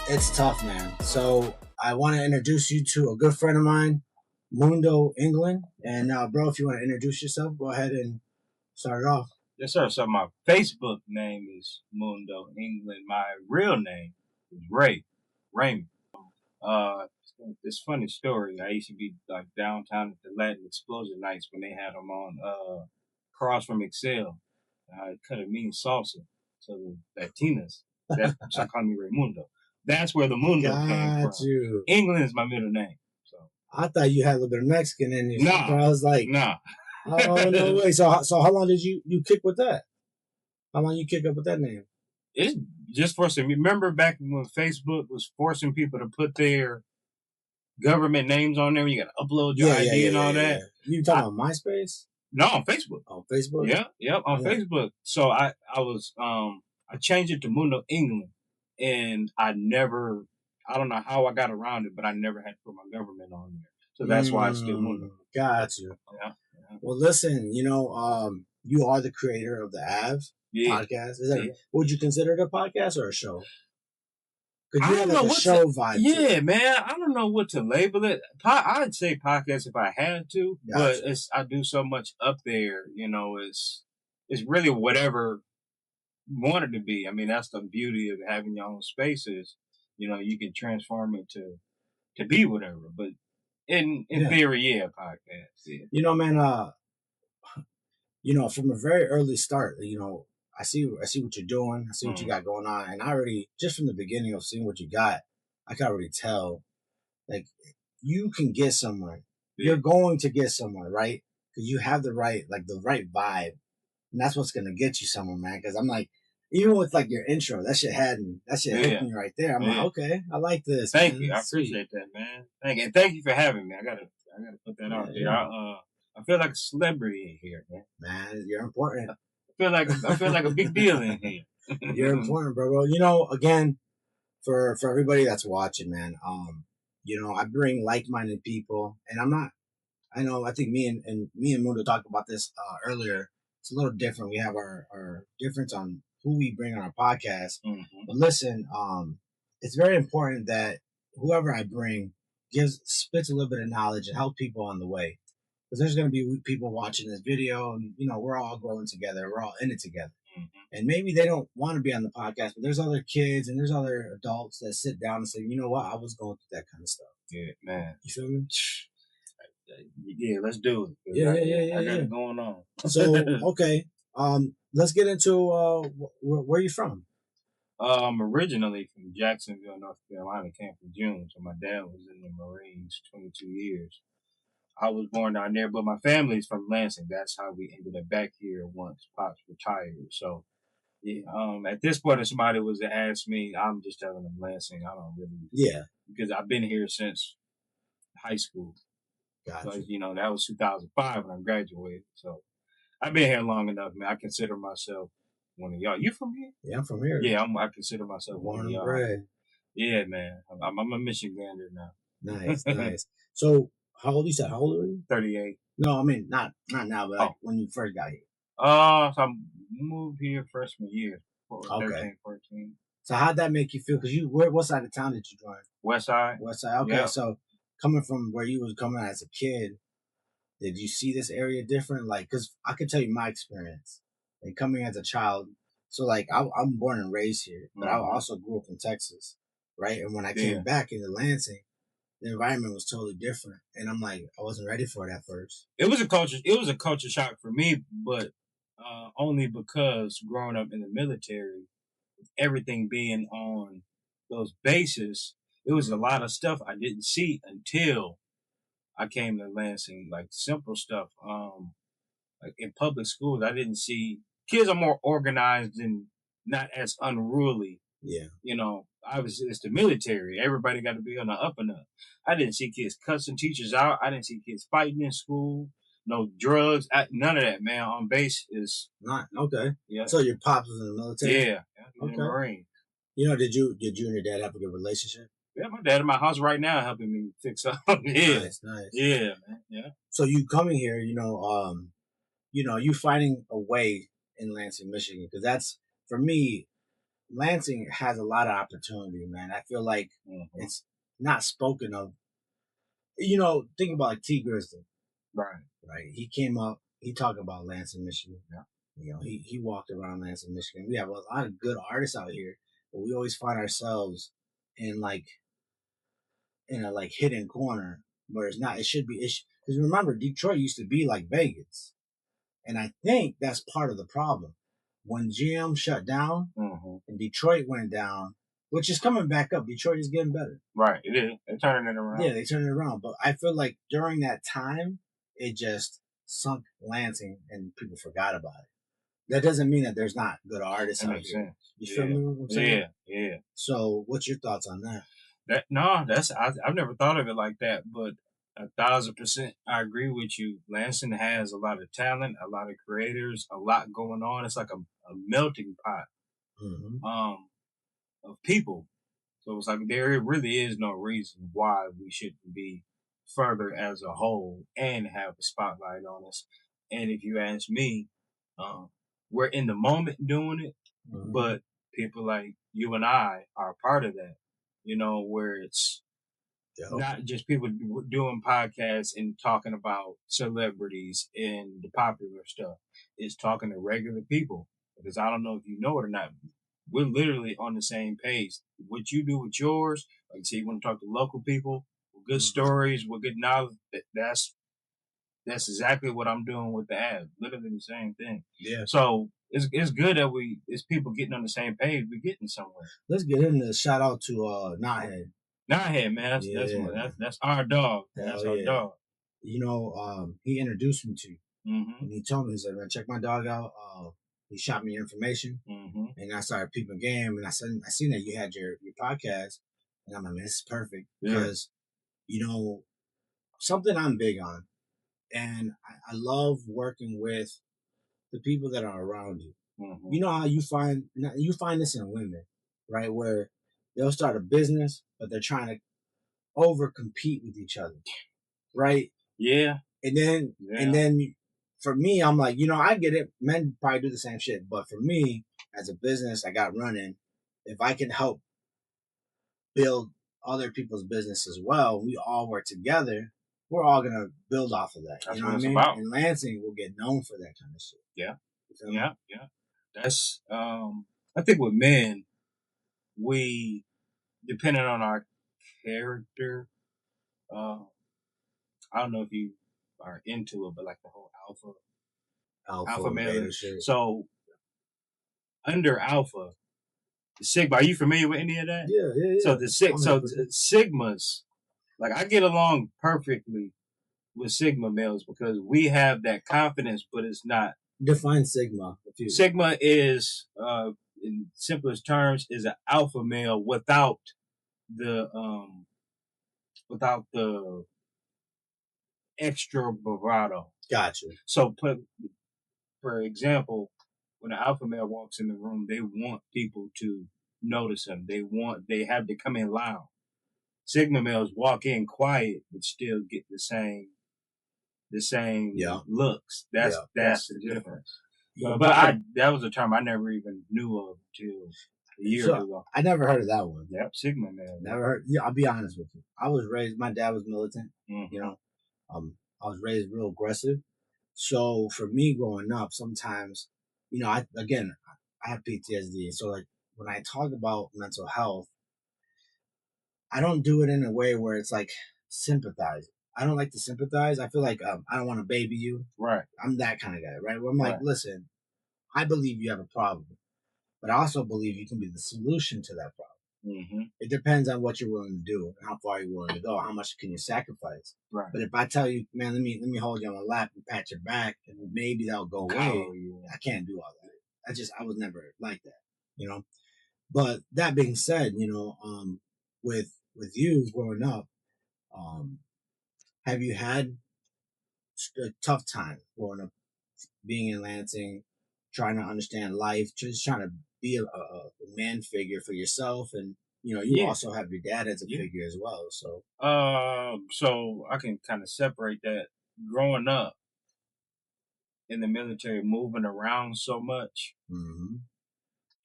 It's tough, man. So I want to introduce you to a good friend of mine, Mundo England. And bro, if you want to introduce yourself, go ahead and start it off. Yes, sir. So my Facebook name is Mundo England. My real name is Raymond. Uh, this funny story. I used to be like downtown at the Latin Explosion nights when they had them on across from Excel. I cut it mean salsa. So the Latinas, that's some call me Raymundo. That's where the Mundo came from. You. England is my middle name. So I thought you had a little bit of Mexican in you. Nah, I was like, nah. Oh no way. So how long did you kick with that? How long you kick up with that name? It's just for some. Remember back when Facebook was forcing people to put their government names on there, you got to upload your ID and all that. You talking about MySpace? No, on Facebook. On Facebook? Yeah, on Facebook. So I changed it to Mundo England, and I don't know how I got around it, but I never had to put my government on there. So that's why it's still Mundo. Got you. Yeah. Well, listen, you are the creator of the AVS podcast. Is that would you consider it a podcast or a show? Because you have like a show vibe. Yeah, man. I don't know what to label it. I'd say podcast if I had to, but I do so much up there. It's really whatever you want it to be. I mean, that's the beauty of having your own spaces. You can transform it to be whatever. But in theory, podcast. Yeah. Man. From a very early start, I see what you're doing. I see what you got going on. And I already, just from the beginning of seeing what you got, I can already tell, like, you can get somewhere. Yeah. You're going to get somewhere, right? Because you have the right vibe. And that's what's going to get you somewhere, man. Because I'm like, even with like your intro, that shit hit me right there. I'm like, okay, I like this. Thank you. I appreciate that, man. Thank you for having me. I gotta put that out there. I feel like a celebrity in here, man. Man, you're important. I feel like a big deal in here. You're important, bro. Well, again, for everybody that's watching, man, I bring like-minded people, and I think me and Mundo talked about this earlier. It's a little different. We have our difference on who we bring on our podcast. Mm-hmm. But listen, it's very important that whoever I bring spits a little bit of knowledge and help people on the way. Because there's going to be people watching this video, and we're all growing together. We're all in it together. Mm-hmm. And maybe they don't want to be on the podcast, but there's other kids and there's other adults that sit down and say, you know what, I was going through that kind of stuff. Yeah, man. You feel me? Yeah, let's do it. Yeah. I got it going on. So, okay. Let's get into where you from. I'm originally from Jacksonville, North Carolina. Came from June, so my dad was in the Marines 22 years. I was born down there, but my family's from Lansing. That's how we ended up back here once Pops retired. So, yeah. At this point, if somebody was to ask me, I'm just telling them Lansing. I don't really. Yeah. Because I've been here since high school. Gotcha. So, that was 2005 when I graduated. So, I've been here long enough, man. I consider myself one of y'all. You from here? Yeah, I'm from here. Yeah, I consider myself one of y'all. Right. Yeah, man. I'm a Michigander now. Nice. So, how old you said? How old are you? 38. No, I mean not now, but like when you first got here. So I moved here freshman year, 13, 14. So how'd that make you feel? Because what side of town did you join? West side. West side. Okay, yep. So coming from where you was coming as a kid, did you see this area different? Like, because I could tell you my experience, like coming as a child. So like I'm born and raised here, but I also grew up in Texas, right? And when I came back into Lansing, the environment was totally different, and I'm like, I wasn't ready for it at first. It was a culture shock for me, but only because growing up in the military, everything being on those bases, it was a lot of stuff I didn't see until I came to Lansing. Like simple stuff, like in public schools, I didn't see kids are more organized and not as unruly. Yeah, obviously it's the military. Everybody got to be on the up and up. I didn't see kids cussing teachers out. I didn't see kids fighting in school. No drugs. None of that, man. On base is not okay. Yeah. So your pops was in the military. Yeah. Okay. In the Marine. Did you and your dad have a good relationship? Yeah, my dad in my house right now helping me fix up. Yeah. Nice. Yeah, man. Yeah. So you coming here, you finding a way in Lansing, Michigan, because that's for me. Lansing has a lot of opportunity, man. I feel like it's not spoken of. Think about like T Grizzly, Right. right? He came up, he talked about Lansing, Michigan. Yeah. He walked around Lansing, Michigan. We have a lot of good artists out here, but we always find ourselves in a like hidden corner where it's not. It should be. Because remember, Detroit used to be like Vegas, and I think that's part of the problem. When GM shut down and Detroit went down, which is coming back up. Detroit is getting better. Right, it is. They're turning it around. Yeah, they turned it around. But I feel like during that time, it just sunk Lansing and people forgot about it. That doesn't mean that there's not good artists That out makes here. sense. You feel me? What I'm saying? Yeah. So, what's your thoughts on that? I've never thought of it like that, but 1,000% I agree with you. Lansing has a lot of talent, a lot of creators, a lot going on. It's like a melting pot of people. So it's like there really is no reason why we shouldn't be further as a whole and have a spotlight on us. And if you ask me, um, we're in the moment doing it, but people like you and I are part of that. Where it's not just people doing podcasts and talking about celebrities and the popular stuff. It's talking to regular people. Because I don't know if you know it or not, we're literally on the same page. What you do with yours, like say you want to talk to local people, with good stories, with good knowledge, that's exactly what I'm doing with the ads. Literally the same thing. Yeah. So it's good that it's people getting on the same page. We're getting somewhere. Let's get into shout out to Knothead. Knothead, man. That's our dog. That's our dog. He introduced me to you. And he told me, he said, man, check my dog out. He shot me information. And I started peeping game. And I seen that you had your podcast. And I'm like, man, this is perfect. Because, something I'm big on. And I love working with the people that are around you. You know how you find this in women, right? Where they'll start a business, but they're trying to over compete with each other, right? Yeah. And then for me, I'm like, I get it. Men probably do the same shit, but for me, as a business I got running, if I can help build other people's business as well, we all work together. We're all gonna build off of that. That's you know what I mean? About. And Lansing will get known for that kind of shit. Yeah. That's I think with men, we depending on our character, I don't know if you are into it, but like the whole alpha male. So under alpha, the Sigma. Are you familiar with any of that? Yeah. So Sigmas, like I get along perfectly with Sigma males because we have that confidence, but it's not. Define Sigma. Sigma is, in simplest terms, is an alpha male without the extra bravado. Gotcha. So, for example, when an alpha male walks in the room, they want people to notice him. They have to come in loud. Sigma males walk in quiet but still get the same looks. That's the difference. But that was a term I never even knew of until a year ago. I never heard of that one. Yep, Sigma man. Never heard. Yeah, I'll be honest with you. I was raised. My dad was militant. I was raised real aggressive. So for me growing up, sometimes, I have PTSD. So like when I talk about mental health, I don't do it in a way where it's like sympathize. I don't like to sympathize. I feel like I don't want to baby you. Right. I'm that kind of guy, right? Where I'm like, listen, I believe you have a problem, but I also believe you can be the solution to that problem. It depends on what you're willing to do and how far you're willing to go. How much can you sacrifice? Right. But if I tell you, man, let me hold you on my lap and pat your back, and maybe that'll go away. I can't do all that. I was never like that, But that being said, with you growing up, have you had a tough time growing up, being in Lansing, trying to understand life, just trying to be a man figure for yourself, and you also have your dad as a figure as well. So, so I can kind of separate that. Growing up in the military, moving around so much,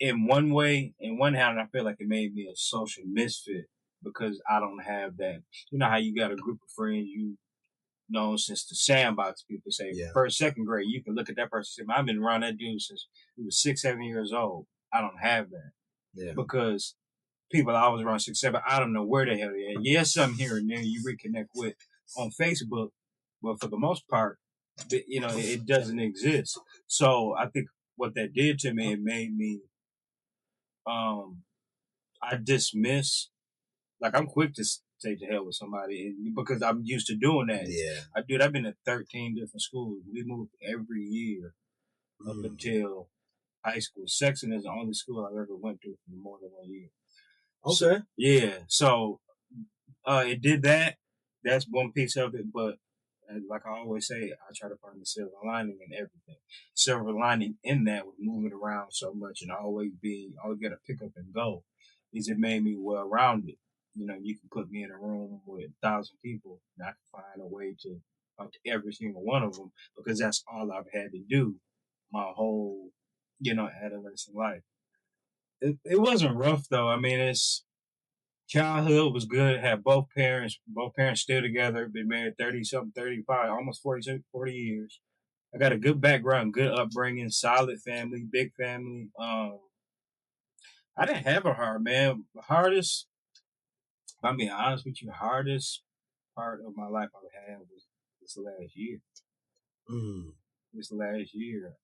in one way, in one hand, I feel like it made me a social misfit because I don't have that. You know how you got a group of friends you know since the sandbox. People say Yeah. first, second grade. You can look at that person and say, "I've been around that dude since he was 6, 7 years old." I don't have that Yeah. because people I was around 6, 7. I don't know where the hell they are. Yes, some here and there you reconnect with on Facebook, but for the most part, it doesn't exist. So I think what that did to me, it made me um I dismiss, like I'm quick to say to hell with somebody because I'm used to doing that. Yeah. I've been at 13 different schools. We moved every year up until high school. Sexton is the only school I've ever went to for more than 1 year. Okay. So, yeah. So it did that. That's one piece of it. But like I always say, I try to find the silver lining in everything. Silver lining in that with moving around so much and always get a pick up and go is it made me well rounded. You know, you can put me in a room with 1,000 people and I can find a way to talk to every single one of them because that's all I've had to do my whole, adolescent life. It wasn't rough though. I mean, it's childhood was good. Had both parents still together. Been married 30 something, 35, almost 40 years. I got a good background, good upbringing, solid family, big family. I didn't have a hard man. The hardest, if I'm being honest with you, the hardest part of my life I've had was this last year. Mm. This last year.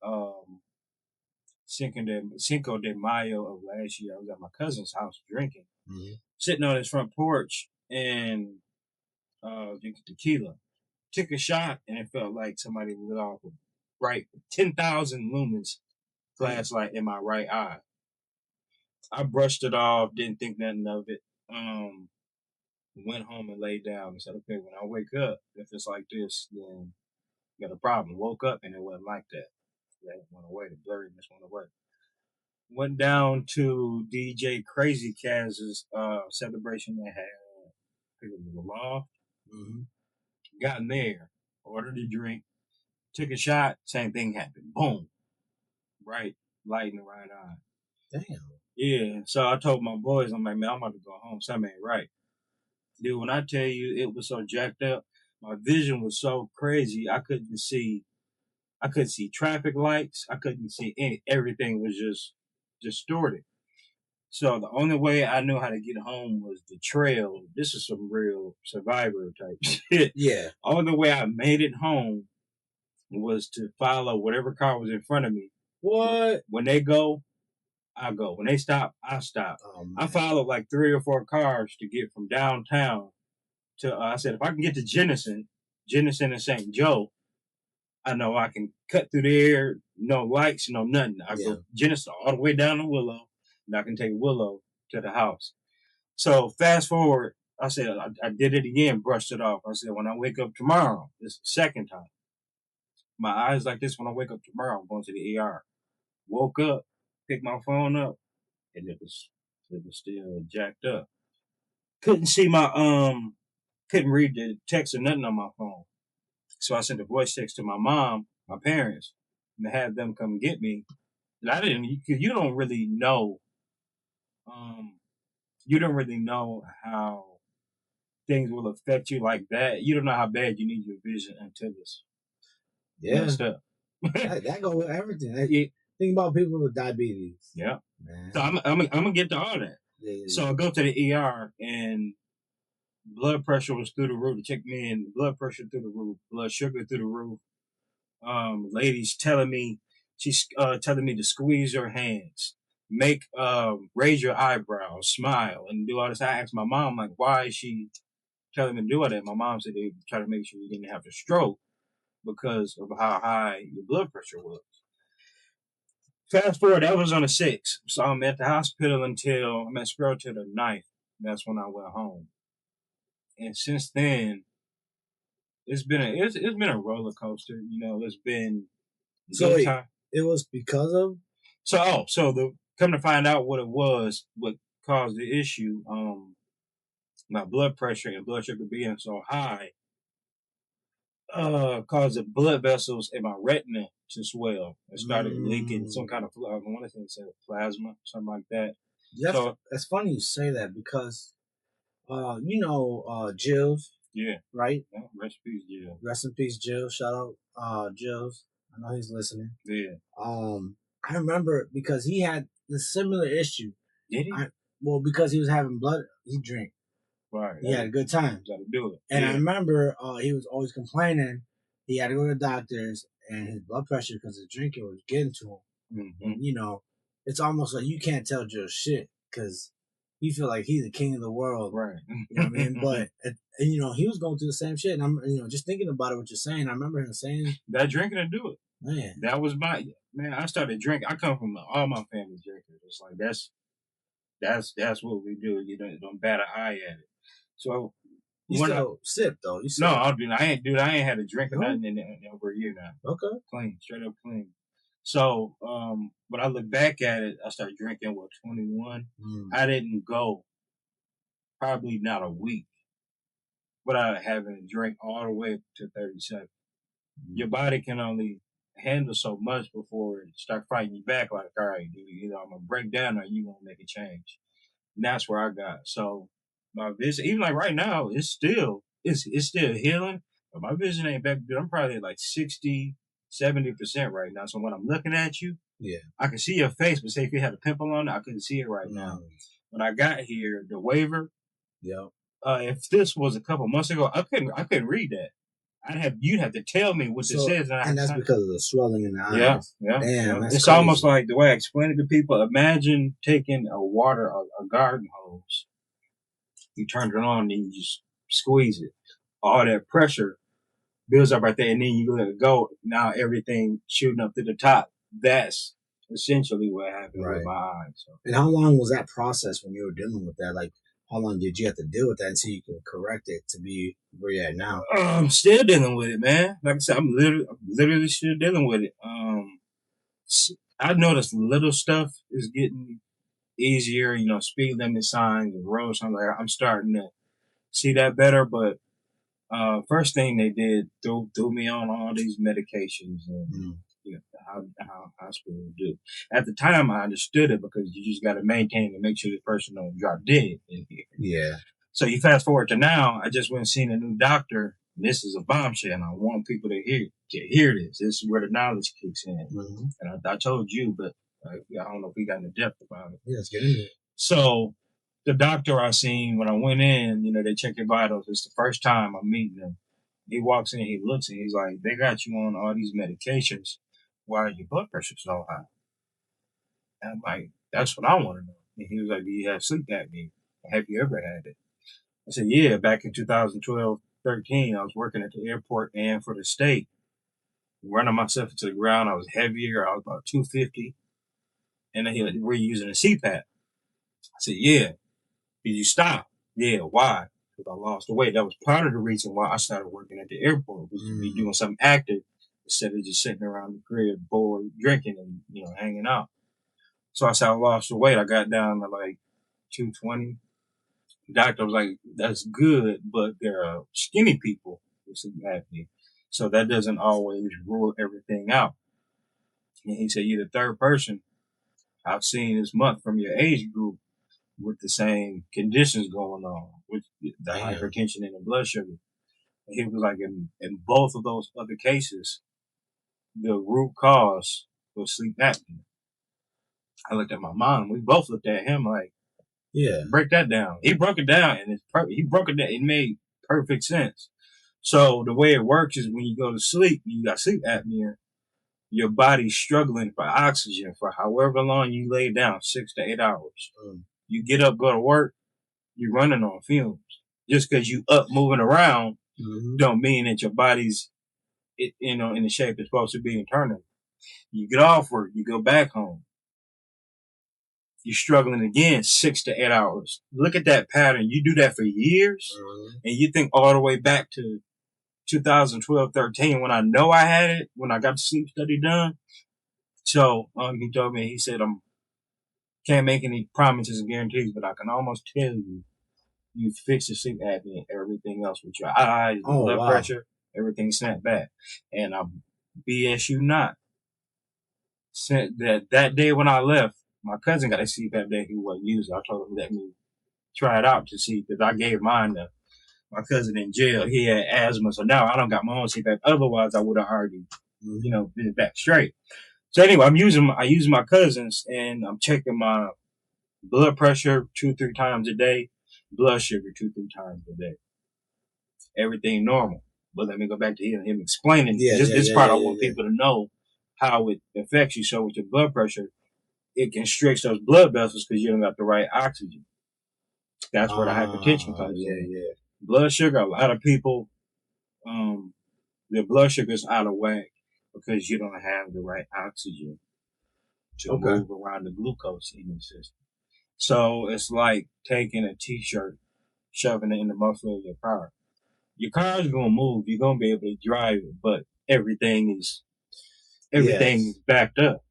Cinco de Mayo of last year, I was at my cousin's house drinking, sitting on his front porch and drinking tequila. Took a shot and it felt like somebody lit off a bright 10,000 lumens flashlight in my right eye. I brushed it off, didn't think nothing of it. Went home and laid down and said, okay, when I wake up, if it's like this, then got a problem. Woke up and it wasn't like that. That went away. The blurriness went away. Went down to DJ Crazy Kaz's celebration they had. I think it was the law. Got in there, ordered a drink, took a shot, same thing happened. Boom. Right light in the right eye. Damn. Yeah. So I told my boys, I'm like, man, I'm about to go home. Something ain't right. Dude, when I tell you it was so jacked up, my vision was so crazy. I couldn't see traffic lights. I couldn't see everything was just distorted. So the only way I knew how to get home was the trail. This is some real survivor type shit. Yeah. Only way I made it home was to follow whatever car was in front of me. What? When they go, I go. When they stop, I stop. I followed like 3 or 4 cars to get from downtown to. I said, if I can get to Jennison and St. Joe, I know I can cut through there. No lights, no nothing. I go Jennison all the way down to Willow, and I can take Willow to the house. So fast forward, I said I did it again, brushed it off. I said when I wake up tomorrow, this is the second time. My eyes like this when I wake up tomorrow. I'm going to the ER. Woke up, picked my phone up, and it was still jacked up. Couldn't see couldn't read the text or nothing on my phone. So I sent a voice text to my mom, my parents, and to have them come get me. And I didn't, because you don't really know how things will affect you like that. You don't know how bad you need your vision until it's messed up. that goes with everything. Think about people with diabetes. Yeah. Man. So I'm gonna get to all that. Yeah. So I go to the ER and blood pressure was through the roof. They checked me in. Blood pressure through the roof. Blood sugar through the roof. Ladies telling me she's telling me to squeeze your hands, raise your eyebrows, smile, and do all this. I asked my mom like, why is she telling me to do all that? My mom said they try to make sure you didn't have a stroke because of how high your blood pressure was. Fast forward, that was on the 6th. So I'm at the hospital until I'm at Sparrow till the 9th. That's when I went home. And since then, it's been a roller coaster. You know, it's been good time. It was because of come to find out what caused the issue, my blood pressure and blood sugar being so high, caused the blood vessels in my retina to swell. It started leaking some kind of, I want to think it said plasma, something like that. So That's funny you say that because, Jills, yeah, right? rest in peace, yeah. Rest in peace, Jill. Shout out, Jills. I know he's listening. Yeah. I remember because he had the similar issue. Did he? Because he was having blood, he drank. Right. He had a good time. Got to do it. And I remember he was always complaining. He had to go to the doctors, and his blood pressure because the drinking was getting to him. Mm-hmm. And, it's almost like you can't tell Joe shit because you feel like he's the king of the world. Right. You know what I mean? But, he was going through the same shit. And I'm, just thinking about it, what you're saying, I remember him saying that drinking to do it. Man. That was man, I started drinking. I come from all my family drinkers. It's like, that's what we do. You don't bat an eye at it. So you still sip though. You sip. No, I ain't had a drink or nothing in over a year now. Okay. Clean, straight up clean. So, when I look back at it, I started drinking 21. I didn't go probably not a week without having a drink all the way up to 37. Your body can only handle so much before it start fighting you back. Like, all right, dude, either I'm gonna break down or you gonna make a change. And that's where I got. So my vision, even like right now, it's still healing, but my vision ain't back. Dude, I'm probably at like 60, 70% right now. So when I'm looking at you, I can see your face, but say if you had a pimple on it, I couldn't see it right now. When I got here, the waiver, if this was a couple months ago, I couldn't read that. You'd have to tell me what this says. And that's because of the swelling in the eyes. Yeah. Damn, that's it's crazy. almost like the way I explain it to people. Imagine taking a garden hose. You turn it on and you just squeeze it. All that pressure builds up right there, and then you let it go. Now everything shooting up to the top. That's essentially what happened with my eyes. So. And how long was that process when you were dealing with that? Like, how long did you have to deal with that until you could correct it to be where you're at now? I'm still dealing with it, man. Like I said, I'm literally still dealing with it. I noticed little stuff is getting easier, speed limit signs and road signs. Like I'm starting to see that better, but first thing they did threw me on all these medications and how hospitals do. At the time, I understood it because you just got to maintain and make sure the person don't drop dead in here. Yeah. So you fast forward to now, I just went and seen a new doctor. This is a bombshell, and I want people to hear this. This is where the knowledge kicks in. Mm-hmm. And I told you, but I don't know if we got into depth about it. Yeah, let's get into it. So the doctor I seen when I went in, they check your vitals. It's the first time I'm meeting him. He walks in, he looks, and he's like, "They got you on all these medications. Why is your blood pressure so high?" And I'm like, "That's what I want to know." And he was like, "Do you have sleep apnea? Have you ever had it?" I said, "Yeah, back in 2012, 13, I was working at the airport and for the state, running myself into the ground. I was heavier. I was about 250. And then he like, "We're using a CPAP." I said, "Yeah." "Did you stop?" "Yeah." "Why?" "Because I lost the weight." That was part of the reason why I started working at the airport, was to be doing something active instead of just sitting around the crib, bored, drinking and, hanging out. So I said, I lost the weight. I got down to like 220. The doctor was like, "That's good, but there are skinny people with sleep apnea. So that doesn't always rule everything out." And he said, "You're the third person I've seen this month from your age group with the same conditions going on, with the hypertension and the blood sugar." And he was like, in both of those other cases, the root cause was sleep apnea. I looked at my mom. We both looked at him like, break that down. He broke it down, and he broke it down. It made perfect sense. So the way it works is when you go to sleep, you got sleep apnea, your body's struggling for oxygen for however long you lay down, 6 to 8 hours. You get up, go to work, you're running on fumes. Just because you up moving around don't mean that your body's, in the shape it's supposed to be internally. You get off work, you go back home. You're struggling again, 6 to 8 hours. Look at that pattern. You do that for years, and you think all the way back to 2012, 13, when I know I had it, when I got the sleep study done. So he told me, he said, can't make any promises and guarantees, but I can almost tell you fix the sleep apnea and everything else with your eyes, blood pressure, everything snapped back. And I BS you not. Since that day when I left, my cousin got a CPAP that he wasn't using. I told him let me try it out to see because I gave mine to my cousin in jail. He had asthma, so now I don't got my own CPAP. Otherwise, I would have already, been back straight. So anyway, I use my cousin's, and I'm checking my blood pressure 2-3 times a day, blood sugar 2-3 times a day. Everything normal. But let me go back to him explaining. This part I want people to know how it affects you. So with your blood pressure, it constricts those blood vessels because you don't got the right oxygen. That's where the hypertension comes in. Yeah. Blood sugar, a lot of people, their blood sugar is out of whack because you don't have the right oxygen to move around the glucose in your system. So it's like taking a t-shirt, shoving it in the muffler of your car. Your car's gonna move, you're gonna be able to drive it, but everything is backed up.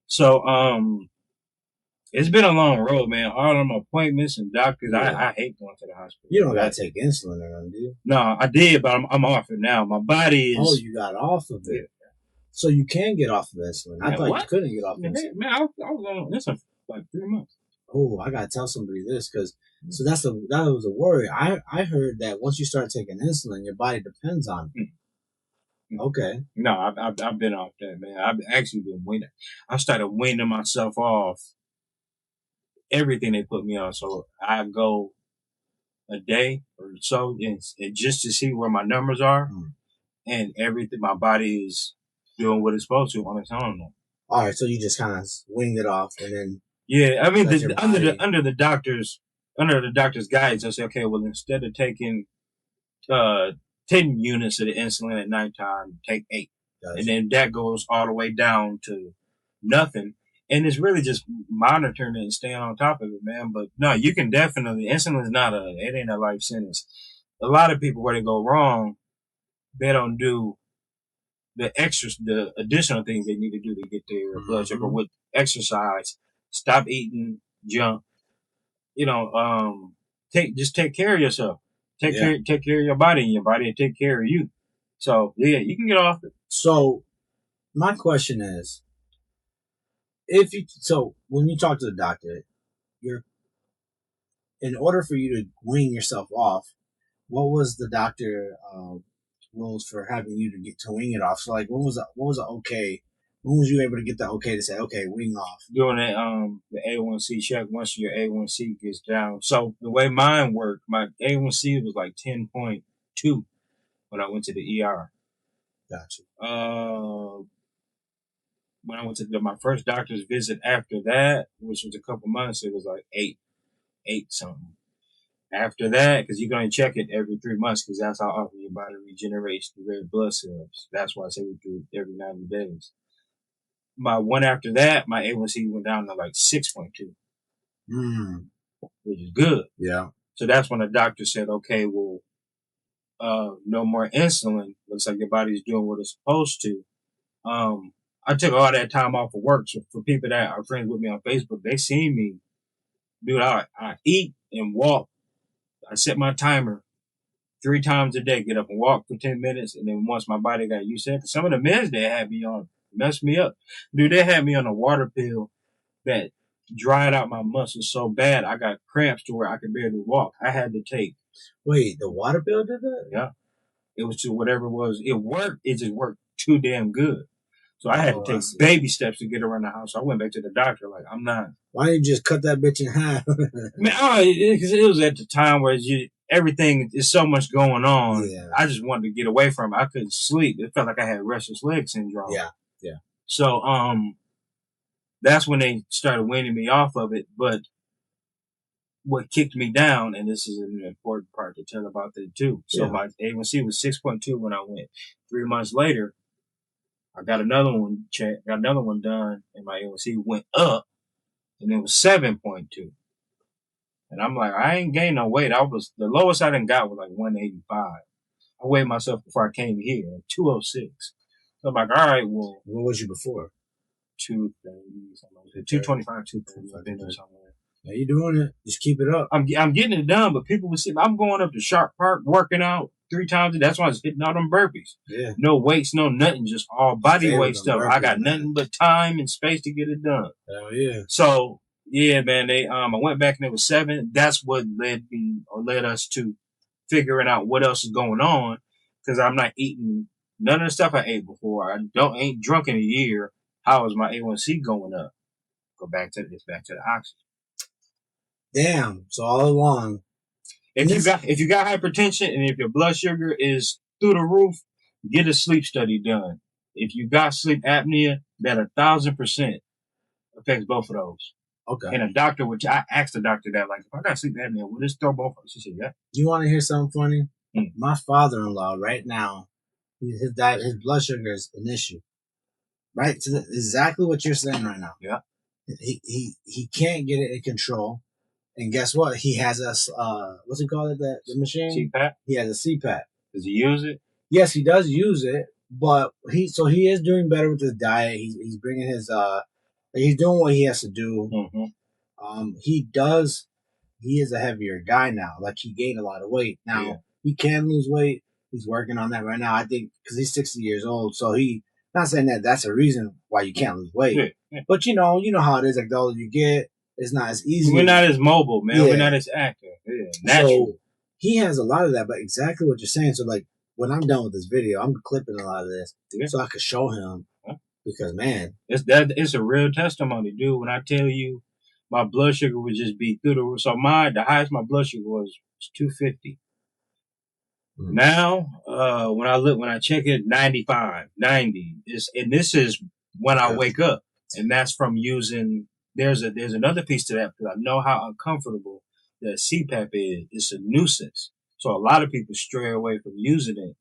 So it's been a long road, man. All them appointments and doctors. I hate going to the hospital. You don't gotta take insulin or nothing, do you? No, I did, but I'm off it now. My body is. Oh, you got off of it. Yeah. So you can get off of insulin. I thought you couldn't get off insulin. Man, I was on insulin for like 3 months. Oh, I gotta tell somebody this because that was a worry. I heard that once you start taking insulin, your body depends on it. Okay. No, I've been off that, man. I've actually been weaning. I started weaning myself off everything they put me on. So I go a day or so and just to see where my numbers are and everything. My body is doing what it's supposed to on its own now. All right, so you just kind of winged it off and then. Yeah, I mean, under the doctor's guidance, they'll say, okay, well, instead of taking 10 units of the insulin at nighttime, take 8. Gotcha. And then that goes all the way down to nothing. And it's really just monitoring it and staying on top of it, man. But no, you can definitely, insulin is it ain't a life sentence. A lot of people where they go wrong, they don't do the additional things they need to do to get their blood sugar with exercise. Stop eating junk. Just take care of yourself. Take care of your body, and your body will take care of you. So yeah, you can get off it. So my question is, when you talk to the doctor, in order for you to wean yourself off, what was the doctor rules for having you to wing it off? So like, what was the okay? When was you able to get the okay to say, okay, wean off? Doing the A1C check once your A1C gets down. So the way mine worked, my A1C was like 10.2 when I went to the ER. Gotcha. When I went to my first doctor's visit after that, which was a couple months, it was like 8 something. After that, because you're going to check it every 3 months, because that's how often your body regenerates the red blood cells. That's why I say we do it every 90 days. My one after that, my A1C went down to like 6.2, which is good. Yeah. So that's when the doctor said, okay, well, no more insulin. Looks like your body's doing what it's supposed to. I took all that time off of work. So for people that are friends with me on Facebook, they seen me, dude, I eat and walk. I set my timer 3 times a day, get up and walk for 10 minutes. And then once my body got used to it, some of the meds they had me on messed me up. Dude, they had me on a water pill that dried out my muscles so bad I got cramps to where I could barely walk. I had to take. Wait, the water pill did that? Yeah. It was to whatever it was. It worked. It just worked too damn good. So I had to take baby steps to get around the house. So I went back to the doctor like, I'm not. Why didn't you just cut that bitch in half? Man, because it was at the time where everything is so much going on. Yeah. I just wanted to get away from it. I couldn't sleep. It felt like I had restless leg syndrome. Yeah. So, that's when they started weaning me off of it. But what kicked me down, and this is an important part to tell about that too. So my A1C was 6.2 when I went. 3 months later, I got another one checked, got another one done, and my A1C went up, and it was 7.2. And I'm like, I ain't gained no weight. The lowest I done got was like 185. I weighed myself before I came here, 206. So I'm like, all right, well. What was you before? 230, something like that. 225, 230. I've been there somewhere. Now you doing it. Just keep it up. I'm getting it done, but people would see I'm going up to Sharp Park working out. 3 times. That's why I was hitting all them burpees. Yeah. No weights, no nothing, just all body Stay with weight them stuff. burpees, I got man. nothing but time and space to get it done. Hell yeah. So yeah, man, I went back and it was 7. That's what led us to figuring out what else is going on, because I'm not eating none of the stuff I ate before. I ain't drunk in a year. How is my A1C going up? Back to the oxygen. Damn. So all along, If you got hypertension and if your blood sugar is through the roof, get a sleep study done. If you got sleep apnea, that 1,000% affects both of those. Okay. And a doctor, which I asked the doctor that, like, if I got sleep apnea, will this throw both of us? She said, yeah. You want to hear something funny? My father-in-law right now, his blood sugar is an issue. Right? So exactly what you're saying right now. Yeah. He can't get it in control. And guess what? He has a, what's it called? The machine? CPAP? He has a CPAP. Does he use it? Yes, he does use it, but he is doing better with his diet. He's bringing his, he's doing what he has to do. Mm-hmm. He is a heavier guy now. Like, he gained a lot of weight. Now, he can lose weight. He's working on that right now. I think because he's 60 years old. So not saying that that's a reason why you can't lose weight. Yeah. But you know how it is. Like, the older you get, it's not as easy. We're not as mobile, man. Yeah. We're not as active. Yeah, natural. So he has a lot of that, but exactly what you're saying. So, like, when I'm done with this video, I'm clipping a lot of this so I could show him, because, man, it's a real testimony, dude. When I tell you, my blood sugar would just be through the roof. So the highest my blood sugar was 250. Mm-hmm. Now, when I check it, 95, 90 and this is when I wake up, and that's from using. There's another piece to that, because I know how uncomfortable that CPAP is. It's a nuisance. So a lot of people stray away from using it,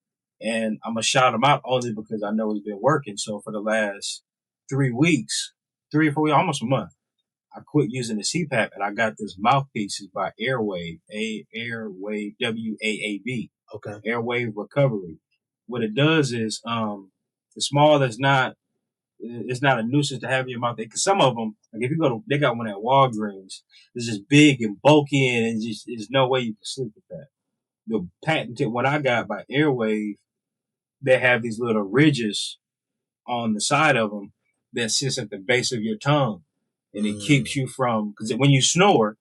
and I'm gonna shout them out only because I know it's been working. So for the last 3 weeks, 3 or 4 weeks, almost a month, I quit using the CPAP, and I got this mouthpieces by Airwave, Airwave, WAAB. Okay. Airwave Recovery. What it does is, it's small. It's not a nuisance to have in your mouth. Because some of them, like if you they got one at Walgreens. It's just big and bulky, and there's no way you can sleep with that. The patented one I got by Airwave, they have these little ridges on the side of them that sits at the base of your tongue, and it keeps you from, because when you snore,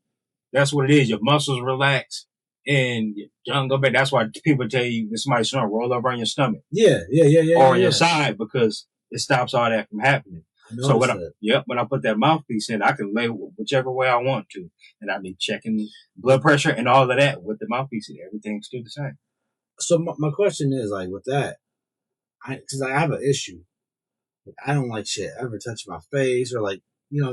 that's what it is. Your muscles relax and your tongue go back. That's why people tell you this might snore, roll over on your stomach. Yeah. Or on your side, because it stops all that from happening. So when I put that mouthpiece in, I can lay whichever way I want to, and I'll be checking blood pressure and all of that with the mouthpiece, and everything's still the same. So my question is, like, with that, because I have an issue. I don't like shit ever touch my face, or like,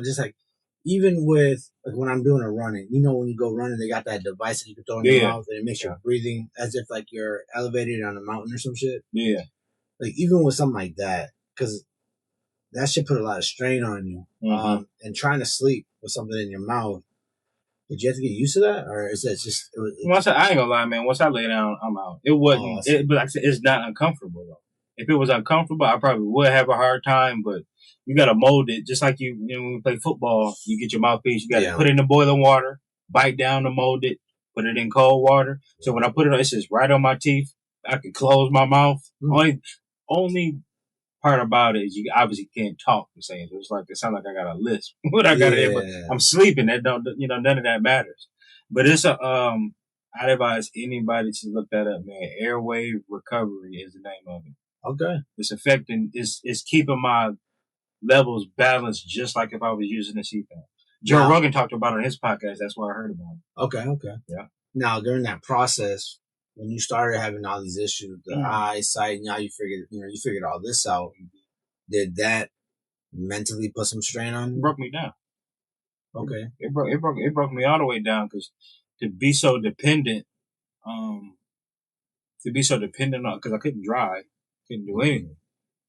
just like, even with, like, when I'm doing a running, when you go running, they got that device that you can throw in your mouth, and it makes your breathing as if like you're elevated on a mountain or some shit. Yeah. Like, even with something like that, because that shit put a lot of strain on you. Mm-hmm. And trying to sleep with something in your mouth, did you have to get used to that, or is that just? I ain't gonna lie, man. Once I lay down, I'm out. It wasn't, but like I said, it's not uncomfortable though. If it was uncomfortable, I probably would have a hard time. But you gotta mold it, just like when we play football. You get your mouthpiece, you gotta put it in the boiling water, bite down to mold it, put it in cold water. So when I put it on, it's just right on my teeth. I can close my mouth. Mm-hmm. Only part about it is you obviously can't talk the same. It's like, it sounds like I got a lisp. What I got but I'm sleeping. That don't, none of that matters. But it's I'd advise anybody to look that up, man. Airwave Recovery is the name of it. Okay. It's keeping my levels balanced, just like if I was using a CPAP. Joe Rogan talked about it on his podcast. That's why I heard about it. Okay. Yeah. Now, during that process, when you started having all these issues, the eyesight, now you figured all this out. Did that mentally put some strain on you? It broke me down. Okay. It broke me all the way down, because to be so dependent on, because I couldn't drive, couldn't do anything.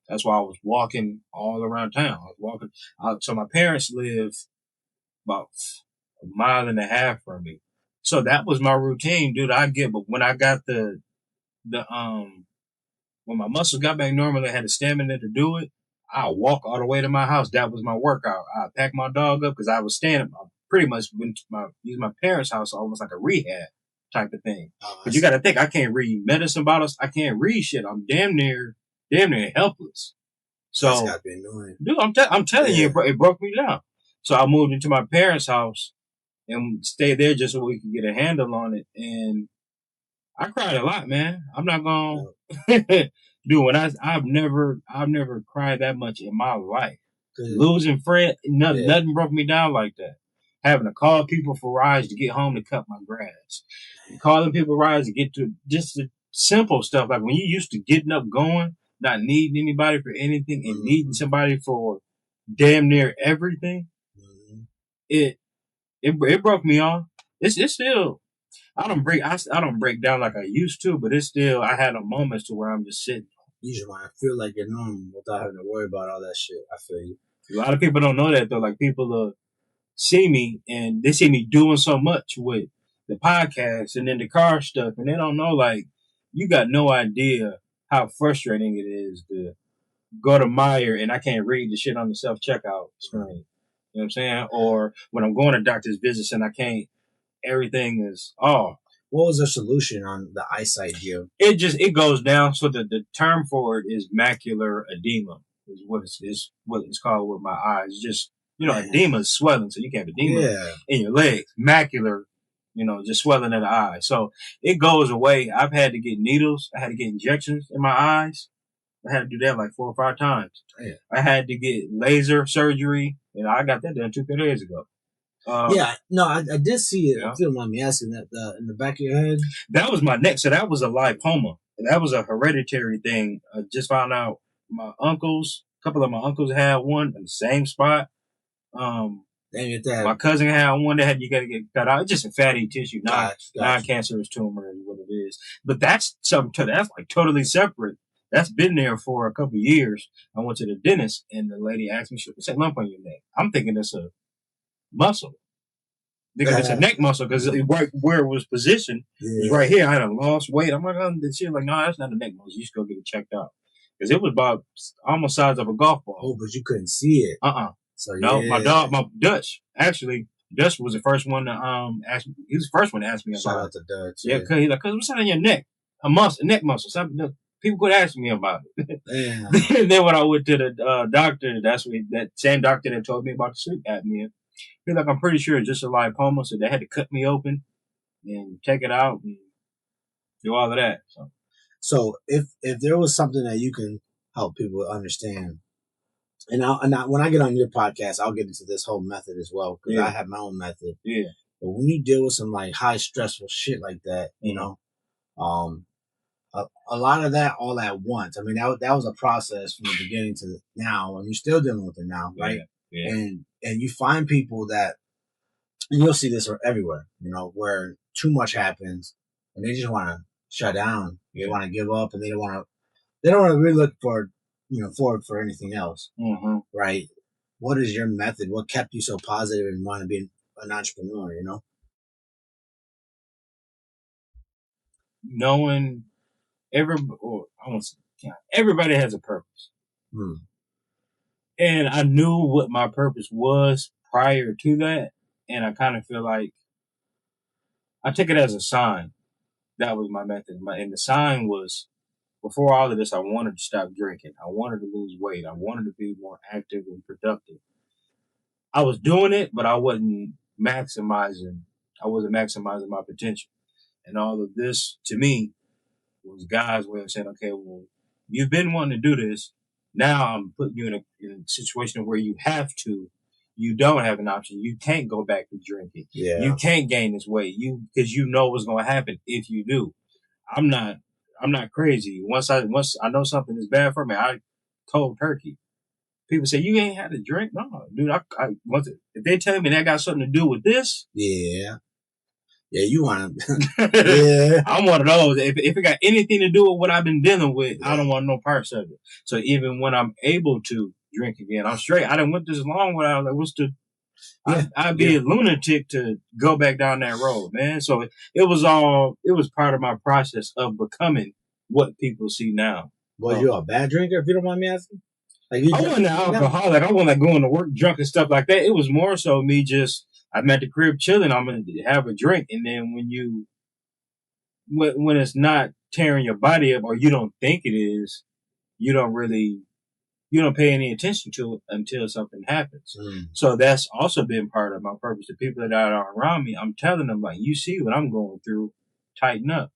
That's why I was walking all around town. I was walking out. So my parents live about 1.5 miles from me. So that was my routine, dude. But when I got when my muscles got back normal, I had the stamina to do it. I walk all the way to my house. That was my workout. I packed my dog up, because I was standing. I pretty much used my parents' house almost like a rehab. type of thing. But you got to think, I can't read medicine bottles. I can't read shit. I'm damn near helpless. So, that's gotta be annoying. Dude, I'm telling you, it broke me down. So I moved into my parents' house and stayed there just so we could get a handle on it. And I cried a lot, man. I'm not gonna do it. I've never cried that much in my life. Losing Fred, nothing broke me down like that. Having to call people for rides to get home to cut my grass. Calling people rides to get to just the simple stuff. Like when you used to getting up going, not needing anybody for anything and needing somebody for damn near everything. It broke me off. It's still, I don't break down like I used to, but it's still, I had a moments to where I'm just sitting. Usually when I feel like you're normal without having to worry about all that shit, I feel you. A lot of people don't know that though. Like people see me and they see me doing so much with the podcast and then the car stuff, and they don't know, like, you got no idea how frustrating it is to go to Meijer and I can't read the shit on the self checkout screen. You know what I'm saying? Or when I'm going to doctor's visits and I can't, everything is off. What was the solution on the eyesight deal? It goes down. So the term for it is macular edema, is what it's called with my eyes. Just, edema is swelling, so you can have edema in your legs. Macular, just swelling of the eye. So it goes away. I've had to get needles. I had to get injections in my eyes. I had to do that like 4 or 5 times. Damn. I had to get laser surgery, and I got that done 2-3 days ago. I did see it. If you don't mind me asking, that in the back of your head. That was my neck. So that was a lipoma. And that was a hereditary thing. I just found out a couple of my uncles had one in the same spot. My cousin had one that you got to get cut out. It's just a fatty tissue, non-cancerous tumor is what it is. But that's something that's like totally separate. That's been there for a couple of years. I went to the dentist and the lady asked me, "What's that lump on your neck?" I'm thinking it's a muscle. It's a neck muscle because right where it was positioned was right here. I had lost weight. I'm like, she's like, no, that's not a neck muscle. You should go get it checked out because it was about almost size of a golf ball. Oh, but you couldn't see it. So my Dutch was the first one to ask me. He was the first one to ask me about it. Shout out to Dutch. Yeah, because he's like, what's that on your neck? A neck muscle. Something. People could ask me about it. And then when I went to the doctor, that same doctor that told me about the sleep apnea. He's like, I'm pretty sure it's just a lipoma, so they had to cut me open and take it out and do all of that. So if there was something that you can help people understand, and when I get on your podcast, I'll get into this whole method as well because I have my own method. Yeah. But when you deal with some like high stressful shit like that, a lot of that all at once. I mean, that was a process from the beginning to now, and you're still dealing with it now, right? Yeah. And you find people that, and you'll see this everywhere, where too much happens and they just want to shut down. They want to give up and they don't want to really look forward for anything else. Mm-hmm. Right. What is your method? What kept you so positive and want to be an entrepreneur, Knowing everybody has a purpose. And I knew what my purpose was prior to that. And I kind of feel like I took it as a sign. That was my method. And the sign was, before all of this, I wanted to stop drinking. I wanted to lose weight. I wanted to be more active and productive. I was doing it, but I wasn't maximizing my potential. And all of this, to me, was God's way of saying, okay, well, you've been wanting to do this. Now I'm putting you in a situation where you don't have an option. You can't go back to drinking. Yeah. You can't gain this weight. Because you know what's going to happen if you do. I'm not crazy. Once I know something is bad for me, I cold turkey. People say, you ain't had to drink? No, dude, if they tell me that got something to do with this. Yeah. Yeah, you want to. Yeah. I'm one of those. If it got anything to do with what I've been dealing with, I don't want no parts of it. So even when I'm able to drink again, I'm straight. I didn't went this long without, I'd be a lunatic to go back down that road, man. So it was part of my process of becoming what people see now. Well, you're a bad drinker, if you don't mind me asking? I wasn't an alcoholic. I wasn't going to work drunk and stuff like that. It was more so me I'm at the crib chilling. I'm going to have a drink. And then when you when it's not tearing your body up or you don't think it is, you don't really you don't pay any attention to it until something happens. So that's also been part of my purpose. The people that are around me, I'm telling them like, you see what I'm going through, tighten up.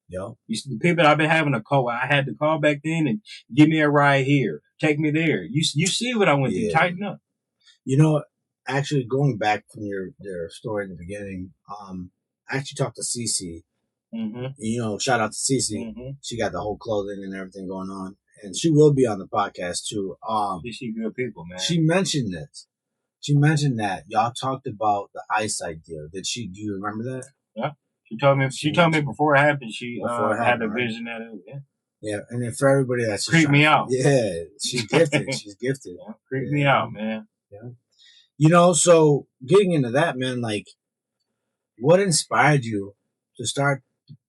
Yo, You see, the people that I've been having to call, I had to call back then and give me a ride here, take me there. You see what I went through, tighten up. You know, actually going back from your story in the beginning, I actually talked to Cece. Mm-hmm. You know, shout out to Cece. Mm-hmm. She got the whole clothing and everything going on, and she will be on the podcast too. She good people, man. She mentioned this. She mentioned that y'all talked about the eyesight deal. Did she? Do you remember that? Yeah. She told me before it happened. She had a vision that it. Yeah. Yeah, and then for everybody that's creep me out. Yeah, she's gifted. She's gifted. Yeah, creep me out, man. Yeah. You know, so getting into that, man, like, what inspired you to start?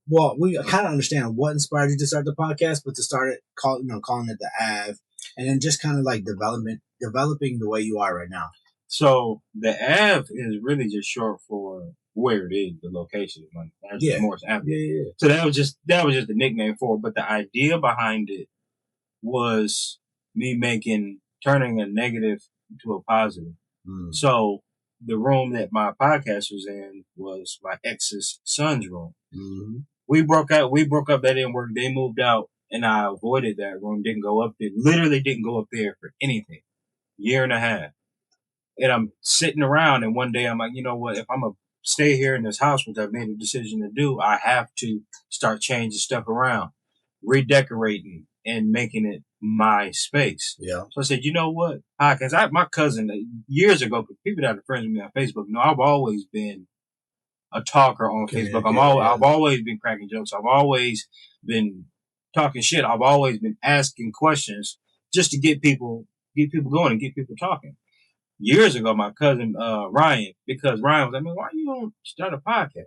Well, we kind of understand what inspired you to start the podcast, but to start it, calling it the Av, and then just kind of like developing the way you are right now. So the Av is really just short for where it is, the location. Like, Morris Avenue. Yeah. So that was just the nickname for it. But the idea behind it was me turning a negative into a positive. So the room that my podcast was in was my ex's son's room. Mm-hmm. We broke up. That didn't work. They moved out, and I avoided that room. Didn't go up there. Literally didn't go up there for anything. Year and a half. And I'm sitting around, and one day I'm like, you know what? If I'm gonna stay here in this house, which I've made a decision to do, I have to start changing stuff around, redecorating, and making it my space. Yeah. So I said, you know what? Because my cousin years ago, people that are friends with me on Facebook, I've always been a talker on Facebook. I've always been cracking jokes. I've always been talking shit. I've always been asking questions just to get people going and get people talking. Years ago, my cousin Ryan, because Ryan was like, man, why you don't start a podcast?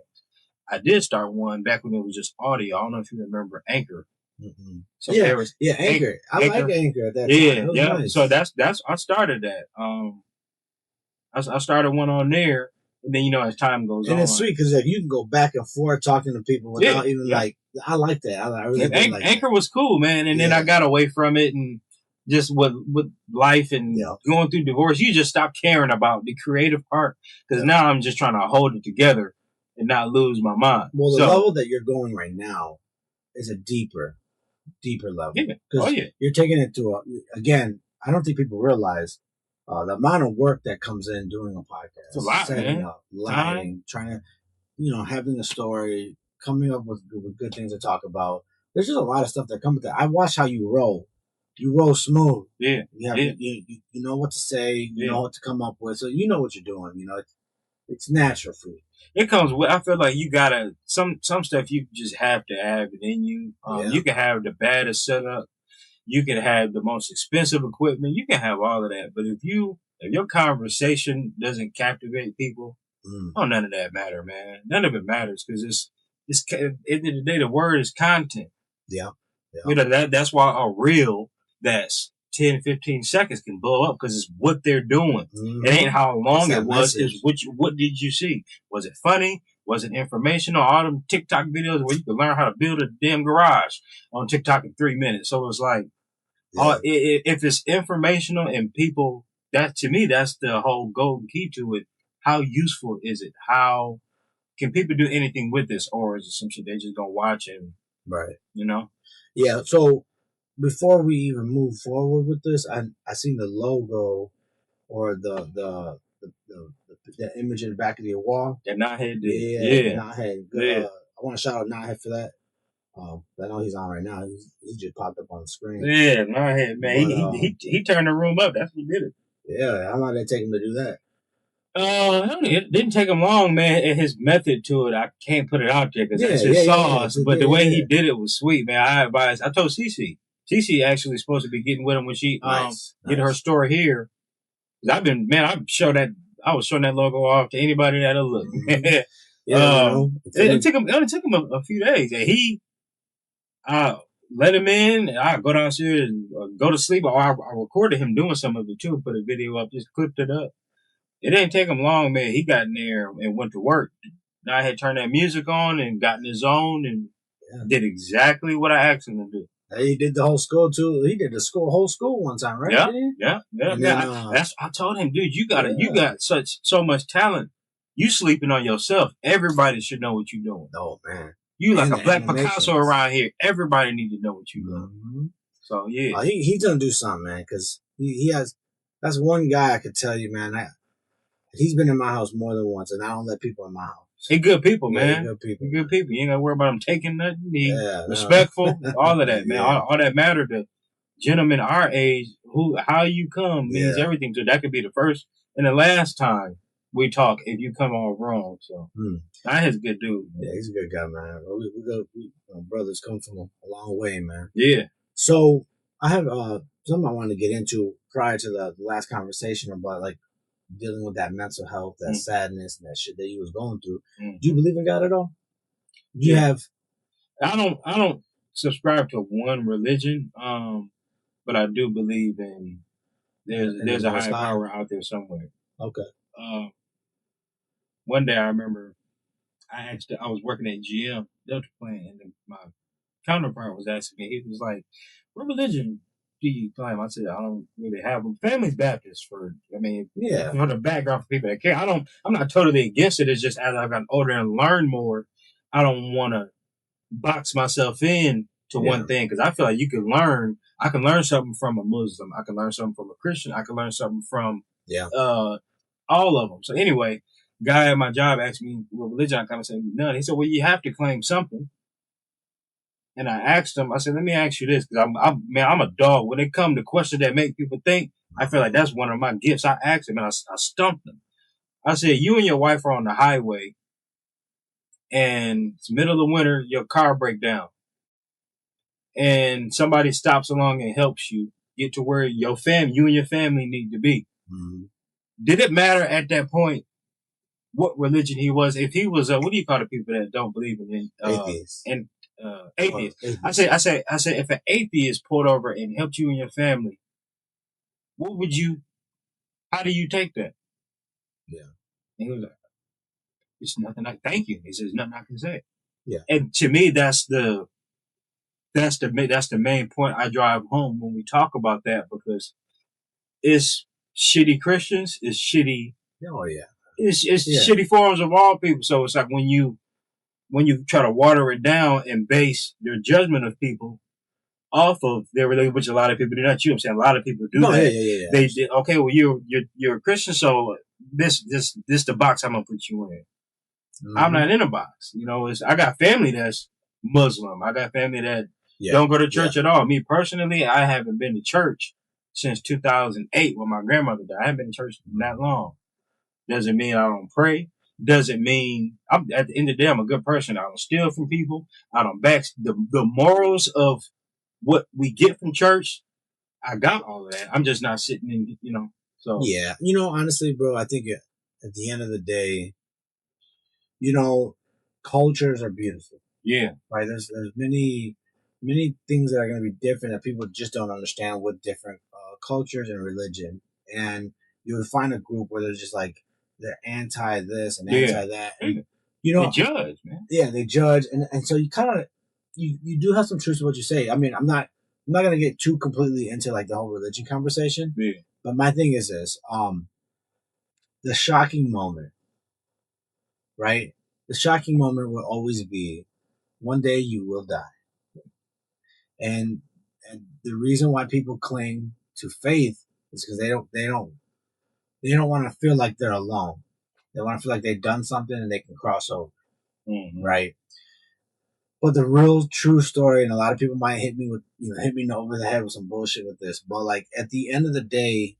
I did start one back when it was just audio. I don't know if you remember Anchor. Mm-hmm. So Anchor. I like Anchor at that time. Yeah. Nice. So that's I started that. I started one on there, and then as time goes on, and it's sweet because like you can go back and forth talking to people without even like. I like that. I really like Anchor was cool, man. And then I got away from it and. Just with life and going through divorce, you just stop caring about the creative part because now I'm just trying to hold it together and not lose my mind. Well, the level that you're going right now is a deeper level. Yeah. You're taking it to again. I don't think people realize the amount of work that comes in doing a podcast. It's a lot, setting up, lighting, trying to, having a story, coming up with good things to talk about. There's just a lot of stuff that comes with that. I watch how you roll. You roll smooth. Yeah. You know what to say. You know what to come up with. So you know what you're doing. It's natural for you. It comes with. I feel like you gotta some stuff you just have to have it in you. You can have the baddest setup. You can have the most expensive equipment. You can have all of that. But if your conversation doesn't captivate people, none of that matter, man. None of it matters because it's at the end of the day, the word is content. Yeah. That's why a reel that's 10, 15 seconds can blow up because it's what they're doing. Mm-hmm. It ain't how long it was. It's what did you see? Was it funny? Was it informational? All them TikTok videos where you can learn how to build a damn garage on TikTok in 3 minutes. So it's like, if it's informational and people, to me, that's the whole golden key to it. How useful is it? How can people do anything with this? Or is it some shit they just gonna watch and, Yeah. So, before we even move forward with this, I seen the logo or the image in the back of your wall. That Knothead did. Yeah. Knothead. I want to shout out Knothead for that. I know he's on right now. He just popped up on the screen. Yeah, Knothead, man. But, he turned the room up. That's what did it. Yeah. How long did it take him to do that? It didn't take him long, man. And his method to it, I can't put it out there because it's his sauce. But the way he did it was sweet, man. I told Cece. Cece actually supposed to be getting with him when she did her store here. I was showing that logo off to anybody that'll look. It only took him a few days, and he let him in. And I go downstairs and go to sleep. Or I recorded him doing some of it too. Put a video up, just clipped it up. It didn't take him long, man. He got in there and went to work. I had turned that music on and got in the zone and Yeah. did exactly what I asked him to do. He did the whole school too. He did the whole school one time, right? Yeah. And man, then, I told him, dude, you got so much talent. You sleeping on yourself. Everybody should know what you're doing. Oh man, You like a black animations. Picasso around here. Everybody need to know what you're doing. Mm-hmm. So yeah, he's gonna do something, man, because he has. That's one guy I could tell you, man. He's been in my house more than once, and I don't let people in my house. He good people, Yeah, man. he good people. He good people. You ain't gotta worry about him taking nothing. He Yeah, respectful. All of that, man. Yeah. All that matter to gentlemen our age. How you come means everything. So that could be the first and the last time we talk if you come on wrong. So that is a good dude. Man. Yeah, he's a good guy, man. We brothers come from a long way, man. Yeah. So I have something I wanted to get into prior to the last conversation about like dealing with that mental health, that sadness, and that shit that you was going through. Do you believe in God at all? Do you have? I don't subscribe to one religion, but I do believe in there's a higher power out there somewhere. Okay. One day I remember I was working at GM Delta plant, and my counterpart was asking me. He was like, "What religion do you claim?" I said, "I don't really have them. Family's Baptist for the background for people that care. I'm not totally against it. It's just as I've gotten older and learned more, I don't want to box myself in to one thing because I feel like you can learn. I can learn something from a Muslim. I can learn something from a Christian. I can learn something from all of them. So anyway, guy at my job asked me what religion I claim. I said none. He said, "Well, you have to claim something." And I asked him, I said, let me ask you this, because I'm a dog. When it comes to questions that make people think, I feel like that's one of my gifts. I asked him and I stumped him. I said, you and your wife are on the highway and it's middle of winter, your car break down. And somebody stops along and helps you get to where you and your family need to be. Mm-hmm. Did it matter at that point what religion he was? If he was, what do you call the people that don't believe in atheists? Atheist. I say, if an atheist pulled over and helped you and your family, how do you take that? Yeah. And he was like, it's nothing thank you. He says, nothing I can say. Yeah. And to me, that's the main point I drive home when we talk about that, because it's shitty Christians, it's shitty. Oh yeah. It's shitty forms of all people. So it's like when you try to water it down and base your judgment of people off of their religion, which a lot of people do. Not you, I'm saying a lot of people do that. Yeah. They did, okay, well you're a Christian, so this the box I'm gonna put you in. Mm-hmm. I'm not in a box. I got family that's Muslim. I got family that don't go to church at all. Me personally, I haven't been to church since 2008 when my grandmother died. I haven't been to church that long. Doesn't mean I don't pray. Doesn't mean at the end of the day I'm a good person. I don't steal from people. I don't back the morals of what we get from church. I got all of that. I'm just not sitting in, so. Yeah. Honestly, bro, I think at the end of the day, cultures are beautiful. Yeah. Right. There's many things that are going to be different that people just don't understand with different cultures and religion. And you would find a group where they're just like, they're anti this and anti that. And, they judge, man. Yeah, they judge. And so you kind of, you do have some truth to what you say. I mean, I'm not going to get too completely into like the whole religion conversation. Yeah. But my thing is this, the shocking moment, right? The shocking moment will always be one day you will die. And the reason why people cling to faith is because they don't want to feel like they're alone. They want to feel like they've done something and they can cross over. Mm-hmm. Right. But the real true story, and a lot of people might hit me over the head with some bullshit with this, but like at the end of the day,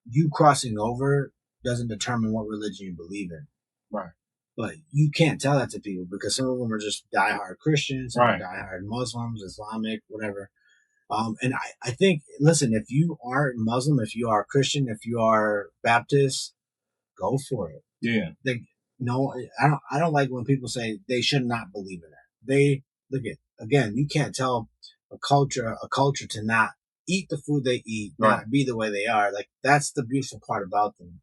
you crossing over doesn't determine what religion you believe in. Right. But you can't tell that to people because some of them are just diehard Christians, some are diehard Muslims, Islamic, whatever. And I think, listen, if you are Muslim, if you are Christian, if you are Baptist, go for it. Yeah. No, I don't like when people say they should not believe in that. Again, you can't tell a culture to not eat the food they eat, not be the way they are. Like, that's the beautiful part about them.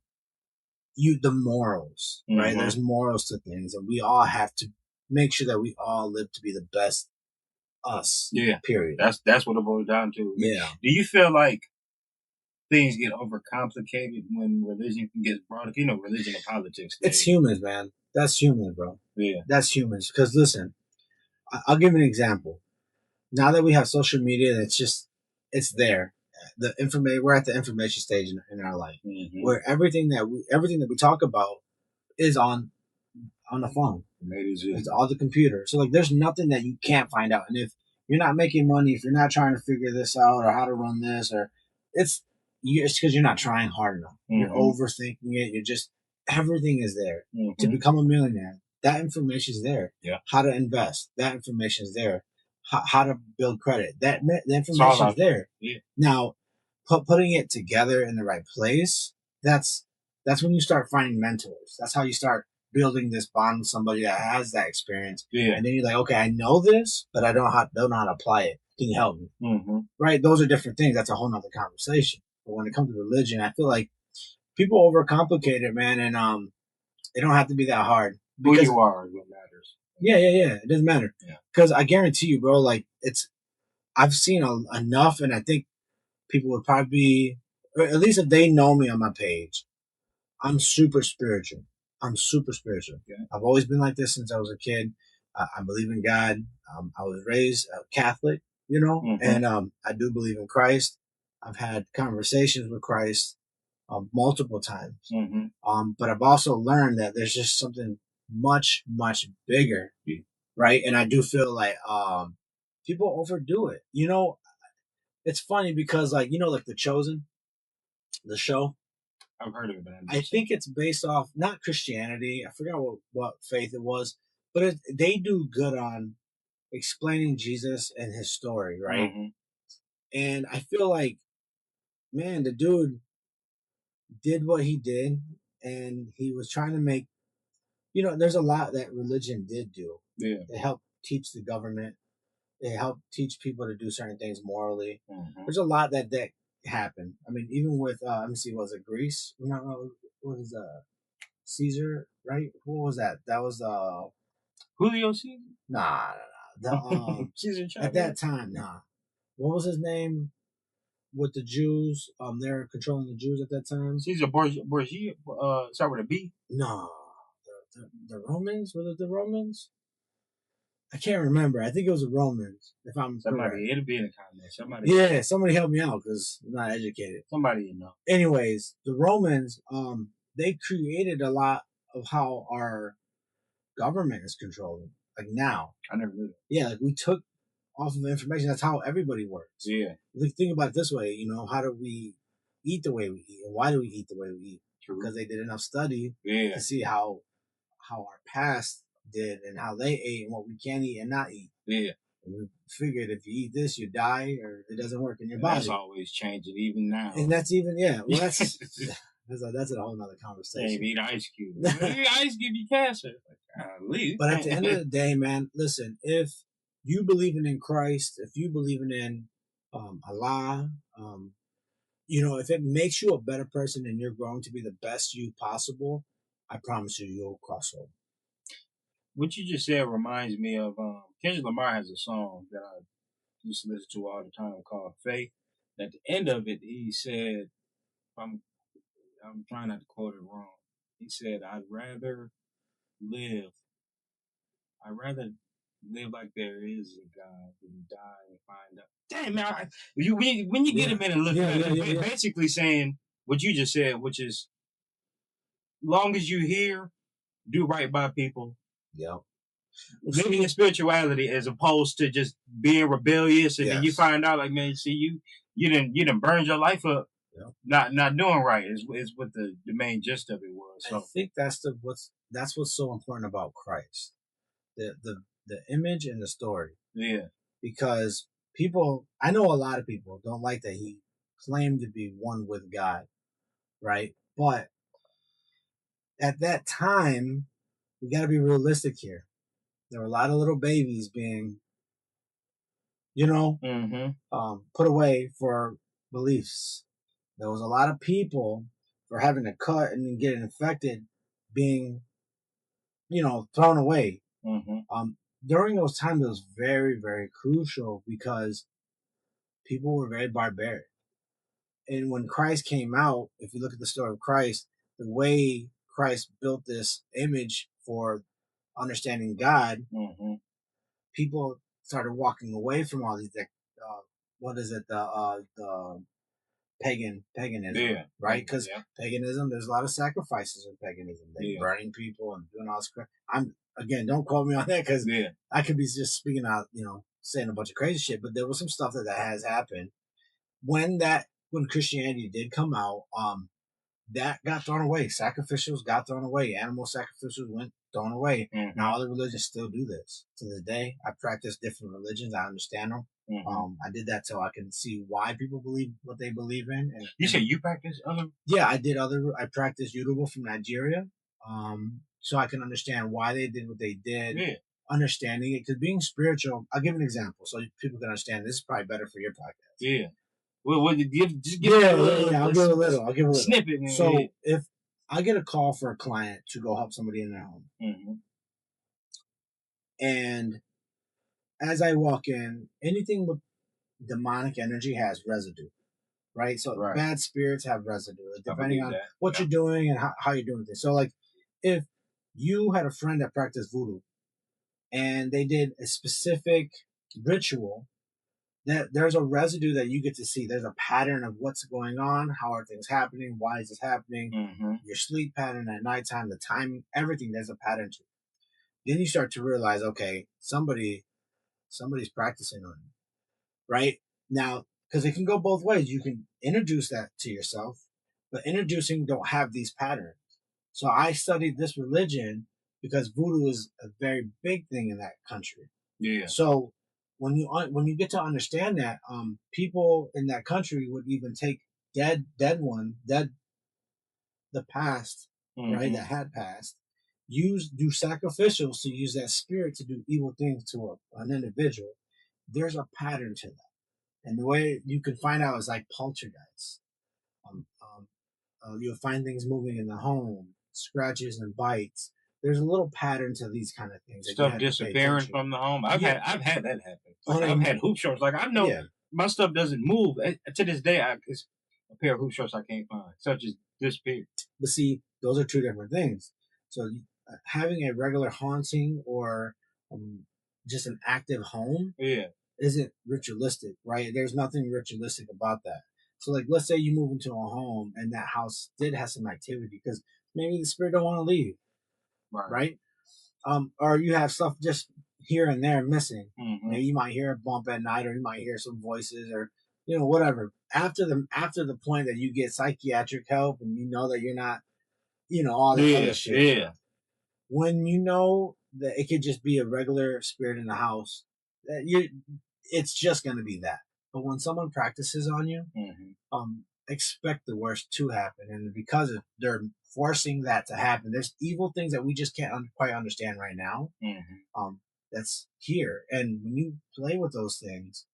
the morals, right? Mm-hmm. There's morals to things, and we all have to make sure that we all live to be the best us. Yeah. Period. That's what it boils down to. Yeah. Do you feel like things get overcomplicated when religion gets brought up? You know, religion and politics. It's humans, man. That's humans, bro. Yeah. That's humans. Because listen, I'll give you an example. Now that we have social media, it's there. The information we're at the information stage in our life, Mm-hmm. where everything that we talk about is on the phone. It's all the computer. So like, there's nothing that you can't find out. And if you're not making money, if you're not trying to figure this out or how to run this, or it's because you're not trying hard enough. Mm-hmm. You're overthinking it. You're just everything is there to become a millionaire. That information is there. Yeah. How to invest. That information is there. How to build credit. The information is there. Yeah. Now, putting it together in the right place. That's when you start finding mentors. That's how you start building this bond with somebody that has that experience. Yeah. And then you're like, okay, I know this, but I don't know how to apply it. Can you help me? Mm-hmm. Right? Those are different things. That's a whole nother conversation. But when it comes to religion, I feel like people overcomplicate it, man, and it don't have to be that hard. Because, who you are is what matters. Yeah. It doesn't matter. Because I guarantee you, bro, like I've seen enough, and I think people would probably be, or at least if they know me on my page, I'm super spiritual. Okay. I've always been like this since I was a kid. I believe in God. I was raised Catholic, and I do believe in Christ. I've had conversations with Christ multiple times. But I've also learned that there's just something much, much bigger, right? And I do feel like people overdo it. It's funny because, like, like The Chosen, the show. I've heard of it. I think it's based off not Christianity. I forgot what faith it was, but they do good on explaining Jesus and his story, right? Mm-hmm. And I feel like, man, the dude did what he did, and he was trying to make. There's a lot that religion did do. Yeah, it helped teach the government. It helped teach people to do certain things morally. Mm-hmm. There's a lot that happened. I mean, even with let me see, was it Greece? No, what is Caesar, right? What was that? That was Julio Caesar. Nah. The Caesar at that time, nah. What was his name with the Jews? They're controlling the Jews at that time. Caesar Borgia. Start with a B. No, the Romans. Was it the Romans? I can't remember. I think it was the Romans. If I'm correct. It'll be in the comments. Somebody help me out because I'm not educated. Somebody Anyways, the Romans, they created a lot of how our government is controlling. Like now, I never knew that. Yeah, like we took off of information. That's how everybody works. Yeah. Think about it this way. How do we eat the way we eat, and why do we eat the way we eat? True. Because they did enough study to see how our past did and how they ate and what we can eat and not eat. Yeah. And we figured if you eat this, you die, or it doesn't work in your body. That's always changing, even now. And that's even Well, that's that's a whole nother conversation. Eat ice cube. Ice cube you cancer. But at the end of the day, man, listen. If you believe in Christ, if you believe in Allah, if it makes you a better person and you're growing to be the best you possible, I promise you'll cross over. What you just said reminds me of Kendrick Lamar has a song that I used to listen to all the time called Faith. At the end of it, he said, I'm trying not to quote it wrong. He said, I'd rather live like there is a God than die and find out. Damn, man, when you get a minute, look at it, basically saying what you just said, which is, long as you here, do right by people. Yep. Living in spirituality as opposed to just being rebellious, and then you find out, like, man, see, you didn't burn your life up. Yep. Not doing right is what the main gist of it was. So. I think that's what's so important about Christ, the image and the story. Yeah. Because I know a lot of people don't like that he claimed to be one with God, right? But at that time, we got to be realistic here. There were a lot of little babies being, put away for beliefs. There was a lot of people for having a cut and then getting infected being, thrown away. During those times, it was very, very crucial because people were very barbaric. And when Christ came out, if you look at the story of Christ, the way Christ built this image for understanding God, people started walking away from all these, what is it, the paganism, right? Because paganism, there's a lot of sacrifices in paganism. They're burning people and doing all this crap. Again, don't quote me on that because I could be just speaking out, saying a bunch of crazy shit. But there was some stuff that has happened when Christianity did come out. That got thrown away. Sacrificials got thrown away. Animal sacrificials went thrown away. Now other religions still do this to this day. I practice different religions. I understand them. I did that so I can see why people believe what they believe in. And you say you practice other? Yeah, I practiced Yoruba from Nigeria. So I can understand why they did what they did. Yeah. Understanding it, because being spiritual, I'll give an example so people can understand. This is probably better for your podcast. Yeah. Well, I'll give a little snippet. So if I get a call for a client to go help somebody in their home, and as I walk in, anything with demonic energy has residue, right? So bad spirits have residue, depending on what you're doing and how you're doing things. So, like, if you had a friend that practiced voodoo, and they did a specific ritual, that there's a residue that you get to see. There's a pattern of what's going on, how are things happening, why is this happening, your sleep pattern at nighttime, the timing, everything. There's a pattern to it. Then you start to realize, okay, somebody's practicing on you, right? Now, because it can go both ways. You can introduce that to yourself, but introducing don't have these patterns. So I studied this religion because voodoo is a very big thing in that country. Yeah. So when you get to understand that, people in that country would even take the past, right, that had passed, do sacrificials to use that spirit to do evil things to an individual. There's a pattern to that, and the way you can find out is like poltergeists. You'll find things moving in the home, scratches and bites. There's a little pattern to these kind of things. Stuff disappearing from the home. I've had that happen. I've had hoop shorts. Like, I know my stuff doesn't move. To this day, it's a pair of hoop shorts I can't find, such as disappeared. But see, those are two different things. So having a regular haunting or just an active home isn't ritualistic, right? There's nothing ritualistic about that. So, like, let's say you move into a home and that house did have some activity because maybe the spirit don't want to leave, right? Or you have stuff just here and there missing. Maybe you might hear a bump at night, or you might hear some voices, or whatever. After the point that you get psychiatric help and you know that you're not, all that other shit. Yeah. When you know that it could just be a regular spirit in the house, it's just going to be that. But when someone practices on you, expect the worst to happen. And because they're forcing that to happen, there's evil things that we just can't quite understand right now. That's here. And when you play with those things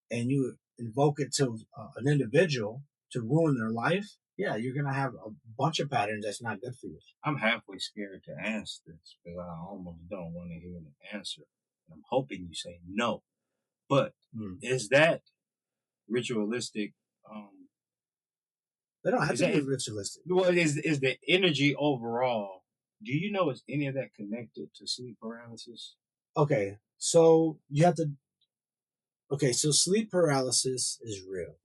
and you invoke it to an individual to ruin their life, you're going to have a bunch of patterns that's not good for you. I'm halfway scared to ask this because I almost don't want to hear the answer. I'm hoping you say no. But is that ritualistic? They don't have to be ritualistic. Well, is the energy overall? Do you know is any of that connected to sleep paralysis? Okay, so you have to. Okay, so sleep paralysis is real.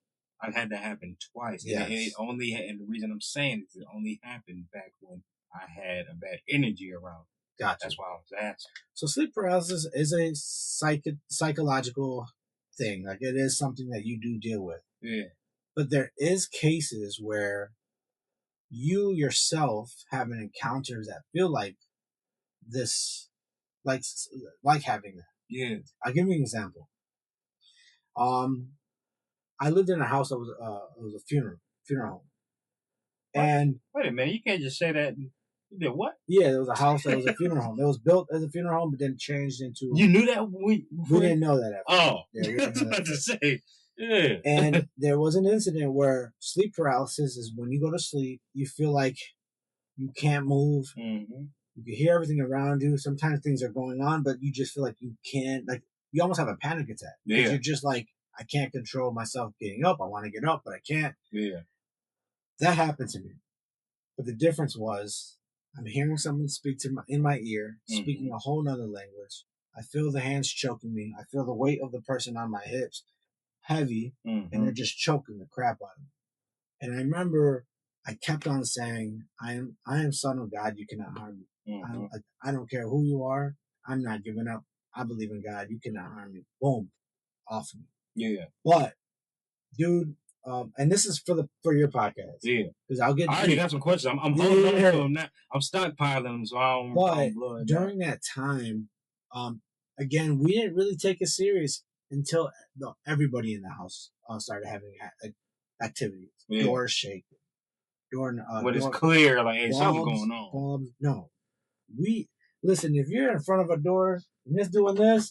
I've had that happen twice. Yes. And the reason I'm saying it only happened back when I had a bad energy around. Gotcha. That's why I was asking. So sleep paralysis is a psychological thing. Like, it is something that you do deal with. Yeah. But there is cases where you yourself have encounters that feel like this, like having that. Yeah. I'll give you an example. I lived in a house that was a funeral home. And wait a minute, you can't just say that. You did what? Yeah, there was a house that was a funeral home. It was built as a funeral home, but then changed into. You knew that? We didn't know that. Oh, yeah, I was about to say. Yeah. And there was an incident where sleep paralysis is when you go to sleep, you feel like you can't move. Mm-hmm. You can hear everything around you. Sometimes things are going on, but you just feel like you can't. Like you almost have a panic attack because you're just like, I can't control myself getting up. I want to get up, but I can't. Yeah. That happened to me. But the difference was, I'm hearing someone speak in my ear, speaking a whole nother language. I feel the hands choking me. I feel the weight of the person on my hips heavy, and they're just choking the crap out of me. And I remember I kept on saying, I am son of God. You cannot harm me. I don't care who you are. I'm not giving up. I believe in God. You cannot harm me. Boom, off of me. Yeah. But, dude, and this is for your podcast. Yeah. Because I'll get. I already got some questions. I'm holding on to them now. I'm stockpiling them, so I don't. But blood during that time, again, we didn't really take it serious until everybody in the house started having activities. Yeah. Doors shaking. When it's clear, like, hey, something's going on. Bombs, no. Listen, if you're in front of a door and it's doing this,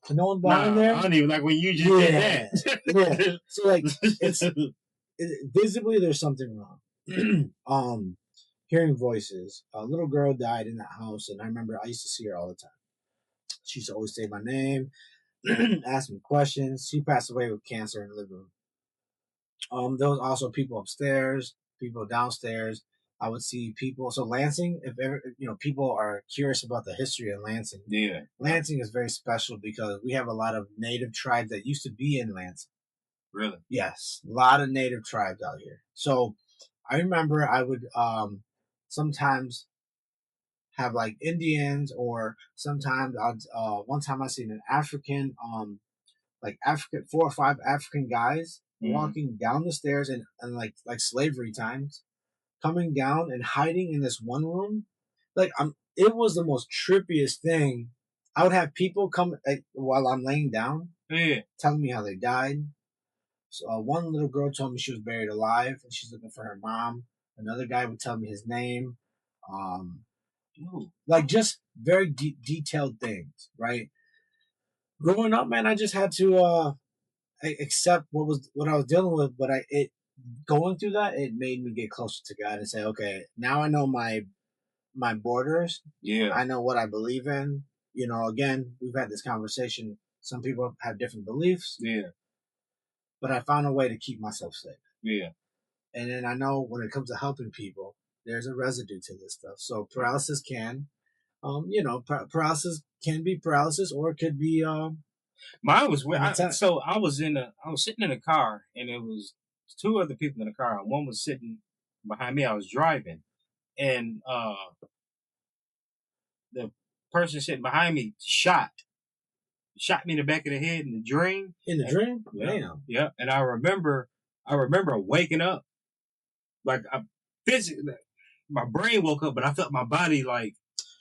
and no one's behind there. I don't even like when you just did that. Yeah. So like visibly there's something wrong. Hearing voices. A little girl died in that house, and I remember I used to see her all the time. She used to always say my name, ask me questions. She passed away with cancer in the living room. There was also people upstairs, people downstairs. I would see people. So Lansing, if ever people are curious about the history of Lansing. Yeah. Lansing is very special because we have a lot of native tribes that used to be in Lansing. Really? Yes, a lot of native tribes out here. So I remember I would sometimes have like Indians, or sometimes one time I seen an African like African 4 or 5 African guys walking down the stairs and like slavery times, coming down and hiding in this one room. Like it was the most trippiest thing. I would have people come while I'm laying down, telling me how they died. So, one little girl told me she was buried alive and she's looking for her mom. Another guy would tell me his name. Like just very detailed things, right? Growing up, man, I just had to accept what I was dealing with, but going through that, it made me get closer to God and say, okay, now I know my borders. Yeah. I know what I believe in. Again, we've had this conversation. Some people have different beliefs. Yeah. But I found a way to keep myself safe. Yeah. And then I know when it comes to helping people, there's a residue to this stuff. So paralysis paralysis can be paralysis, or it could be. Mine was where I was sitting in a car, and it was 2 other people in the car. One was sitting behind me. I was driving, and the person sitting behind me shot me in the back of the head in the dream. In the dream? Damn. Yeah. And I remember waking up, like physically, my brain woke up, but I felt my body like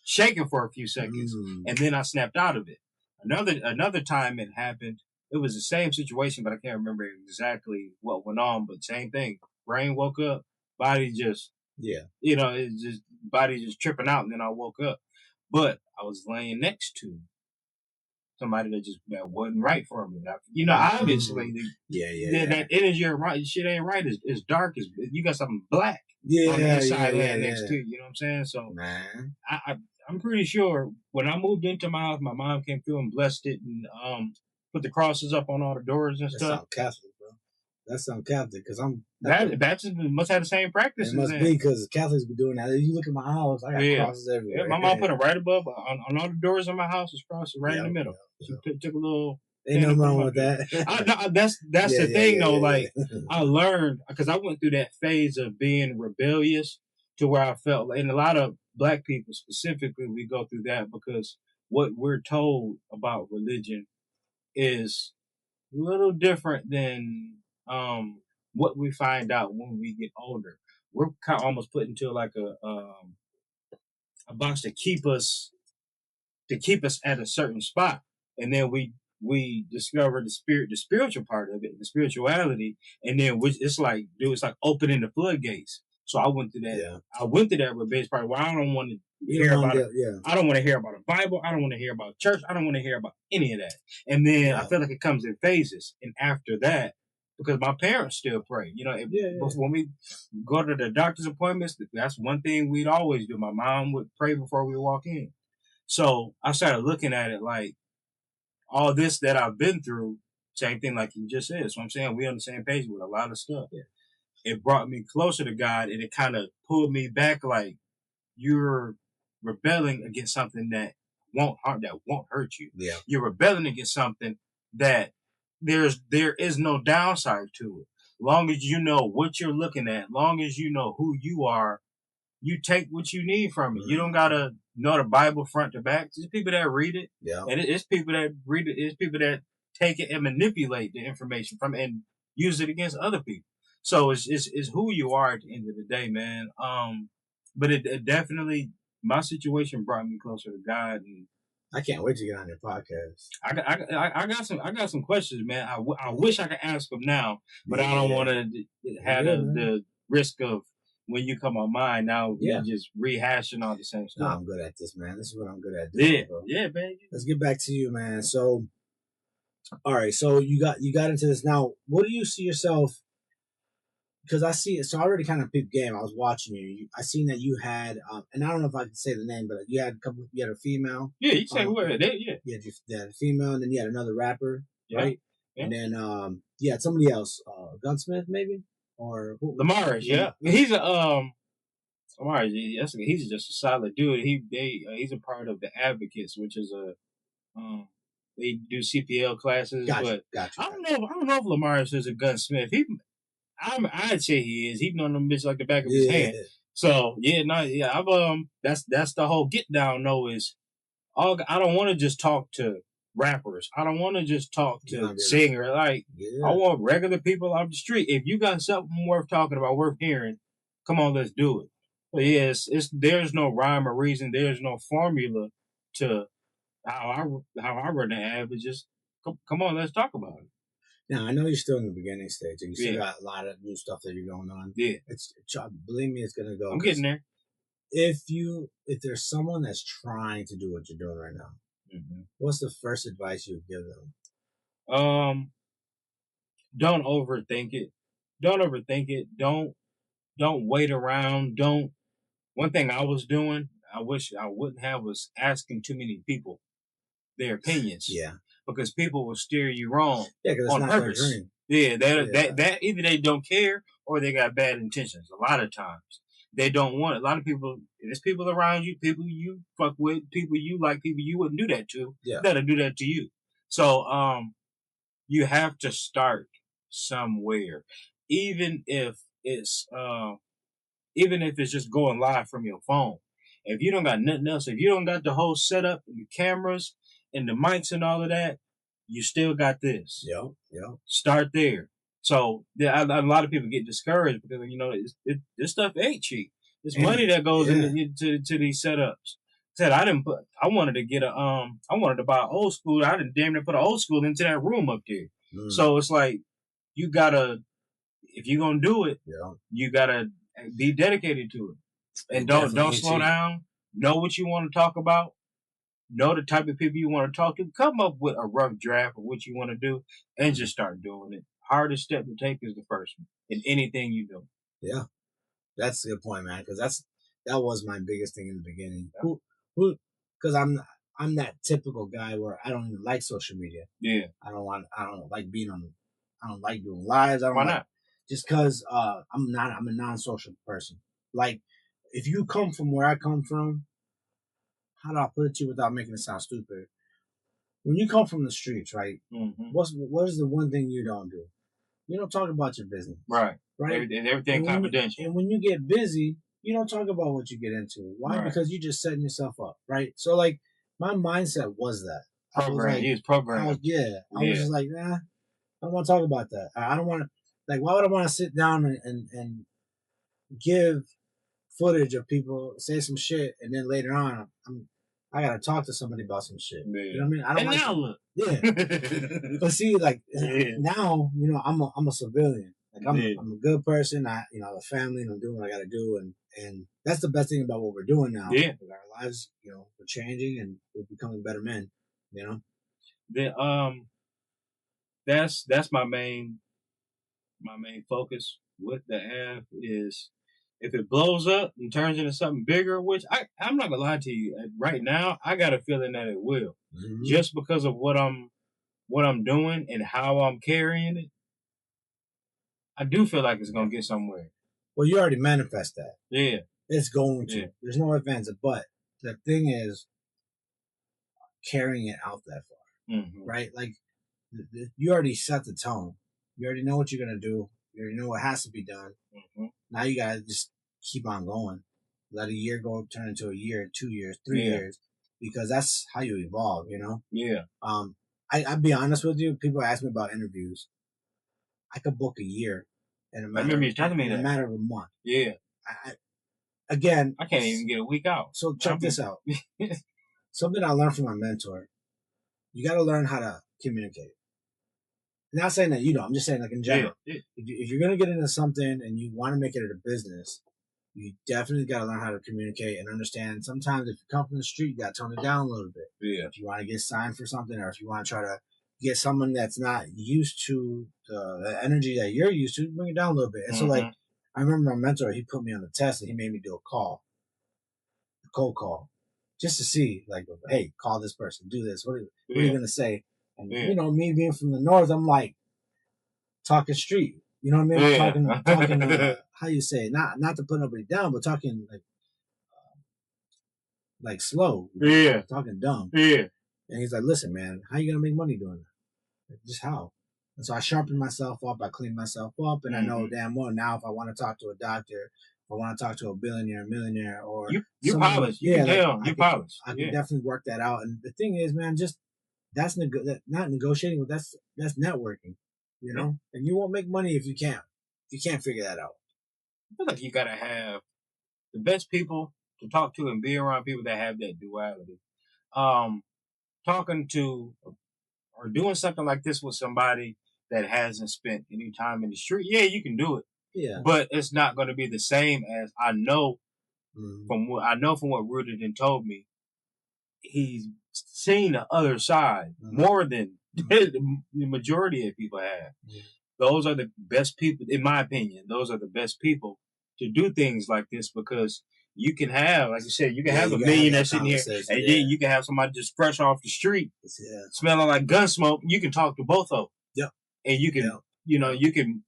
shaking for a few seconds, and then I snapped out of it. Another time it happened. It was the same situation, but I can't remember exactly what went on. But same thing. Brain woke up, body just it's just body just tripping out, and then I woke up. But I was laying next to somebody that wasn't right for me. Obviously, that energy shit ain't right. It's dark. You got something black on the inside laying next to you. You know what I'm saying? So, man, I'm pretty sure when I moved into my house, my mom came through and blessed it and put the crosses up on all the doors and stuff. Sound Catholic, bro. That sound Catholic because Baptists must have the same practices. It must be because Catholics be doing that. You look at my house, I got crosses everywhere. Yeah, my mom put it right above on all the doors of my house. It's crosses right in the middle. She took a little. Ain't no wrong with that. That's the thing though. Like I learned because I went through that phase of being rebellious to where I felt, and a lot of Black people specifically, we go through that because what we're told about religion is a little different than what we find out when we get older. We're kind of almost put into like a box to keep us at a certain spot, and then we discover the spiritual part of it, the spirituality, and then it's like opening the floodgates. So I went to that. Yeah. I went to that rebellious part where I don't want to You hear don't about want it. to, yeah. I don't want to hear about the Bible. I don't want to hear about church. I don't want to hear about any of that. And then I Yeah. feel like it comes in phases. And after that, because my parents still pray, you know, when we go to the doctor's appointments, that's one thing we'd always do. My mom would pray before we walk in. So I started looking at it like all this that I've been through, same thing like you just said. So I'm saying we're on the same page with a lot of stuff. Yeah. It brought me closer to God, and it kind of pulled me back like you're rebelling against something that won't hurt you. Yeah. You're rebelling against something that there is no downside to it. Long as you know what you're looking at, long as you know who you are, you take what you need from it. You don't gotta know the Bible front to back. There's people that read it, and it's people that read it. It's people that take it and manipulate the information from it and use it against other people. So it's who you are at the end of the day, man. But it definitely my situation brought me closer to God, and I can't wait to get on your podcast. I got some questions, man. I wish I could ask them now, but I don't want to have the risk of when you come on mine now, we just rehashing all the same stuff. No, I'm good at this, man. This is what I'm good at doing, bro. Yeah, man. Let's get back to you, man. So, all right. So you got into this now. What do you see yourself? Because I see it. So I already kind of peeped game. I was watching you. I seen that you had, and I don't know if I can say the name, but you had a couple. You had a female. Yeah, you say who? Yeah. You had a female, and then you had another rapper, right? Yeah. And then you had somebody else, Gunsmith maybe, or Lamaris. Yeah, he's a Lamaris. He's just a solid dude. He's a part of the Advocates, which is a they do CPL classes. Gotcha. I don't know if Lamaris is a gunsmith. I'd say he is. He's known them bitch like the back of his hand. So that's the whole get down. Though is I don't want to just talk to rappers. I don't want to just talk to singers. Like I want regular people off the street. If you got something worth talking about, worth hearing, come on, let's do it. But yes, there's no rhyme or reason. There's no formula to how I run the ad. But just come on, let's talk about it. Now I know you're still in the beginning stage, and you still got a lot of new stuff that you're going on. Yeah, believe me, it's gonna go. I'm getting there. If there's someone that's trying to do what you're doing right now, what's the first advice you would give them? Don't overthink it. Don't overthink it. Don't wait around. One thing I was doing, I wish I wouldn't have, was asking too many people their opinions. Yeah. Because people will steer you wrong. Yeah, because on it's not purpose. their dream. Yeah, that either they don't care or they got bad intentions. A lot of times they don't want it. A lot of people, there's people around you, people you fuck with, people you like, people you wouldn't do that to. Yeah. That'll do that to you. So you have to start somewhere, even if it's just going live from your phone. If you don't got nothing else, if you don't got the whole setup and the cameras and the mics and all of that, you still got this. Yeah. Start there. So a lot of people get discouraged because this stuff ain't cheap. There's money that goes into these setups. I wanted to buy an old school. I didn't damn near put an old school into that room up there. So it's like you gotta, if you're gonna do it, you gotta be dedicated to it, and don't slow down. Know what you want to talk about. Know the type of people you want to talk to. Come up with a rough draft of what you want to do, and just start doing it. Hardest step to take is the first one in anything you do. Yeah, that's a good point, man. Because that was my biggest thing in the beginning. Yeah. Because I'm that typical guy where I don't even like social media. Yeah, I don't like being on. I don't like doing lives. Why not? Just because I'm a non-social person. Like, if you come from where I come from, how do I put it to you without making it sound stupid? When you come from the streets, right? Mm-hmm. What is the one thing you don't do? You don't talk about your business. Right. Everything confidential. And when you get busy, you don't talk about what you get into. Why? Right. Because you're just setting yourself up, right? So, like, my mindset was that. He was programmed. I was just like, nah, I don't want to talk about that. I don't want to, like, why would I want to sit down and give footage of people say some shit, and then later on, I gotta talk to somebody about some shit. Yeah. You know what I mean? I don't look. Yeah. But see, like now, I'm a civilian. Like I'm a good person. I have a family and I'm doing what I got to do, and that's the best thing about what we're doing now. Yeah, like our lives, we're changing and we're becoming better men. That's my main focus with the app is if it blows up and turns into something bigger, which I'm not gonna lie to you, right now I got a feeling that it will, just because of what I'm doing and how I'm carrying it. I do feel like it's gonna get somewhere. Well, you already manifest that. Yeah, it's going to. Yeah. There's no ifs, ands, but the thing is carrying it out that far, right? Like you already set the tone. You already know what you're gonna do. You already know what has to be done. Now you gotta just keep on going. Let a year go turn into a year, 2 years, 3 years, because that's how you evolve. Yeah. I'd be honest with you. People ask me about interviews. I could book a year in a matter. I remember you telling me that. In a matter of a month. Yeah. Again, I can't even get a week out. So check this out. Something I learned from my mentor. You got to learn how to communicate. I'm not saying that you don't. I'm just saying, like, in general. Yeah. If you're going to get into something and you want to make it a business, you definitely got to learn how to communicate and understand. Sometimes if you come from the street, you got to tone it down a little bit. Yeah. If you want to get signed for something, or if you want to try to get someone that's not used to the energy that you're used to, bring it down a little bit. And so, like, I remember my mentor, he put me on the test and he made me do a cold call, just to see, like, hey, call this person, do this. What are you going to say? And, me being from the North, I'm like, talking street. You know what I mean? Yeah. Talking how you say it? Not to put nobody down, but talking like slow. Yeah. Talking dumb. Yeah. And he's like, listen, man, how you going to make money doing that? Like, just how? And so I sharpened myself up. I cleaned myself up. And I know damn well now if I want to talk to a doctor, if I want to talk to a billionaire, millionaire, or you polish. You can tell. You polish. I can definitely work that out. And the thing is, man, just that's not negotiating, but that's networking, and you won't make money if you can't figure that out. I feel like you got to have the best people to talk to and be around people that have that duality. Talking to or doing something like this with somebody that hasn't spent any time in the street, yeah, you can do it. Yeah. But it's not going to be the same as I know from what Rooted told me. He's seen the other side more than the majority of people have. Those are the best people, in my opinion. Those are the best people to do things like this because you can have, like you said, you can have a millionaire sitting here, and then you can have somebody just fresh off the street, smelling like gun smoke. You can talk to both of them. Yep. And you can, you can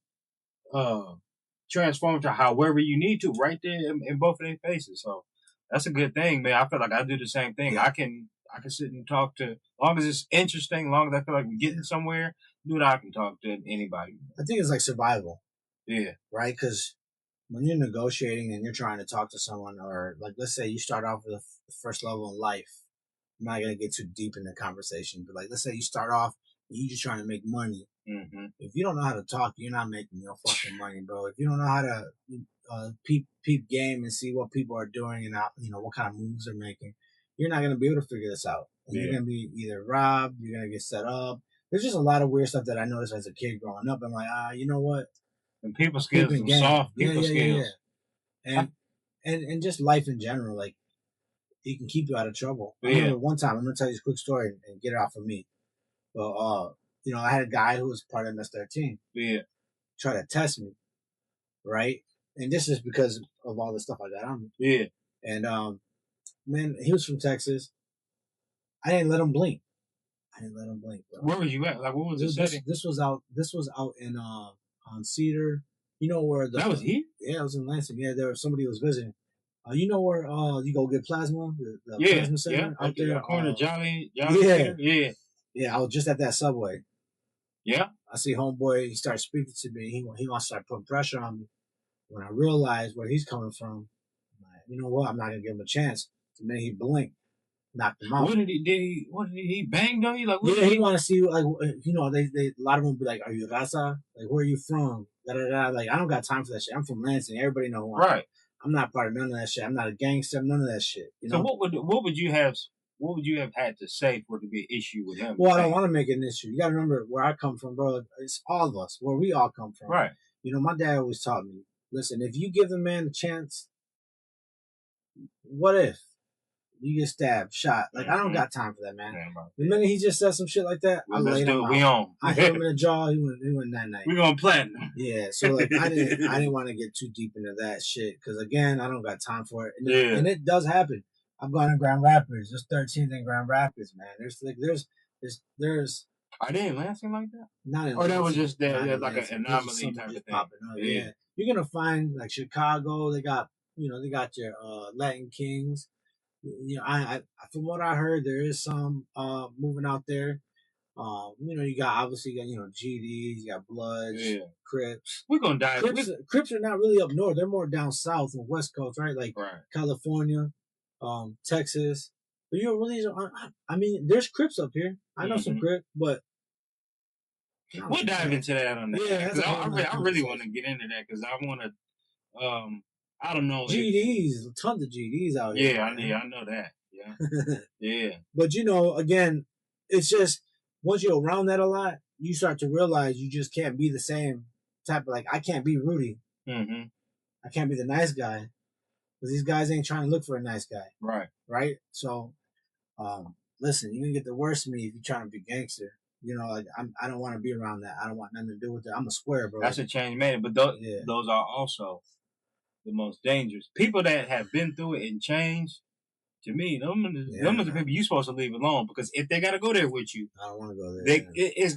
transform to however you need to right there in both of their faces. So that's a good thing, man. I feel like I do the same thing. Yeah. I can sit and talk to, as long as it's interesting, as long as I feel like we're getting somewhere, dude, I can talk to anybody. I think it's like survival. Yeah. Right? Because when you're negotiating and you're trying to talk to someone, or like, let's say you start off with the first level in life. I'm not going to get too deep in the conversation, but like, let's say you start off and you're just trying to make money. If you don't know how to talk, you're not making no fucking money, bro. If you don't know how to peep game and see what people are doing and what kind of moves they're making, you're not going to be able to figure this out. And you're going to be either robbed, you're going to get set up. There's just a lot of weird stuff that I noticed as a kid growing up. I'm like, you know what? And people skills, and soft people skills. Yeah. And just life in general, like, it can keep you out of trouble. I remember one time, I'm going to tell you this quick story and get it off of me. Well, I had a guy who was part of MS-13. Yeah. Try to test me, right? And this is because of all the stuff I got on me. Yeah. And, man, he was from Texas. I didn't let him blink. Bro. Where was you at? Like, what was the setting? This was out in, on Cedar. You know where that was here? Yeah, it was in Lansing. Yeah, there was somebody who was visiting. You know where you go get plasma? The plasma center out there? The corner Jolly yeah. Cedar? Yeah. Yeah, I was just at that Subway. Yeah. I see homeboy, he starts speaking to me. He wants to start putting pressure on me. When I realized where he's coming from, I'm like, you know what? I'm not going to give him a chance. So then he blinked, knocked him out. What did he banged on you? Like, he want to see, like, they a lot of them be like, are you Raza? Like, where are you from? Da-da-da. Like, I don't got time for that shit. I'm from Lansing. Everybody know who I am. Right. I'm not part of none of that shit. I'm not a gangster. None of that shit. So what would you have had to say for it to be an issue with him? Well, I don't want to make it an issue. You got to remember where I come from, bro. It's all of us, where we all come from. Right. You know, my dad always taught me, listen, if you give the man a chance, what if you get stabbed, shot? Like, I don't got time for that, man. The minute he just said some shit like that, I laid him out. We on. I hit him in the jaw. He went that night. We gonna platinum. Yeah, so like I didn't want to get too deep into that shit because again, I don't got time for it. And it does happen. I've gone to Grand Rapids. There's 13th in Grand Rapids, man. There's. Are they in Lansing like that? Not in. Or that was just that, like an anomaly type of thing. Yeah, you're gonna find like Chicago. They got your Latin Kings. You know, I from what I heard, there is some moving out there. You got obviously GDs, you got Bloods, Crips. We're gonna dive. Crips are not really up north; they're more down south and West Coast, right? Like California, Texas. But you really, I mean, there's Crips up here. I know some Crips, but we'll dive into that on that. Yeah, I really want to get into that because I want to. I don't know. GDs, tons of GDs out here. Yeah, I know that. Yeah, yeah. But again, it's just once you're around that a lot, you start to realize you just can't be the same type of like. I can't be Rudy. Mm-hmm. I can't be the nice guy because these guys ain't trying to look for a nice guy. Right. So, listen, you can get the worst of me if you're trying to be gangster. Like I don't want to be around that. I don't want nothing to do with it. I'm a square, bro. That's a change man, but those are also the most dangerous people that have been through it and changed. To me, them are the people you're supposed to leave alone because if they got to go there with you, I don't want to go there. It's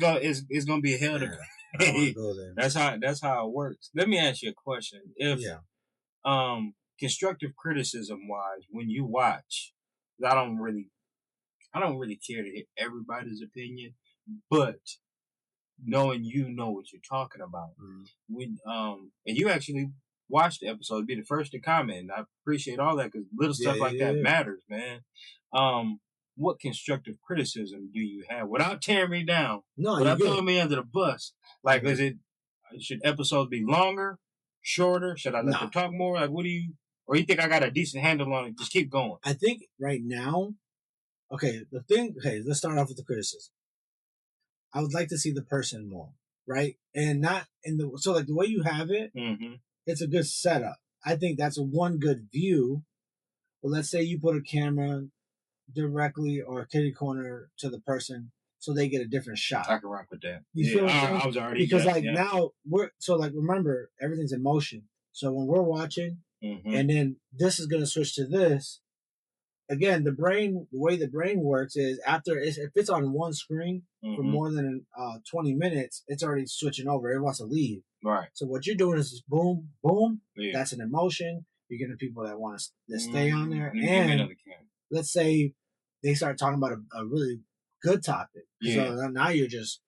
gonna be a hell to I don't want to go there. That's how it works. Let me ask you a question. If constructive criticism wise, when you watch, I don't really care to hear everybody's opinion, but knowing you know what you're talking about, and you actually watch the episode, be the first to comment. I appreciate all that because little stuff like that matters, man. What constructive criticism do you have without tearing me down? No, without throwing me under the bus. Like, should episodes be longer, shorter? Should I let them talk more? Like, what do you? Or you think I got a decent handle on it? Just keep going. I think right now, let's start off with the criticism. I would like to see the person more, right? And not in the the way you have it. Mm-hmm. It's a good setup. I think that's one good view. But let's say you put a camera directly or a kitty corner to the person so they get a different shot. I can rock with that. You feel what I'm saying? I was already because now remember everything's in motion. So when we're watching and then this is gonna switch to this. Again, the way the brain works is if it's on one screen for more than 20 minutes, it's already switching over. It wants to leave. Right. So what you're doing is just boom, boom. Yeah. That's an emotion. You're getting people that want to stay on there. And let's say they start talking about a really good topic. Yeah. So now you're just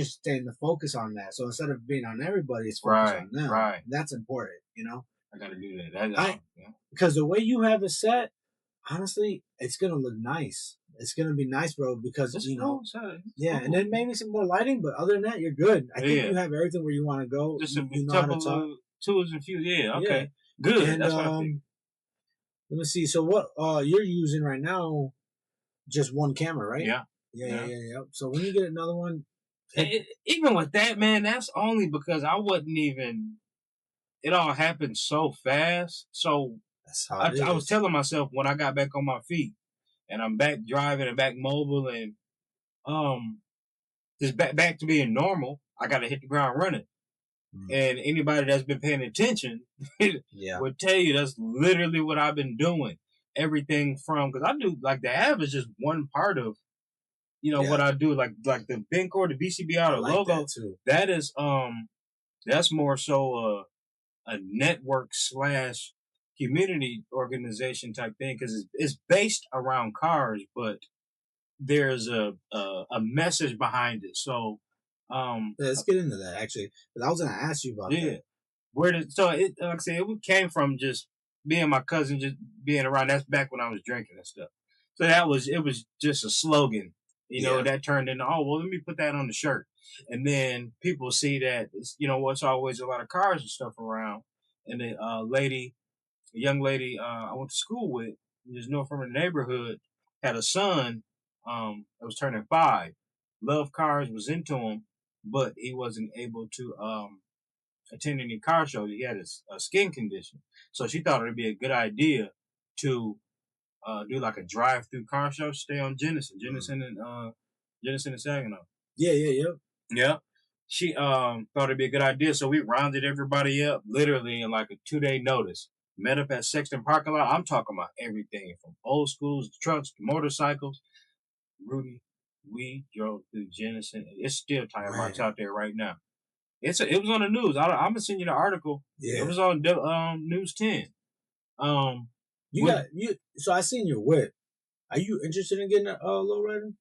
staying the focus on that. So instead of being on everybody, it's focused on them. Right. That's important. I got to do that. Because the way you have it set, honestly, it's gonna look nice. It's gonna be nice, bro, because and then maybe some more lighting, but other than that, you're good. I think you have everything where you want to go. Just you know how to talk. Tools and few, okay, good. And, that's what I think. Let me see. So what you're using right now? Just one camera, right? Yeah. So when you get another one, even with that, man, that's only because I wasn't even. It all happened so fast, so. I was telling myself when I got back on my feet and I'm back driving and back mobile and just back to being normal, I got to hit the ground running. And anybody that's been paying attention would tell you that's literally what I've been doing. Everything from because I do like the app is just one part of what I do like the bin core, the BCBR, the logo. That is that's more so a network / community organization type thing because it's based around cars, but there's a message behind it. So let's get into that actually. Because I was gonna ask you about that. Like I said, it came from just being my cousin, just being around. That's back when I was drinking and stuff. So it was just a slogan, that turned into let me put that on the shirt, and then people see that it's always a lot of cars and stuff around, and the a young lady I went to school with, just from the neighborhood, had a son that was turning 5. Loved cars, was into them, but he wasn't able to attending a car show. He had a skin condition, so she thought it'd be a good idea to do like a drive-through car show. Stay on Jennison and Saginaw. Yeah. Yeah. She thought it'd be a good idea, so we rounded everybody up literally in like a 2-day notice. Met up at Sexton parking lot. I'm talking about everything from old schools, trucks, motorcycles. Rudy, we drove through Jennison. It's still tire marks out there right now. It was on the news. I'm gonna send you the article. Yeah. It was on News 10. So I seen your whip. Are you interested in getting a lowrider?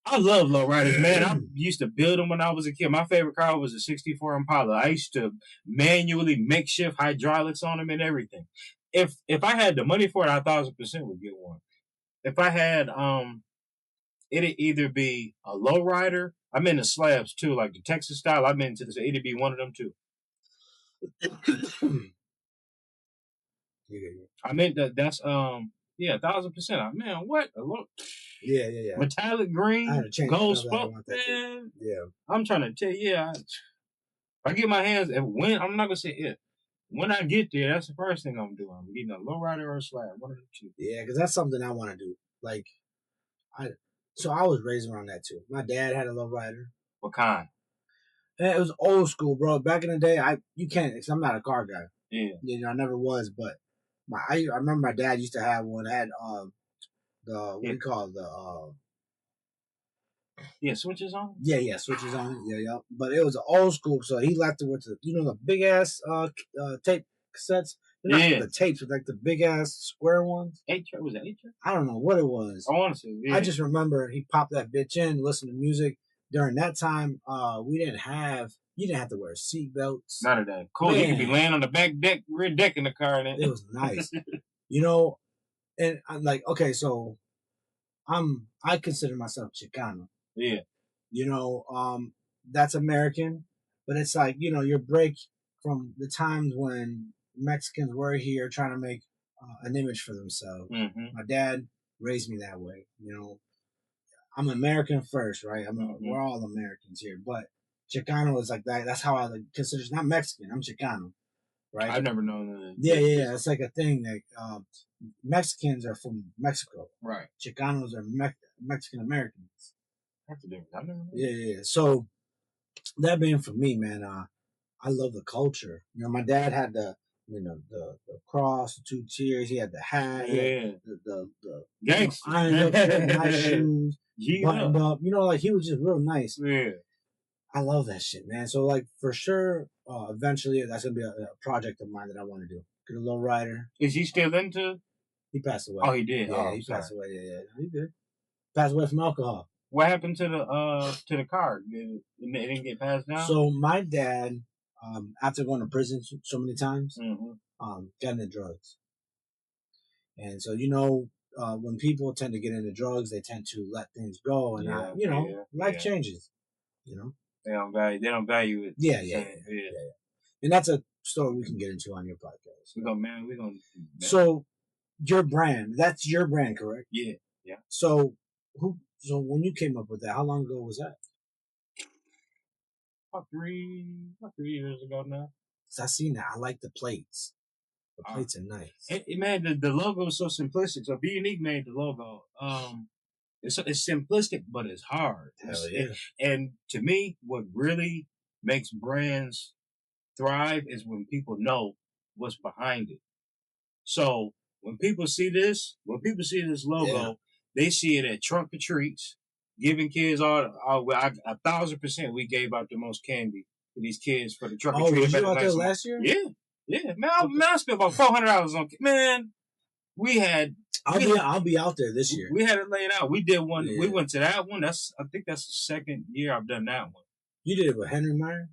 I love lowriders, man. I used to build them when I was a kid. My favorite car was a '64 Impala. I used to manually makeshift hydraulics on them and everything. If I had the money for it, I 1,000% would get one. If I had, it'd either be a lowrider. I'm into slabs too, like the Texas style. I'm into this. It'd be one of them too. I meant that's 1,000%. Man, what? Yeah. Metallic green, gold spoke. Man, yeah. I'm trying to tell you, I get my hands, and when, I'm not gonna say if. When I get there, that's the first thing I'm doing. I'm getting a lowrider or a slab, one of the two. Yeah, because that's something I want to do. Like, I was raised around that too. My dad had a lowrider. What kind? And it was old school, bro. Back in the day, you can't. Cause I'm not a car guy. Yeah. You know, I never was, but I remember my dad used to have one. It had what do you call it? Switches on. Yeah, switches on. Yeah. But it was an old school, so he left it with the big ass tape cassettes. They're not the tapes, but like the big ass square ones. 8-track, was it 8-track? I don't know what it was. I want to see. Yeah. I just remember he popped that bitch in, listened to music. During that time, you didn't have to wear seatbelts. None of that. Cool. Man. You could be laying on the back deck, rear deck in the car. And it was nice. And I'm like, okay, so I consider myself Chicano. Yeah. That's American, but it's like, your break from the times when Mexicans were here trying to make an image for themselves. Mm-hmm. My dad raised me that way. I'm American first, right? We're all Americans here, but Chicano is like that. That's how I consider. It's not Mexican. I'm Chicano, right? I've never known that. Yeah. It's like a thing that Mexicans are from Mexico, right? Chicanos are Mexican Americans. That's the difference. I've never known. Yeah. So that being for me, man, I love the culture. My dad had the cross, the 2 tiers. He had the hat, the gangster, nice shoes, buttoned up. Like he was just real nice. Yeah. I love that shit, man. So like for sure, eventually that's gonna be a project of mine that I want to do. Get a lowrider. Is he still into? He passed away. Oh, he did. Yeah, he passed away. Yeah, he did. Passed away from alcohol. What happened to the car? It didn't get passed down. So my dad, after going to prison so many times, got into drugs. And so when people tend to get into drugs, they tend to let things go, and life changes. They don't value it. Yeah. And that's a story we can get into on your podcast. We're gonna. So your brand, that's your brand, correct? Yeah. So when you came up with that, how long ago was that? About 3 years ago now. So I seen that. I like the plates. The plates are nice. Man, the logo is so simplistic. So Be Unique made the logo. It's simplistic, but it's hard. Hell yeah. And to me, what really makes brands thrive is when people know what's behind it. So when people see this logo, they see it at trunk or treats, giving kids all 1,000%. We gave out the most candy to these kids for the trunk or treat. Was you out there last year? Yeah. Man, I spent about $400 on. Man, we had. I'll be out there this year. We had it laid out. We did one. Yeah. We went to that one. I think that's the second year I've done that one. You did it with Henry Meyer?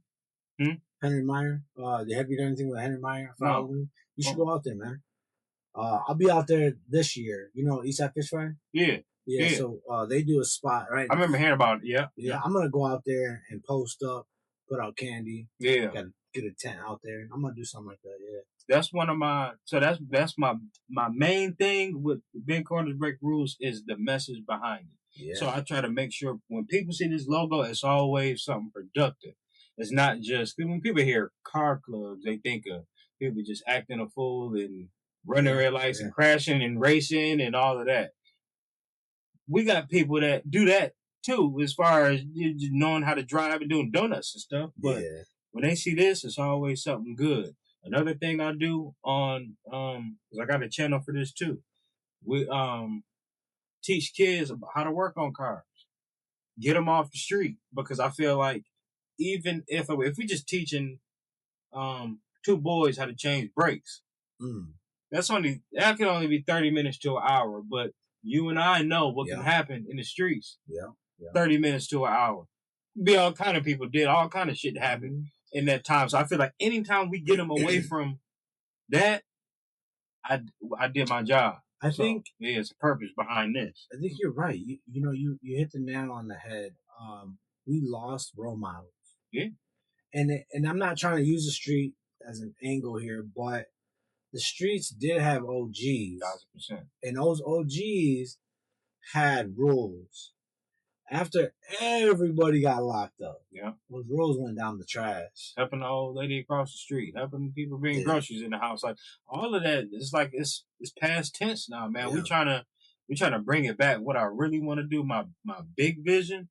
Henry Meyer? Have you done anything with Henry Meyer? No. You should go out there, man. I'll be out there this year. Eastside Fish Fry? Yeah. So they do a spot, right? I remember hearing about it. Yeah. I'm gonna go out there and post up, put out candy. Yeah. Gotta get a tent out there. I'm gonna do something like that. Yeah. That's one of my. So that's my main thing with Big Corners Break Rules is the message behind it. Yeah. So I try to make sure when people see this logo, it's always something productive. It's not just when people hear car clubs, they think of people just acting a fool and running red lights and crashing and racing and all of that. We got people that do that too, as far as knowing how to drive and doing donuts and stuff. But when they see this, it's always something good. Another thing I do on, cause I got a channel for this too. We teach kids about how to work on cars, get them off the street, because I feel like even if we just teaching two boys how to change brakes, that can only be 30 minutes to an hour. But you and I know what can happen in the streets. 30 minutes to an hour. Be all kind of people did all kind of shit happen in that time. So I feel like anytime we get them away from that, I did my job. I think there's a purpose behind this. I think you're right. You hit the nail on the head. We lost role models. Yeah. And I'm not trying to use the street as an angle here, but the streets did have OGs. 1,000%. And those OGs had rules. After everybody got locked up, those rules went down the trash. Helping the old lady across the street, helping people bring groceries in the house, like all of that. It's like it's past tense now, man. We trying to bring it back. What I really want to do, my big vision,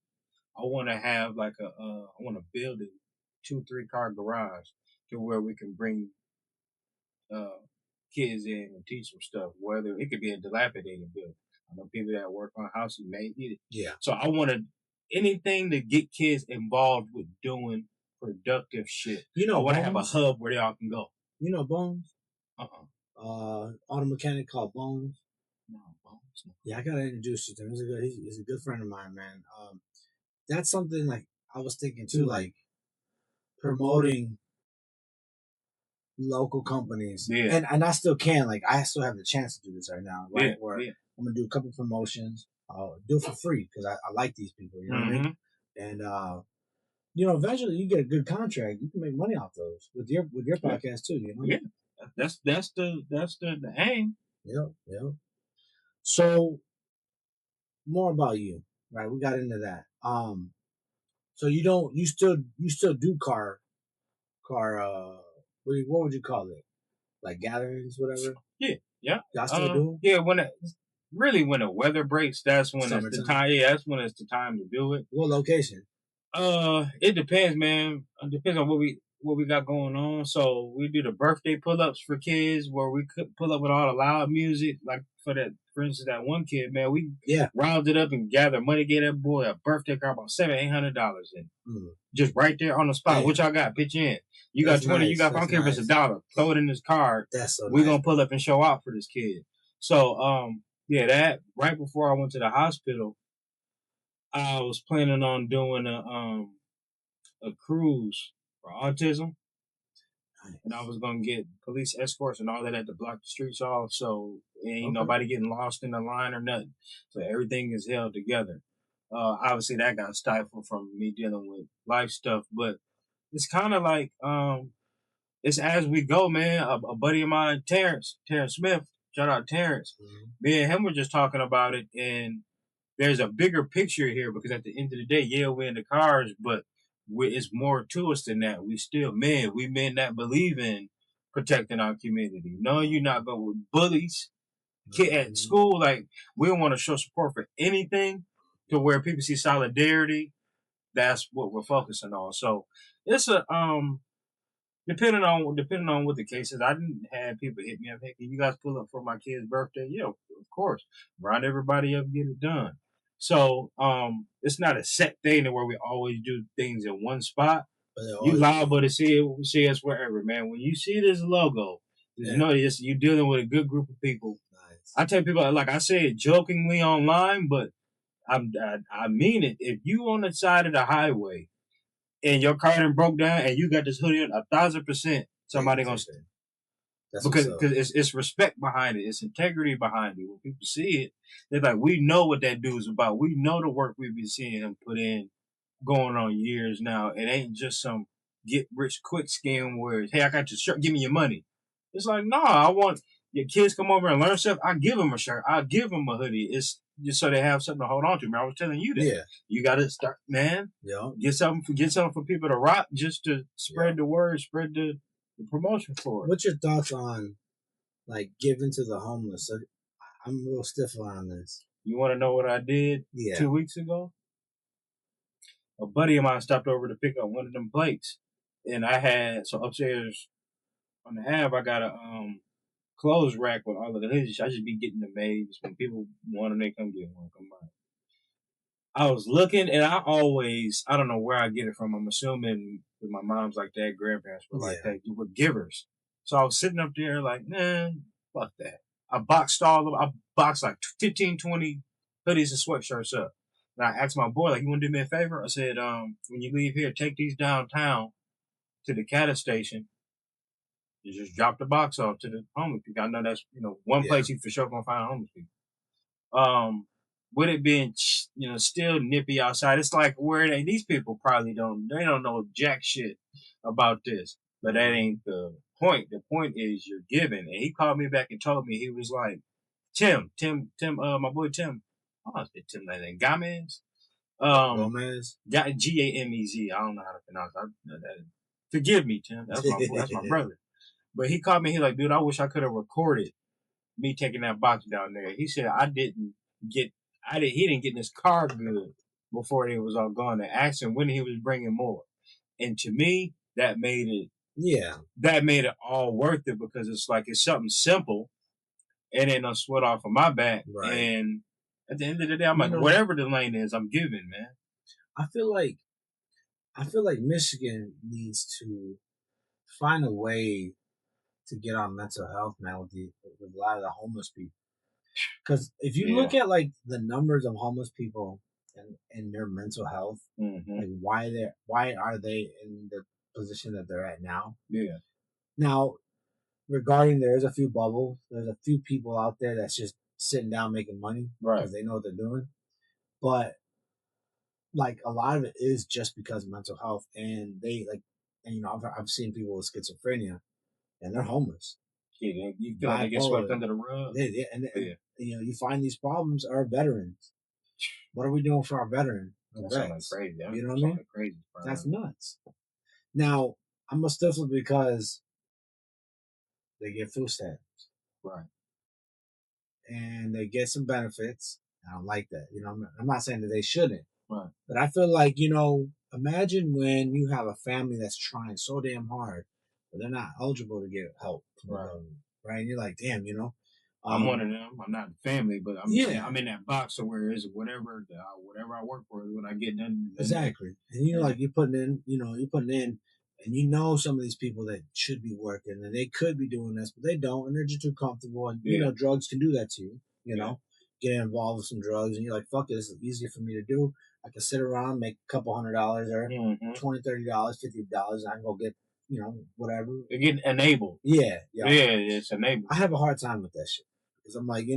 I want to have like I want to build a 2-3 car garage to where we can bring kids in and teach them stuff. Whether it could be a dilapidated building. I know people that work on houses may need it. Yeah. So I want anything to get kids involved with doing productive shit. I want to have a hub where they all can go. You know Bones? Auto mechanic called Bones. No, Bones. No. Yeah, I gotta introduce you to him. He's a good friend of mine, man. That's something like I was thinking too, like promoting local companies. Yeah. And I still can. Like I still have the chance to do this right now, right? Where I'm gonna do a couple promotions. I'll do it for free because I like these people. You know what I mean? And eventually you get a good contract. You can make money off those with your podcast too. You know? Yeah, that's the aim. Yep. So more about you, right? We got into that. So you still do car. What would you call it? Like gatherings, whatever. Yeah. Y'all still do? Yeah, when the weather breaks, that's when it's the time. Yeah, that's when it's the time to do it. What location? It depends, man. It depends on what we got going on. So we do the birthday pull-ups for kids where we could pull up with all the loud music. Like for instance, that one kid, man, we rounded up and gathered money, gave that boy a birthday card about $700-800 in. Just right there on the spot. Damn. What y'all got? Pitch in. You got 20, nice. You got, I don't care if it's $1. Throw it in this card. That's so We're going to pull up and show out for this kid. So, that right before I went to the hospital, I was planning on doing a cruise for autism. Nice. And I was going to get police escorts and all that to block the streets off. So ain't nobody getting lost in the line or nothing. So everything is held together. Obviously that got stifled from me dealing with life stuff, but it's kind of like, it's as we go, man. A buddy of mine, Terrence Smith, shout out Terrence. Me and him were just talking about it, and there's a bigger picture here because at the end of the day, we're in the cars, but it's more to us than that. We men that believe in protecting our community. No, you're not going with bullies. Kid at school, like we don't want to show support for anything to where people see solidarity. That's what we're focusing on. So it's a depending on what the case is. I didn't have people hit me up. Hey, can you guys pull up for my kid's birthday? Yeah, of course. Round everybody up, get it done. So it's not a set thing where we always do things in one spot. You liable to see us wherever, man. When you see this logo, you know you're dealing with a good group of people. Nice. I tell people, like I say it jokingly online, but I mean it. If you on the side of the highway and your car done broke down and you got this hoodie on, 1,000% somebody gonna stay. Because it's respect behind it. It's integrity behind it. When people see it, they're like, we know what that dude's about. We know the work we've been seeing him put in going on years now. It ain't just some get rich quick scheme where, hey, I got your shirt, give me your money. It's like, no, I want your kids come over and learn stuff, I give them a shirt. I give them a hoodie. It's just so they have something to hold on to. Man, I was telling you that. Yeah. You got to start, man. Yeah. Get something for people to rock, just to spread the word, spread the promotion for it. What's your thoughts on like giving to the homeless? So I'm real stiff on this. You want to know what I did 2 weeks ago? A buddy of mine stopped over to pick up one of them plates, and I had so upstairs on the Ave, I got a clothes rack with all of the hoodies. I just be getting them made. Just when people want them, they come get one. Come by. I was looking, and I don't know where I get it from. I'm assuming with my mom's like that, grandparents were like that. You were givers. So I was sitting up there like, nah, fuck that. I boxed like 15, 20 hoodies and sweatshirts up. And I asked my boy, like, you want to do me a favor? I said, when you leave here, take these downtown to the Cata station. You just drop the box off to the homeless people. I know that's, one place you for sure gonna find homeless people. With it being, still nippy outside, it's like these people probably don't know jack shit about this. But that ain't the point. The point is you're giving. And he called me back and told me, he was like, Tim, my boy Tim. Oh, it's Tim, that name. Gomez? Gomez? Gamez. I don't know how to pronounce it. Forgive me, Tim. That's my brother. But he called me. He like, dude, I wish I could have recorded me taking that box down there. He said he didn't get in his car good before it was all gone. They asked him when he was bringing more. And to me, that made it all worth it, because it's something simple and ain't no sweat off of my back. Right. And at the end of the day, I'm like, whatever the lane is, I'm giving, man. I feel like Michigan needs to find a way to get on mental health, man, with a lot of the homeless people. Because if you look at like the numbers of homeless people and their mental health, like why are they in the position that they're at now? Yeah. Now, regarding there's a few bubbles, there's a few people out there that's just sitting down making money because they know what they're doing, but like a lot of it is just because of mental health, and I've seen people with schizophrenia, and they're homeless. Yeah, you feel like they get swept under the rug. You find these problems are veterans. What are we doing for our veterans? That sounds crazy. You know what I mean? Crazy. That's nuts. Now, I'm a stiffler because they get food stamps. Right. And they get some benefits. I don't like that. I'm not saying that they shouldn't. Right. But I feel like, imagine when you have a family that's trying so damn hard, but they're not eligible to get help. Right. Right. And you're like, damn, I'm one of them. I'm not family, but I'm in that box somewhere. Is whatever I work for is what I get done. Exactly. And you're putting in, and some of these people that should be working and they could be doing this, but they don't, and they're just too comfortable. And drugs can do that to you. Get involved with some drugs, and you're like, fuck it, this is easier for me to do. I can sit around, make a couple $100 or $20, $30, $50, and I can go get whatever. They're getting enabled. Yeah, it's enabled. I have a hard time with that shit because I'm like,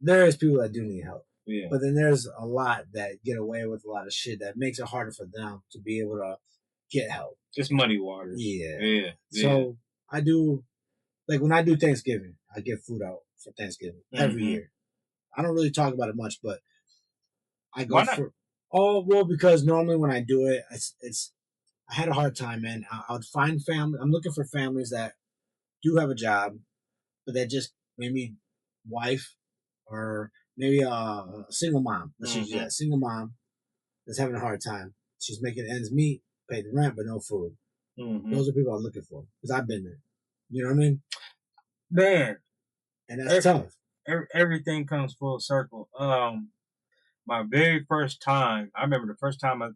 there is people that do need help. Yeah. But then there's a lot that get away with a lot of shit that makes it harder for them to be able to get help. Just muddy waters. Yeah. So I do, like when I do Thanksgiving, I give food out for Thanksgiving every year. I don't really talk about it much, but I go because normally when I do it, I had a hard time, man. I would find family. I'm looking for families that do have a job, but that just maybe wife or maybe a single mom. Let's use that. Single mom that's having a hard time. She's making ends meet, pay the rent, but no food. Those are people I'm looking for because I've been there. You know what I mean? Man. And that's tough. Everything comes full circle. My very first time, I remember the first time I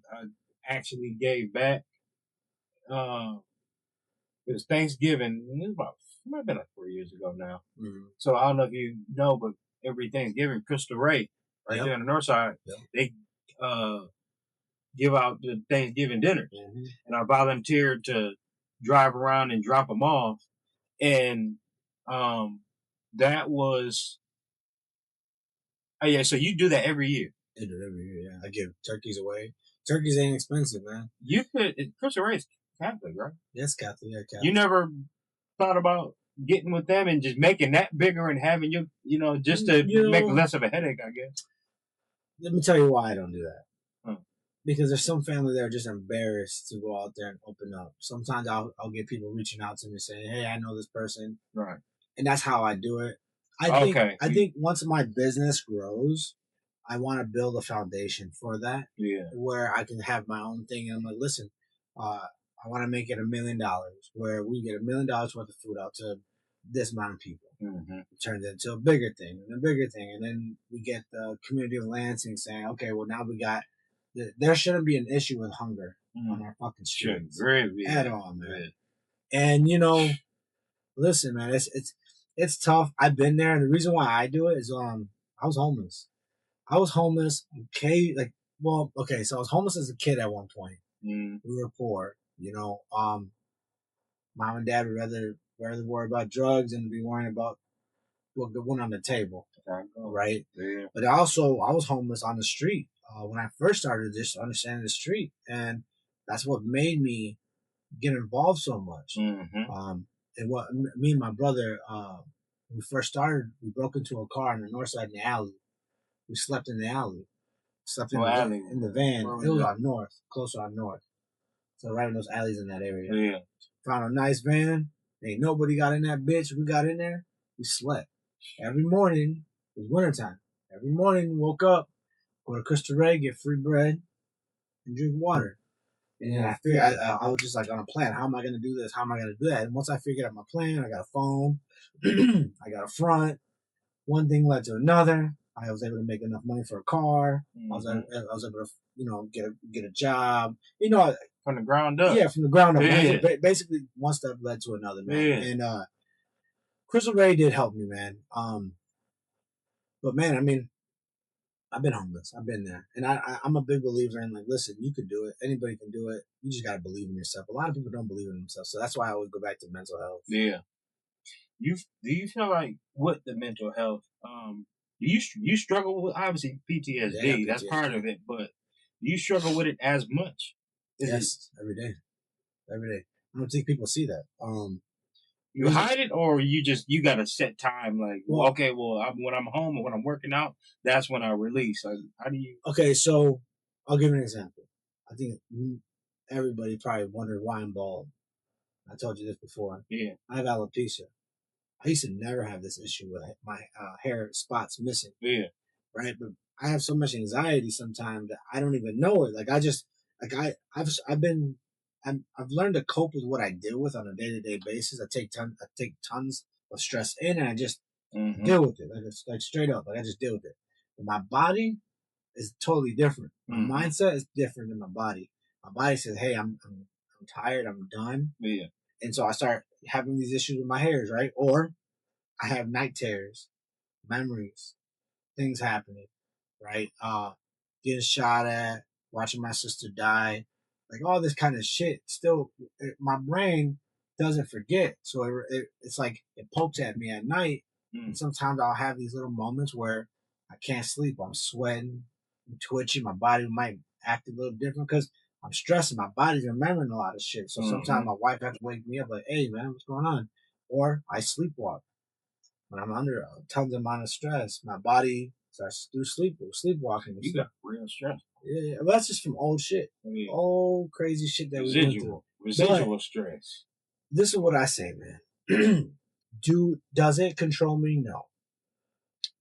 actually gave back. It was Thanksgiving. It might have been like 4 years ago now. So I don't know if you know, but every Thanksgiving, Crystal Ray, right there on the north side, they give out the Thanksgiving dinner. And I volunteered to drive around and drop them off. And that was... so you do that every year? I do it every year, yeah. I give turkeys away. Turkeys ain't expensive, man. Crystal Ray's Catholic, right? Yes, Catholic. Yeah, Catholic. You never thought about getting with them and just making that bigger and having just to make less of a headache, I guess. Let me tell you why I don't do that. Huh. Because there's some family that are just embarrassed to go out there and open up. Sometimes I'll get people reaching out to me saying, "Hey, I know this person," right? And that's how I do it. I think once my business grows, I want to build a foundation for that. Yeah. Where I can have my own thing. And I'm like, listen, I want to make it $1 million, where we get $1 million worth of food out to this amount of people. Mm-hmm. It turns into a bigger thing and a bigger thing, and then we get the community of Lansing saying, okay, well now we got. There shouldn't be an issue with hunger on our fucking streets at all, man. And listen, man, it's tough. I've been there, and the reason why I do it is I was homeless. Okay, so I was homeless as a kid at one point. Mm. We were poor, mom and dad would rather worry about drugs and be worrying about what went on the table, right? Yeah. But I was homeless on the street when I first started just understanding the street, and that's what made me get involved so much. Mm-hmm. And what me and my brother, when we first started, we broke into a car on the north side in the alley. We slept in the alley. Slept in the van. It was on north, closer on north. So right in those alleys in that area. Yeah. Found a nice van. Ain't nobody got in that bitch. We got in there. We slept. Every morning, it was wintertime. Every morning, woke up, go to Cristo Rey, get free bread, and drink water. And I figured I was just like on a plan. How am I going to do this? How am I going to do that? And once I figured out my plan, I got a phone, I got a front. One thing led to another. I was able to make enough money for a car. Mm-hmm. I was able to, get a job. From the ground up. Yeah, from the ground up. Yeah. Basically, one step led to another, man. Yeah. And Cristo Rey did help me, man. But man, I mean, I've been homeless. I've been there. And I'm a big believer in, like, listen, you can do it. Anybody can do it. You just got to believe in yourself. A lot of people don't believe in themselves. So that's why I always go back to mental health. Yeah. Do you feel like with the mental health, you struggle with, obviously, PTSD. Yeah, that's part of it. But do you struggle with it as much? Yes, every day. Every day. I don't think people see that. You hide it, or you got a set time, like, when I'm home or when I'm working out, that's when I release. Like, how do you? Okay, so I'll give you an example. I think everybody probably wondered why I'm bald. I told you this before. Yeah. I have alopecia. I used to never have this issue with my hair spots missing. Yeah. Right, but I have so much anxiety sometimes that I don't even know it. Like I've learned to cope with what I deal with on a day-to-day basis. I take tons of stress in, and I just deal with it. Like straight up, like I just deal with it. But my body is totally different. My mindset is different than my body. My body says, "Hey, I'm tired. I'm done." Yeah. And so I start having these issues with my hairs, right? Or I have night terrors, memories, things happening, right? Getting shot at, watching my sister die, like all this kind of shit. Still, my brain doesn't forget. So it's like it pokes at me at night. And sometimes I'll have these little moments where I can't sleep. I'm sweating, I'm twitching. My body might act a little different because I'm stressing. My body's remembering a lot of shit. So sometimes my wife has to wake me up like, "Hey, man, what's going on?" Or I sleepwalk. When I'm under tons of amount of stress, my body starts to do sleepwalking. You got real stress. Yeah, well, that's just from old shit. Yeah. Old crazy shit that we went through. Residual stress. This is what I say, man. Does it control me? No.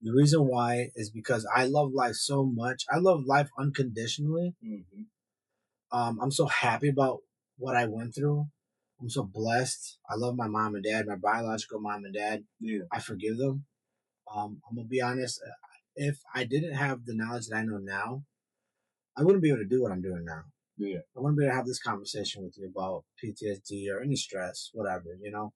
The reason why is because I love life so much. I love life unconditionally. Mm-hmm. I'm so happy about what I went through. I'm so blessed. I love my mom and dad, my biological mom and dad. Yeah. I forgive them. I'm gonna be honest. If I didn't have the knowledge that I know now, I wouldn't be able to do what I'm doing now. Yeah. I wouldn't be able to have this conversation with you about PTSD or any stress, whatever, I don't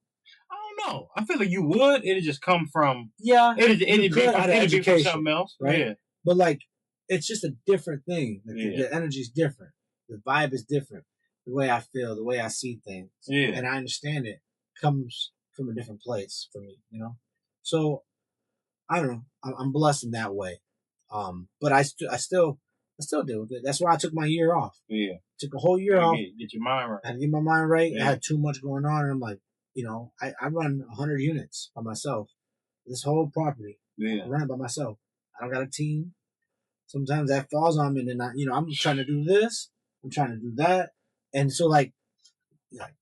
know. I feel like you would. It'd just come from it'd be from something else, right? Yeah. But like, it's just a different thing. Like, the energy's different. The vibe is different. The way I feel, the way I see things, and I understand it comes from a different place for me, So I don't know. I'm blessed in that way. But I still deal with it. That's why I took my year off. Yeah. Took a whole year off. Get your mind right. I had to get my mind right. Yeah. I had too much going on, and I'm like, I run 100 units by myself. This whole property, Yeah. I run it by myself. I don't got a team. Sometimes that falls on me, and then I'm trying to do this, I'm trying to do that, and so like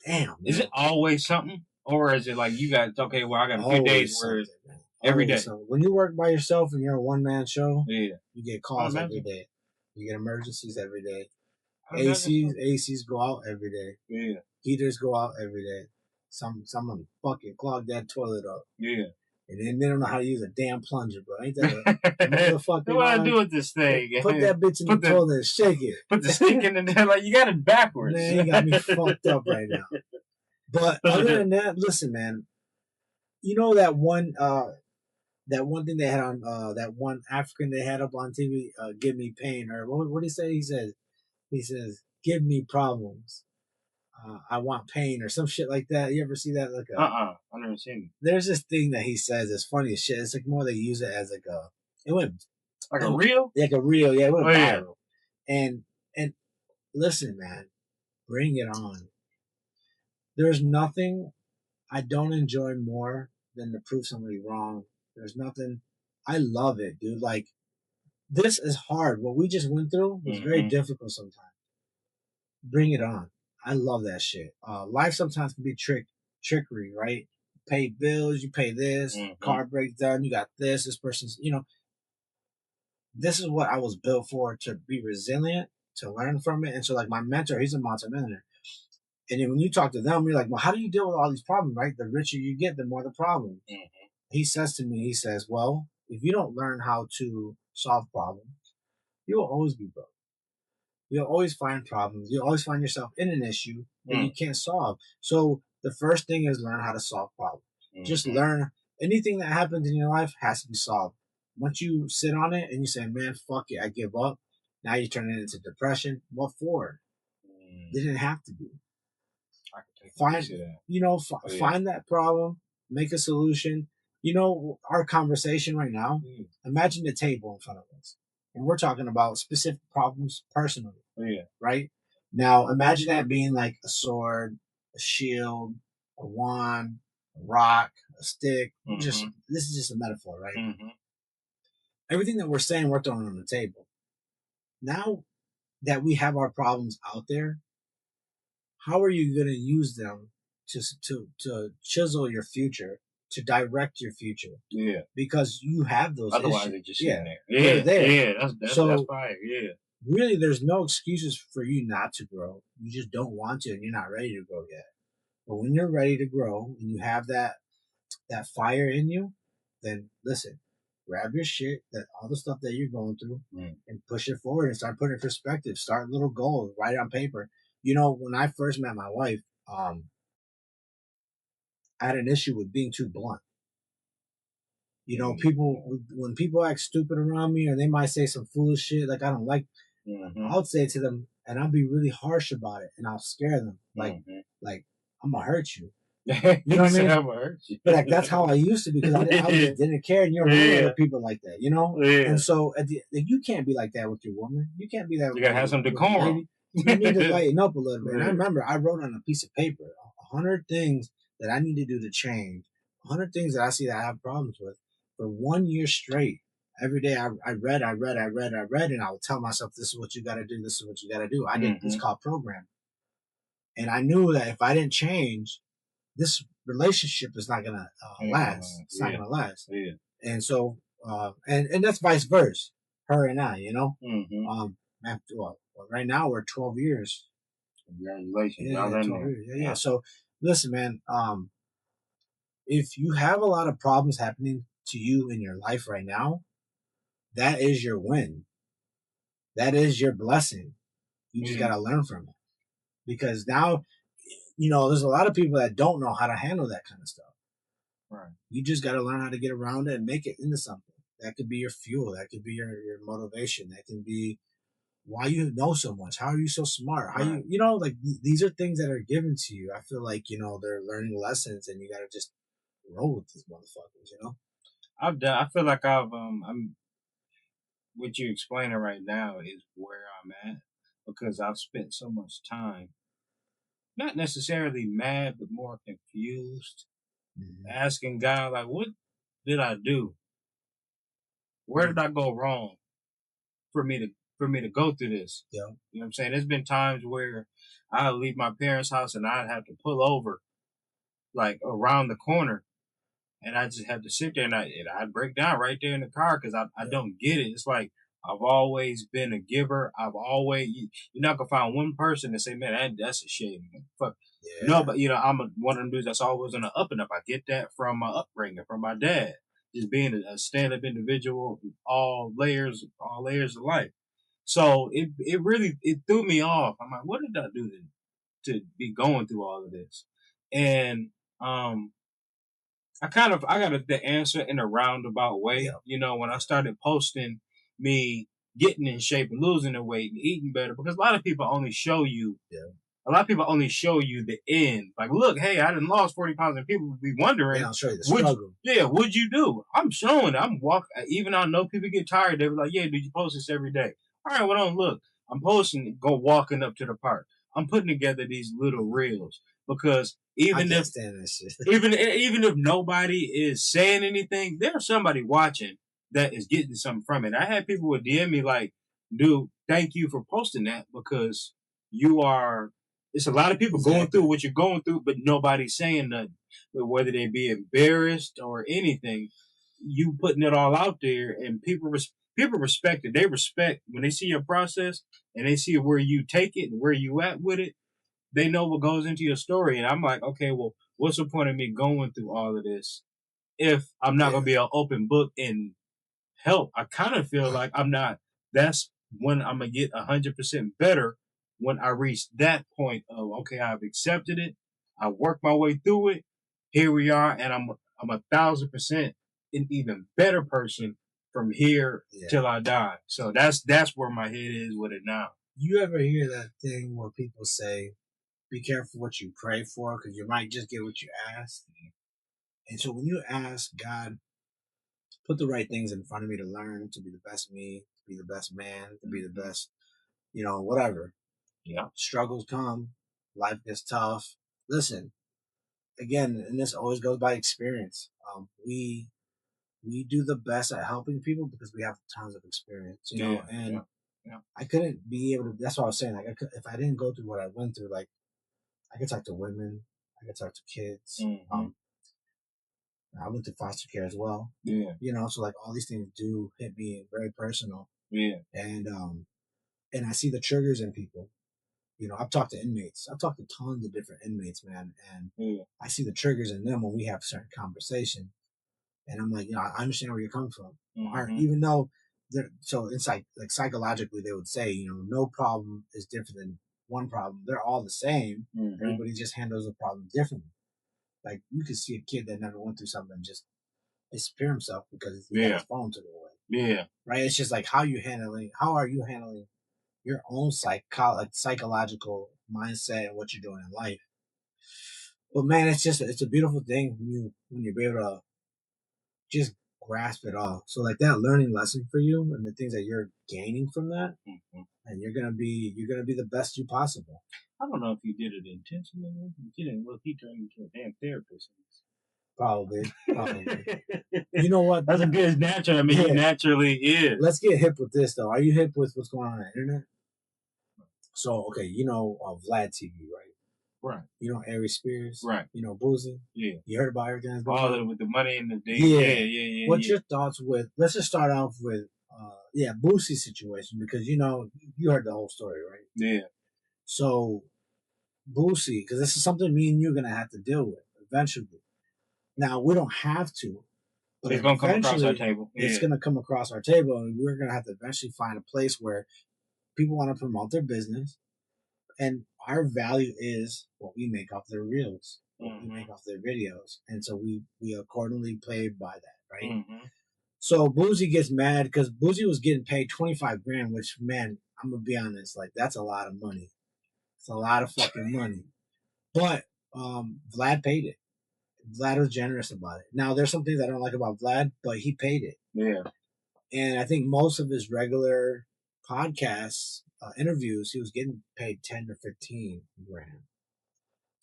damn. Is it always something, or is it like you got okay? Well, I got a few days where man. every day. Something. When you work by yourself and you're a one man show, Yeah, you get calls every day. You get emergencies every day. ACs go out every day. Yeah. Heaters go out every day. Someone fucking clogged that toilet up. Yeah. And then they don't know how to use a damn plunger, bro. Ain't that a motherfucking? What do I do with this thing? Put that bitch in the toilet and shake it. Put the stick in there like you got it backwards. Man, you got me fucked up right now. But other than that, listen, man. You know that one thing they had on that one African they had up on TV, give me pain, or what did he say? He says, give me problems. I want pain or some shit like that. You ever see that? Like I've never seen it. There's this thing that he says. It's funny as shit. It's like more they use it as like it went like a reel, like a reel. Yeah, it went viral. Yeah. And listen, man, bring it on. There's nothing I don't enjoy more than to prove somebody wrong. There's nothing. I love it, dude. Like this is hard. What we just went through was very difficult sometimes. Bring it on. I love that shit. Life sometimes can be trickery, right? Pay bills, you pay this, car breaks down, you got this person's, this is what I was built for, to be resilient, to learn from it. And so like my mentor, he's a multimillionaire. And then when you talk to them, you're like, well, how do you deal with all these problems, right? The richer you get, the more the problems. He says to me, well, if you don't learn how to solve problems, you will always be broke. You'll always find problems. You'll always find yourself in an issue that you can't solve. So the first thing is learn how to solve problems. Just learn. Anything that happens in your life has to be solved. Once you sit on it and you say, man, fuck it, I give up. Now you turn it into depression. What for? Didn't have to be. Find that problem, make a solution. Our conversation right now, imagine the table in front of us. And we're talking about specific problems personally. Right? Now, imagine that being like a sword, a shield, a wand, a rock, a stick. This is just a metaphor, right? Everything that we're saying, we're throwing on the table. Now that we have our problems out there, how are you going to use them to chisel your future, to direct your future? Yeah. Because you have those Otherwise, issues. they're just sitting there. Yeah, there. Yeah, that's fire. Yeah. Really, there's no excuses for you not to grow. You just don't want to, and you're not ready to grow yet. But when you're ready to grow and you have that fire in you, then listen, grab your shit, all the stuff that you're going through, and push it forward and start putting it in perspective. Start little goals, write it on paper. When I first met my wife, I had an issue with being too blunt. When people act stupid around me, or they might say some foolish shit like I don't like, I'll say to them, and I'll be really harsh about it, and I'll scare them, like I'm gonna hurt you. You know what I mean? I'm gonna hurt you. But that's how I used to, because I just didn't care, and you don't know other people like that, And so you can't be like that with your woman. You can't be that. You gotta have some decorum. You need to lighten up a little bit. And I remember I wrote on a piece of paper 100 things that I need to do to change, 100 things that I see that I have problems with. For 1 year straight, every day I read, and I would tell myself, this is what you got to do, this is what you got to do. I did this called programming. And I knew that if I didn't change, this relationship is not going to last. It's not going to last. Yeah. And so, and that's vice versa, her and I, after right now we're 12 years. Congratulations. Yeah. So listen, man, if you have a lot of problems happening to you in your life right now, that is your win. That is your blessing. You just got to learn from it. Because now, there's a lot of people that don't know how to handle that kind of stuff. Right. You just got to learn how to get around it and make it into something. That could be your fuel. That could be your motivation. That can be why you know so much. How are you so smart? How like these are things that are given to you. I feel like, they're learning lessons, and you got to just roll with these motherfuckers, I feel like I'm what you're explaining right now is where I'm at, because I've spent so much time not necessarily mad, but more confused. Mm-hmm. Asking God, like, what did I do? Where did I go wrong for me to go through this? Yeah. You know what I'm saying? There's been times where I would leave my parents' house and I'd have to pull over like around the corner, and I just have to sit there and I'd break down right there in the car because I don't get it. It's like I've always been a giver. I've always you're not gonna find one person to say, man, that's a shame. Fuck. Yeah. No, but I'm one of them dudes that's always on the up and up. I get that from my upbringing, from my dad, just being a stand-up individual, all layers of life. So it really it threw me off. I'm like, what did I do to be going through all of this? And I got the answer in a roundabout way. Yeah. When I started posting me getting in shape and losing the weight and eating better, because a lot of people only show you the end. Like, look, hey, I done lost 40 pounds, and people would be wondering, I'll show you the struggle. What'd you do? I'm showing it. I'm walking. Even I know people get tired. They were like, yeah, did you post this every day? All right, well, don't look. I'm posting, go walking up to the park. I'm putting together these little reels because even if nobody is saying anything, there's somebody watching that is getting something from it. I had people would DM me like, dude, thank you for posting that because it's a lot of people going through what you're going through, but nobody's saying nothing. But whether they be embarrassed or anything, you putting it all out there, and people respect it. They respect when they see your process and they see where you take it and where you at with it. They know what goes into your story, and I'm like, okay, well, what's the point of me going through all of this if I'm not gonna be an open book and help? I kind of feel like I'm not. That's when I'm gonna get 100% better when I reach that point of okay, I've accepted it, I worked my way through it. Here we are, and I'm 1,000% an even better person from here till I die. So that's where my head is with it now. You ever hear that thing where people say, "Be careful what you pray for, because you might just get what you ask." And so when you ask God, put the right things in front of me to learn, to be the best me, to be the best man, to be the best, whatever. Yeah. Struggles come, life gets tough. Listen, again, and this always goes by experience. We do the best at helping people because we have tons of experience, and I couldn't be able to. That's what I was saying. Like, if I didn't go through what I went through, like, I could talk to women, I could talk to kids. I went to foster care as well. Yeah. So like all these things do hit me very personal. Yeah. And I see the triggers in people. I've talked to inmates. I've talked to tons of different inmates, man, and I see the triggers in them when we have certain conversations. And I'm like, I understand where you're coming from. Or even though so it's like psychologically they would say, no problem is different than one problem. They're all the same. Everybody just handles the problem differently. Like you could see a kid that never went through something and just disappear himself because he had his phone took away. Yeah. Right? It's just like how are you handling your own psychological mindset and what you're doing in life. But man, it's a beautiful thing when you're able to just grasp it all. So like that learning lesson for you and the things that you're gaining from that, and you're gonna be the best you possible. I don't know if you did it intentionally. You didn't look. He turned into a damn therapist. Probably. You know what? That's a good natural. I mean, he naturally is. Let's get hip with this though. Are you hip with what's going on the internet? So okay, Vlad TV, right? Right. Aries Spears. Right. Boozy. Yeah. You heard about everything that's going on? With the money and the day. Yeah. What's your thoughts with? Let's just start off with Boosie's situation because you heard the whole story, right? Yeah. So Boosie, because this is something me and you're gonna have to deal with eventually. Now we don't have to, but it's gonna come across our table. It's gonna come across our table, and we're gonna have to eventually find a place where people want to promote their business, and our value is what we make off their reels, what we make off their videos, and so we accordingly play by that, right? So Boozy gets mad because Boozy was getting paid 25 grand, which, man, I'm gonna be honest, like that's a lot of money. It's a lot of fucking money. But Vlad paid it. Vlad was generous about it. Now there's some things I don't like about Vlad, but he paid it. Yeah. And I think most of his regular podcasts, interviews, he was getting paid 10 or 15 grand.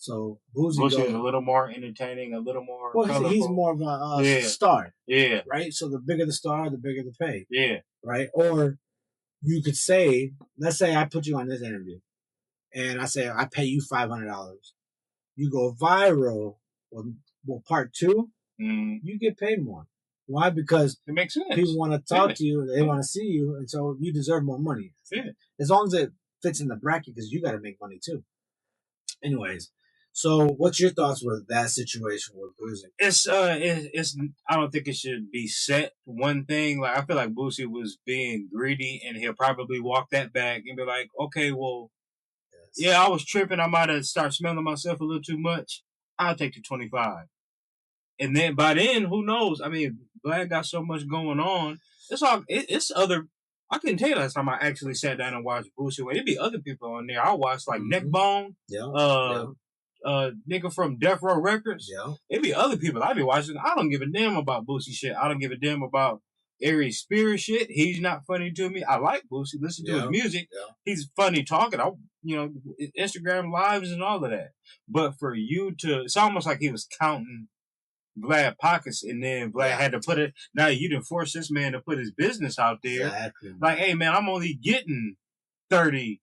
So Boosie Boosie was goes. a little more entertaining, a little more Well, he's colorful. more of a Yeah. star, Yeah. right? So the bigger the star, the bigger the pay, Yeah. right? Or you could say, let's say I put you on this interview, and I say I pay you $500. You go viral. Well, part two, you get paid more. Why? Because It makes sense. people want to talk Yeah. to you, they want to see you, and so you deserve more money. Yeah. As long as it fits in the bracket, because you got to make money too. Anyways, so what's your thoughts with that situation with losing? It's I don't think it should be set one thing. Like I feel like Boosie was being greedy, and he'll probably walk that back and be like, okay, well, yeah, I was tripping. I might have started smelling myself a little too much. I'll take the 25. And then by then, who knows? I mean, Vlad got so much going on. It's other. I couldn't tell you last time I actually sat down and watched Boosie. It'd be other people on there. I watched like Neckbone, nigga from Death Row Records. Yeah. It'd be other people I'd be watching. I don't give a damn about Boosie shit. I don't give a damn about Aries Spears shit. He's not funny to me. I like Boosie. Listen to his music. Yeah. He's funny talking. Instagram lives and all of that. But for you to, it's almost like he was counting Vlad pockets, and then Vlad had to put it. Now you didn't force this man to put his business out there. Exactly. Like, hey man, I'm only getting 30.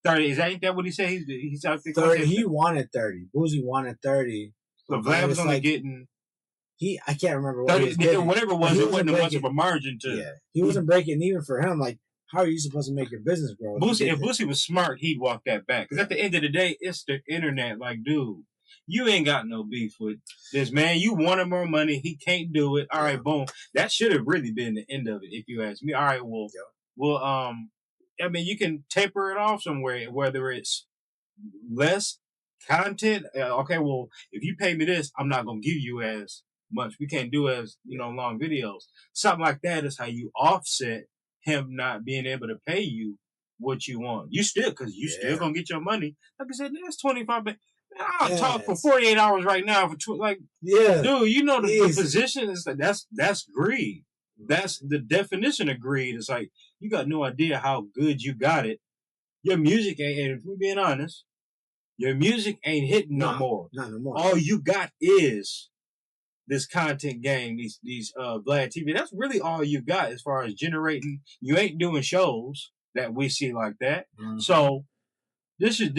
Ain't that what he said? He's out there. 30. He wanted 30. Boosie wanted 30. So Vlad was only getting. I can't remember what 30, he was getting. whatever it was, it wasn't much of a margin to. Yeah, he wasn't breaking even for him. Like, how are you supposed to make your business grow? If Boosie was smart, he'd walk that back. Because at the end of the day, it's the internet. Like, dude, you ain't got no beef with this man. You wanted more money. He can't do it. All right, boom. That should have really been the end of it, if you ask me. All right, well, I mean, you can taper it off somewhere, whether it's less content. Okay, well, if you pay me this, I'm not gonna give you as much. We can't do as long videos. Something like that is how you offset him not being able to pay you what you want. You still, because you still gonna get your money. Like I said, that's 25. Man, I'll talk for 48 hours right now for dude. You know the position is like that's greed. That's the definition of greed. It's like you got no idea how good you got it. Your music ain't. And if we're being honest, your music ain't hitting no more. Not no more. All you got is this content game, these Vlad TV. That's really all you got as far as generating. You ain't doing shows that we see like that. Mm-hmm. So this is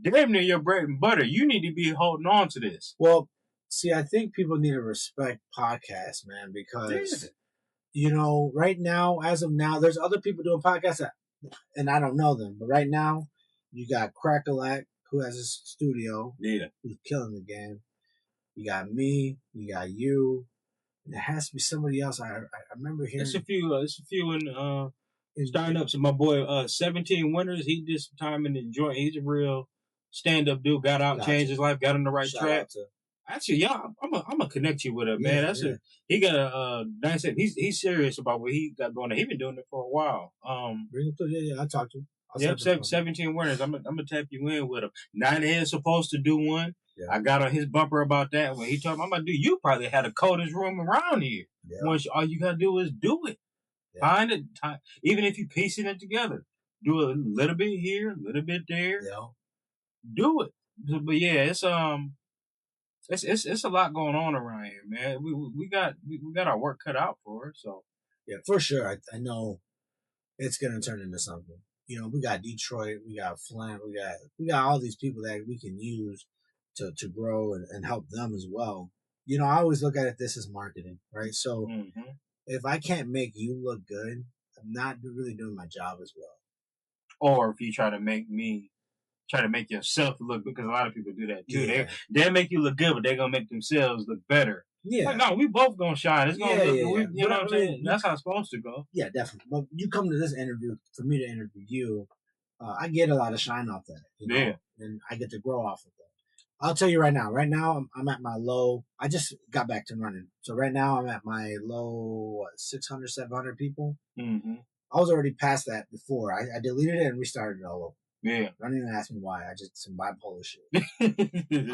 damn near your bread and butter. You need to be holding on to this. Well, see, I think people need to respect podcasts, man, because right now, as of now, there's other people doing podcasts and I don't know them, but right now you got Crackalack, who has a studio, who's killing the game. You got me, you got you, and there has to be somebody else. I remember hearing. There's a few in startups. My boy, 17 Winters, he did some time in the joint. He's a real stand-up dude. Got out, changed his life, got on the right track. Actually, I'm gonna connect you with him, man. He got a nice. He's serious about what he got going on. He been doing it for a while. Bring him through. Yeah, I talked to him. 17 Winters. I'm gonna tap you in with him. Nine Head's supposed to do one. Yeah. I got on his bumper about that when he told me, I'm like, dude, you probably had the coldest room around here. Yeah. Once all you gotta do is do it. Yeah. Find it. Even if you piecing it together, do a little bit here, a little bit there. Yeah. Do it. But yeah, it's a lot going on around here, man. We got our work cut out for it. So yeah, for sure. I know it's gonna turn into something. We got Detroit, we got Flint, we got all these people that we can use to grow and help them as well. I always look at this as marketing, right? So if I can't make you look good, I'm not really doing my job as well. Or if you try to make yourself look, because a lot of people do that too. Yeah. They make you look good, but they're gonna make themselves look better. Yeah. Like, no, we both gonna shine. It's gonna look, you know what I'm saying? That's how it's supposed to go. Yeah, definitely. But you come to this interview for me to interview you. I get a lot of shine off that. Yeah. And I get to grow off of that. I'll tell you right now. Right now, I'm at my low. I just got back to running. So right now, I'm at my low, 600, 700 people. Mm-hmm. I was already past that before. I deleted it and restarted it all over. Yeah. Don't even ask me why. I just some bipolar shit.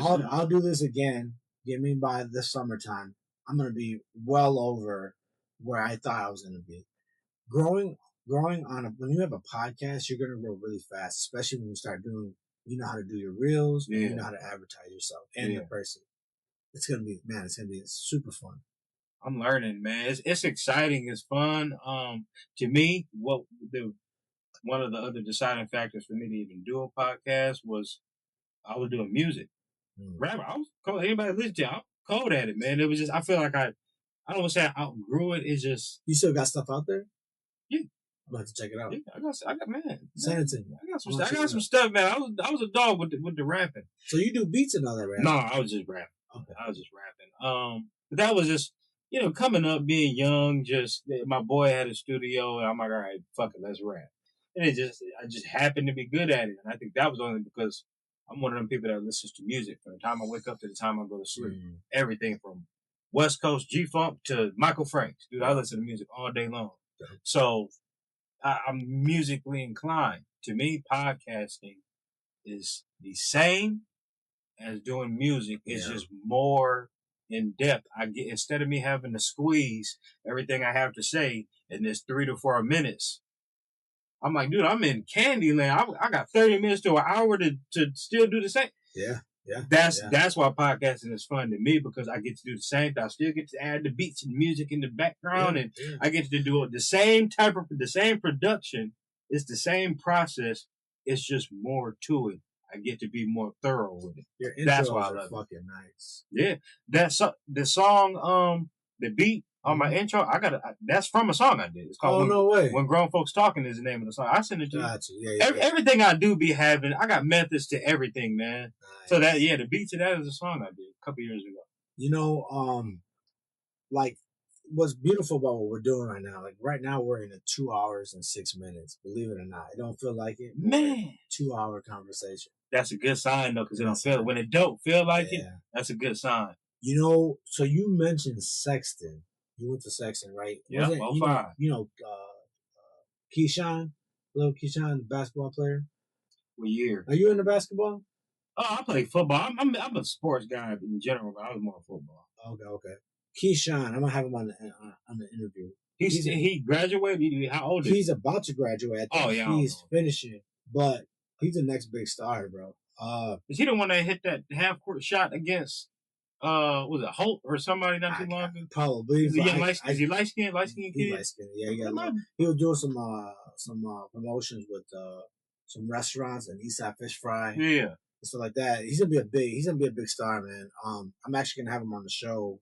I'll do this again. Get me by this summertime. I'm going to be well over where I thought I was going to be. Growing when you have a podcast, you're going to grow really fast, especially when you start doing You know how to do your reels, and Yeah. you know how to advertise yourself and Yeah. the person. It's gonna be, man. It's gonna be super fun. I'm learning, man. It's exciting. It's fun. To me, what the one of the other deciding factors for me to even do a podcast was I was doing music. Mm. Rap, I was cold. Anybody listen to it, I'm cold at it, man. It was just I feel like I don't want to say I outgrew it. It's just You still got stuff out there? yeah. I'm gonna have to check it out. Yeah, I got man. Send it to me. I got some stuff, man. I was a dog with the rapping. So you do beats and all that, right? No, I was just rapping. Okay. I was just rapping. But that was just coming up, being young. Just my boy had a studio, and I'm like, all right, fuck it, let's rap. And I just happened to be good at it, and I think that was only because I'm one of them people that listens to music from the time I wake up to the time I go to sleep. Everything from West Coast G-Funk to Michael Franks, dude. I listen to music all day long. So I'm musically inclined. To me, podcasting is the same as doing music. It's just more in depth. I get, instead of me having to squeeze everything I have to say in this 3 to 4 minutes, I'm like, dude, I'm in Candyland. I got 30 minutes to an hour to still do the same. Yeah. Yeah. That's why podcasting is fun to me, because I get to do the same thing. I still get to add the beats and music in the background, and I get to do the same the same production. It's the same process. It's just more to it. I get to be more thorough with it. Your That's why I intros love are fucking nice. Yeah, the song, the beat on my intro, that's from a song I did. It's called no way. When Grown Folks Talking is the name of the song. I sent it to you. Gotcha. Yeah. Everything I do be having, I got methods to everything, man. Nice. So that the beat to that is a song I did a couple years ago. You know, like what's beautiful about what we're doing right now, like right now we're in a 2 hours and 6 minutes. Believe it or not, it don't feel like it, man. 2-hour conversation. That's a good sign though, because it don't feel when it don't feel like it. That's a good sign. You know, so you mentioned Sexton. You went to Sexton, right? Yeah, Keyshawn, little Keyshawn, the basketball player. What year? Are you into basketball? Oh, I play football. I'm a sports guy in general, but I was more football. Okay. Keyshawn, I'm gonna have him on the interview. He graduated. How old is he? He's about to graduate. I think he's finishing, but he's the next big star, bro. Is he the one that hit that half court shot against was it Holt or somebody not too long ago? Probably. Is he light skinned? Light skinned kid? He's light skinned. Yeah, he was doing some promotions with some restaurants and Eastside Fish Fry. Yeah. And stuff like that. He's gonna be a big star, man. I'm actually gonna have him on the show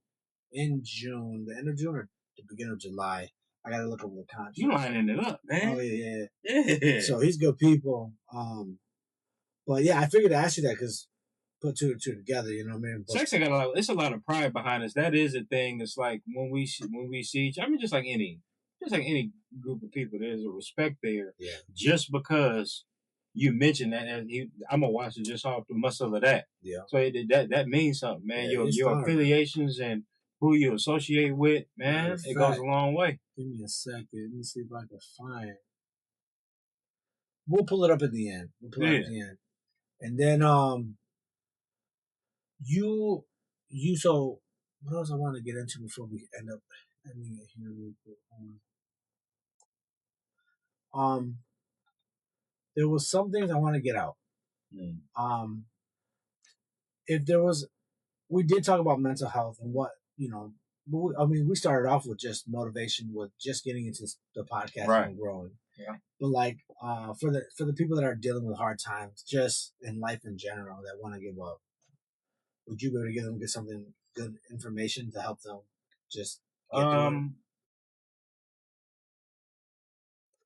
in June, the end of June or the beginning of July. I gotta look over the contract. You lining it up, man. Oh yeah. So he's good people. But yeah, I figured to ask you that because put two and two together, you know what I mean? Sexton got it's a lot of pride behind us. That is a thing. It's like when we see each, I mean, just like any group of people, there's a respect there. Yeah. Just because you mentioned that, I'm gonna watch it just off the muscle of that. Yeah. So that means something, man. Your affiliations and who you associate with, man, it goes a long way. Give me a second. Let me see if I can find. We'll pull it up at the end. And then you so what else I want to get into before we end up ending it here real quick. There was some things I want to get out. If there was, we did talk about mental health and what, you know, we started off with just motivation with just getting into the podcast and growing. Yeah. But like for the people that are dealing with hard times, just in life in general, that want to give up, would you be able to give them something good information to help them just get through it?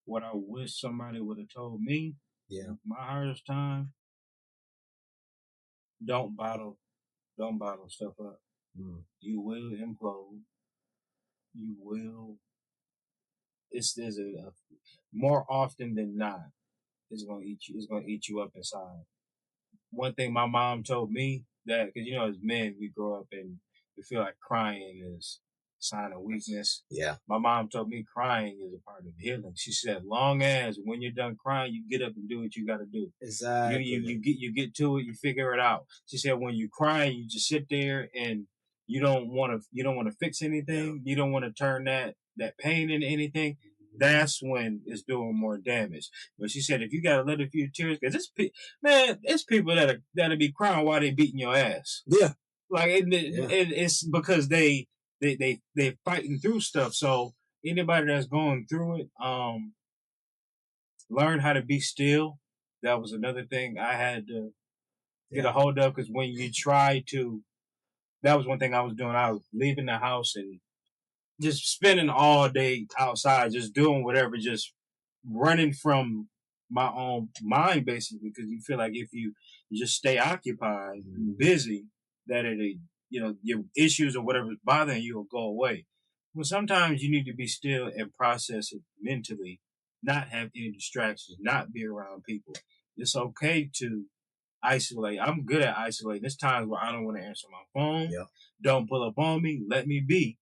What I wish somebody would have told me, my hardest time, don't bottle stuff up. You will implode. You will. There's a more often than not, it's gonna eat you. It's gonna eat you up inside. One thing my mom told me, that because as men we grow up and we feel like crying is a sign of weakness. Yeah. My mom told me crying is a part of healing. She said, long as when you're done crying, you get up and do what you got to do. Exactly. You get to it. You figure it out. She said, when you cry, you just sit there and you don't want to fix anything. Yeah. You don't want to turn that pain into anything. that's when it's doing more damage. But she said if you gotta let a few tears, because it's people that'll be crying while they beating your ass. Yeah. Like it's because they fighting through stuff. So anybody that's going through it, learn how to be still. That was another thing I had to get a hold of, because when you try to, that was one thing I was doing. I was leaving the house and just spending all day outside, just doing whatever, just running from my own mind, basically, because you feel like if you just stay occupied and busy, that your issues or whatever's bothering you will go away. Well, sometimes you need to be still and process it mentally, not have any distractions, not be around people. It's okay to isolate. I'm good at isolating. There's times where I don't want to answer my phone. Yeah. Don't pull up on me. Let me be,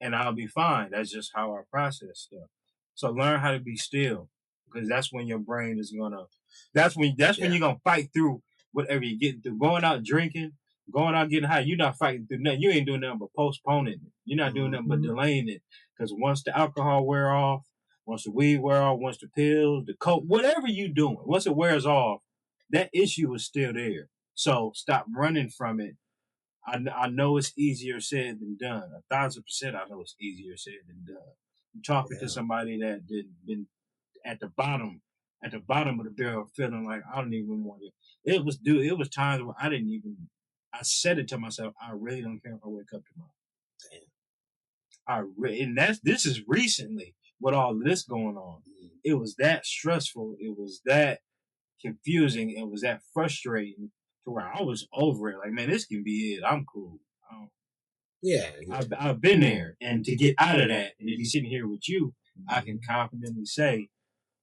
and I'll be fine. That's just how I process stuff. So learn how to be still, because that's when your brain is gonna. That's when you're gonna fight through whatever you're getting through. Going out drinking, going out getting high. You're not fighting through nothing. You ain't doing nothing but postponing it. You're not doing nothing but delaying it. Because once the alcohol wear off, once the weed wear off, once the pills, the coke, whatever you doing, once it wears off, that issue is still there. So stop running from it. I know it's easier said than done. 1,000% I know it's easier said than done. I'm talking to somebody that been at the bottom of the barrel, feeling like I don't even want it. It was times where I said it to myself, I really don't care if I wake up tomorrow. And this is recently with all this going on. It was that stressful. It was that confusing. It was that frustrating to where I was over it. Like, man, this can be it. I'm cool. I've been there, and to get out of that, and to be sitting here with you, I can confidently say,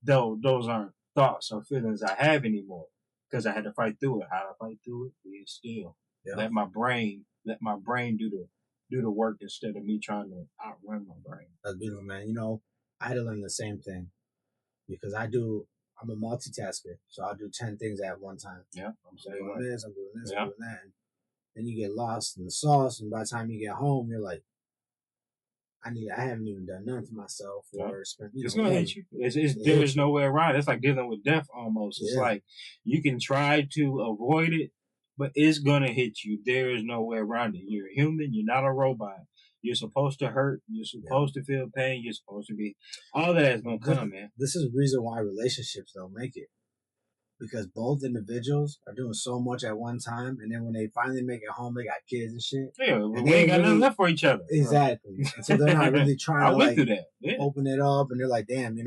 though those aren't thoughts or feelings I have anymore, because I had to fight through it. How to fight through it? Being still. Let my brain do the work instead of me trying to outrun my brain. That's beautiful, man. You know, I had to learn the same thing, because I'm a multitasker, so I'll do 10 things at one time. Yeah, I'm doing this, I'm doing that. And then you get lost in the sauce, and by the time you get home, you're like, I haven't even done nothing for myself or spent. It's gonna hit you. There's no way around it. It's like dealing with death almost. It's like you can try to avoid it, but it's gonna hit you. There is no way around it. You're a human. You're not a robot. You're supposed to hurt. You're supposed to feel pain. You're supposed to be. All of that is gonna come, man. This is the reason why relationships don't make it. Because both individuals are doing so much at one time, and then when they finally make it home, they got kids and shit. Yeah, we ain't got nothing left for each other. Exactly. And so they're not really trying to open it up, and they're like, damn,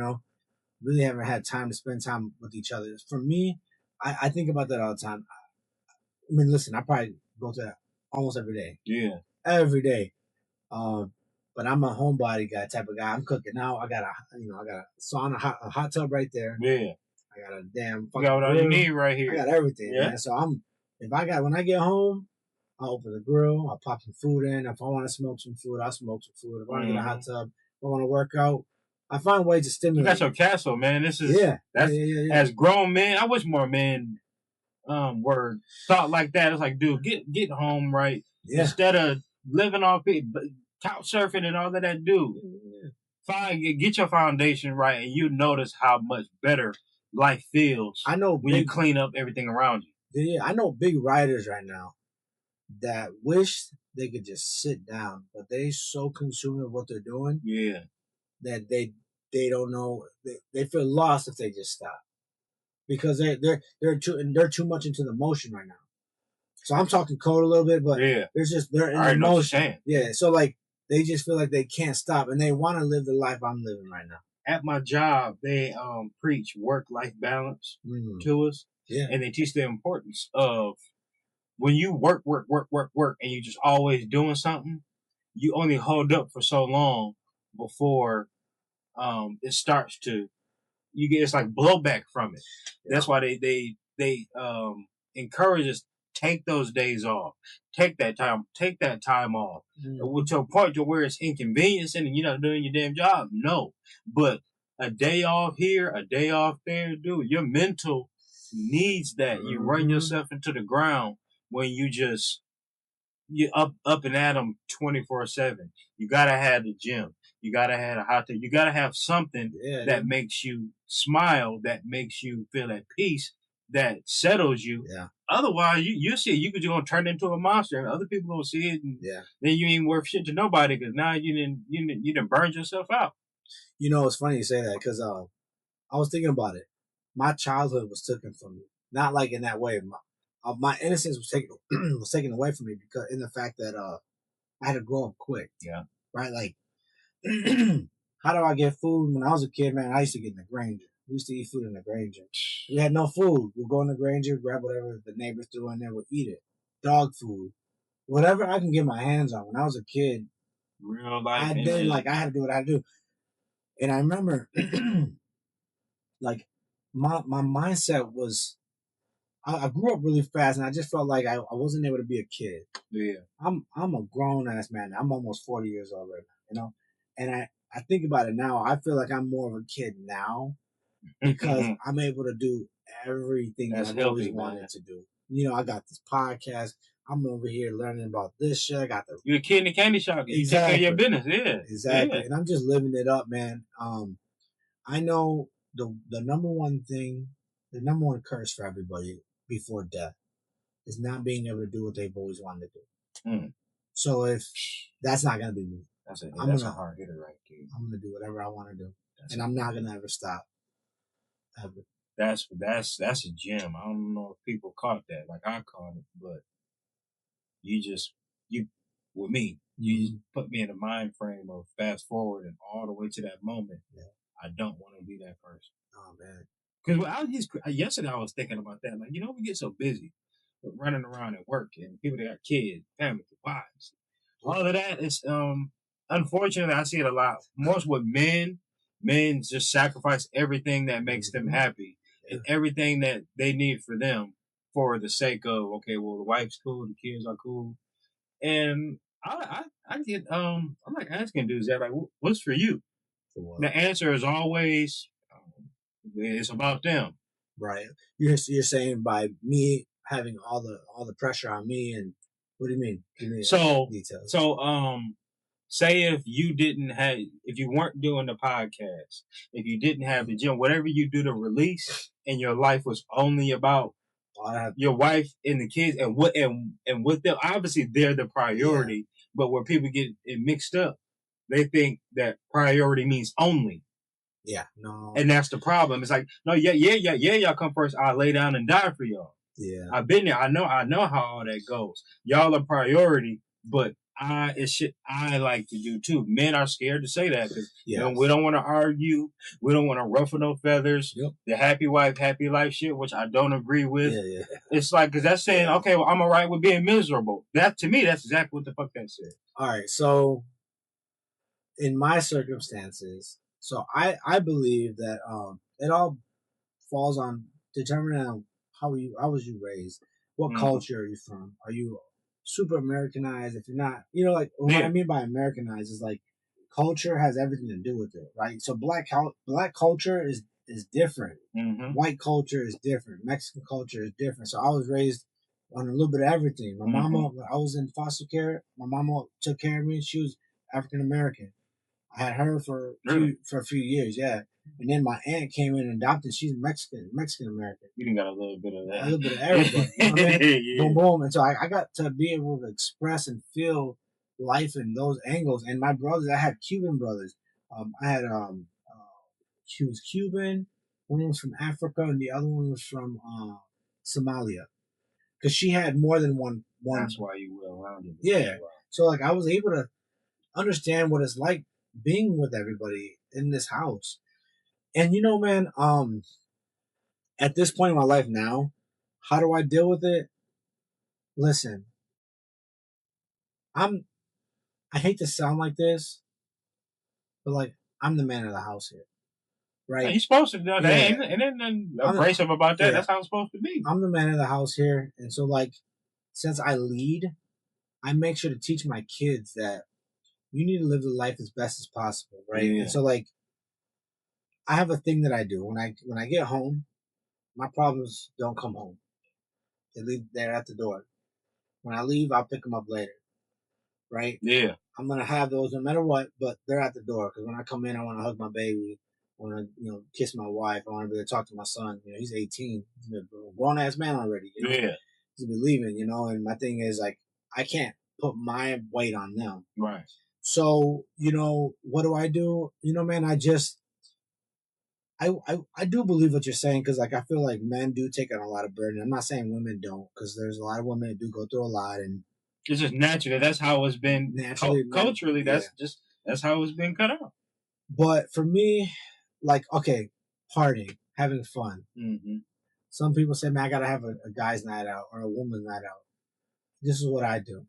really haven't had time to spend time with each other. For me, I think about that all the time. I mean, listen, I probably go to that almost every day. Yeah. Every day. But I'm a homebody guy type of guy. I'm cooking now. I got a sauna, a hot tub right there. Yeah. I got a damn fucking got all you need right here. I got everything, man. So when I get home, I'll open the grill, I'll pop some food in. If I want to smoke some food, I'll smoke some food. If I want to get a hot tub, if I want to work out, I find ways to stimulate. You got your castle, man. This is as grown men. I wish more men were thought like that. It's like, dude, get home right instead of living off it, couch surfing and all of that. Dude, get your foundation right, and you notice how much better life feels. I know when you clean up everything around you. Yeah, I know big writers right now that wish they could just sit down, but they so consumed with what they're doing. Yeah. That they don't know. They feel lost if they just stop, because they're too much into the motion right now. So I'm talking code a little bit, but they're in the motion. Yeah. So like they just feel like they can't stop, and they want to live the life I'm living right now. At my job, they preach work-life balance to us, and they teach the importance of when you work, and you just always doing something. You only hold up for so long before it starts to it's like blowback from it. That's why they encourage us, take those days off, take that time off, to a point to where it's inconveniencing and you're not doing your damn job. No, but a day off here, a day off there, dude, your mental needs that. You run yourself into the ground when you up and at them 24/7. You gotta have the gym. You gotta have a hot take. You gotta have something that dude. makes you smile, that makes you feel at peace, that settles you. Yeah. Otherwise, you see it, you could just gonna turn into a monster, and other people will see it, and Yeah. then you ain't worth shit to nobody because now you didn't burn yourself out. You know, it's funny you say that because I was thinking about it. My childhood was taken from me, not like in that way. My innocence was taken was taken away from me because in the fact that I had to grow up quick. Yeah. Right. Like, how do I get food? When I was a kid, man, I used to get in the Granger. We used to eat food in the Granger. We had no food. We'd go in the Granger, grab whatever the neighbors threw in there, we'd eat it. Dog food, whatever I can get my hands on. When I was a kid, Real life. I did like I had to do what I had to do. And I remember, like, my mindset was I grew up really fast, and I just felt like I wasn't able to be a kid. Yeah. I'm a grown ass man. I'm almost 40 years old right now, you know. And I think about it now. I feel like I'm more of a kid now because I'm able to do everything that I've always wanted to do. You know, I got this podcast. I'm over here learning about this shit. I got the You're a kid in the candy shop. You take care of your business. Yeah. Exactly. Yeah. And I'm just living it up, man. I know the number one thing, the number one curse for everybody before death is not being able to do what they've always wanted to do. Mm. So if that's not gonna be me, that's a hard hitter right there. I'm gonna do whatever I want to do, and I'm not gonna ever stop. Ever. That's a gem. I don't know if people caught that like I caught it, but you with me, you just put me in a mind frame of fast forward and all the way to that moment. Yeah. I don't want to be that person. Oh man. Because yesterday I was thinking about that. Like, we get so busy with running around at work and people that got kids, family, wives. All of that is unfortunately I see it a lot. Most with men just sacrifice everything that makes them happy and everything that they need for them for the sake of, okay, well, the wife's cool, the kids are cool. And I get I'm like asking dudes that, like, what's for you? The answer is always it's about them. Right. You're saying by me having all the pressure on me, and what do you mean? Give me details. So say if you weren't doing the podcast, if you didn't have the gym, whatever you do to release, and your life was only about your wife and the kids, and what them, obviously they're the priority, but where people get it mixed up, they think that priority means only. Yeah, no. And that's the problem. It's like, no, yeah, y'all come first. I'll lay down and die for y'all. Yeah. I've been there. I know how all that goes. Y'all are priority, but it's shit I like to do too. Men are scared to say that because we don't want to argue. We don't want to ruffle no feathers. Yep. The happy wife, happy life shit, which I don't agree with. Yeah. It's like, because that's saying, okay, well, I'm all right with being miserable. That, to me, that's exactly what the fuck that said. All right. So in my circumstances, so I believe that it all falls on determining on how was you raised, what culture are you from, are you super Americanized? If you're not, like what I mean by Americanized is like culture has everything to do with it, right? So black culture is different, white culture is different, Mexican culture is different. So I was raised on a little bit of everything. My mama, when I was in foster care, my mama took care of me. She was African American. I had her for a few years, yeah. And then my aunt came in and adopted. She's Mexican American. You done got a little bit of that. A little bit of everybody. You know what I mean? Boom, boom. And so I got to be able to express and feel life in those angles. And my brothers, I had Cuban brothers. I had she was Cuban. One was from Africa, and the other one was from Somalia. Because she had more than one. That's why you were around it. Yeah. So like I was able to understand what it's like being with everybody in this house. And man, at this point in my life now, how do I deal with it? Listen, I hate to sound like this, but like I'm the man of the house here. Right? You're supposed to do that. Ain't nothing abrasive about that. That's how it's supposed to be. I'm the man of the house here. And so like since I lead, I make sure to teach my kids that you need to live the life as best as possible, right? Yeah. And so like I have a thing that I do when I get home, my problems don't come home. They leave there at the door. When I leave, I'll pick them up later, right? Yeah. I'm gonna have those no matter what, but they're at the door because when I come in, I want to hug my baby, I want to kiss my wife, I want to be able to talk to my son. He's 18, he's a grown ass man already. Yeah. He's be leaving, And my thing is like I can't put my weight on them. Right. So what do? Man, I do believe what you're saying because like I feel like men do take on a lot of burden. I'm not saying women don't because there's a lot of women that do go through a lot and it's just naturally. That's how it's been naturally, culturally. That's how it's been cut out. But for me, like okay, partying, having fun. Mm-hmm. Some people say, man, I gotta have a guy's night out or a woman's night out. This is what I do.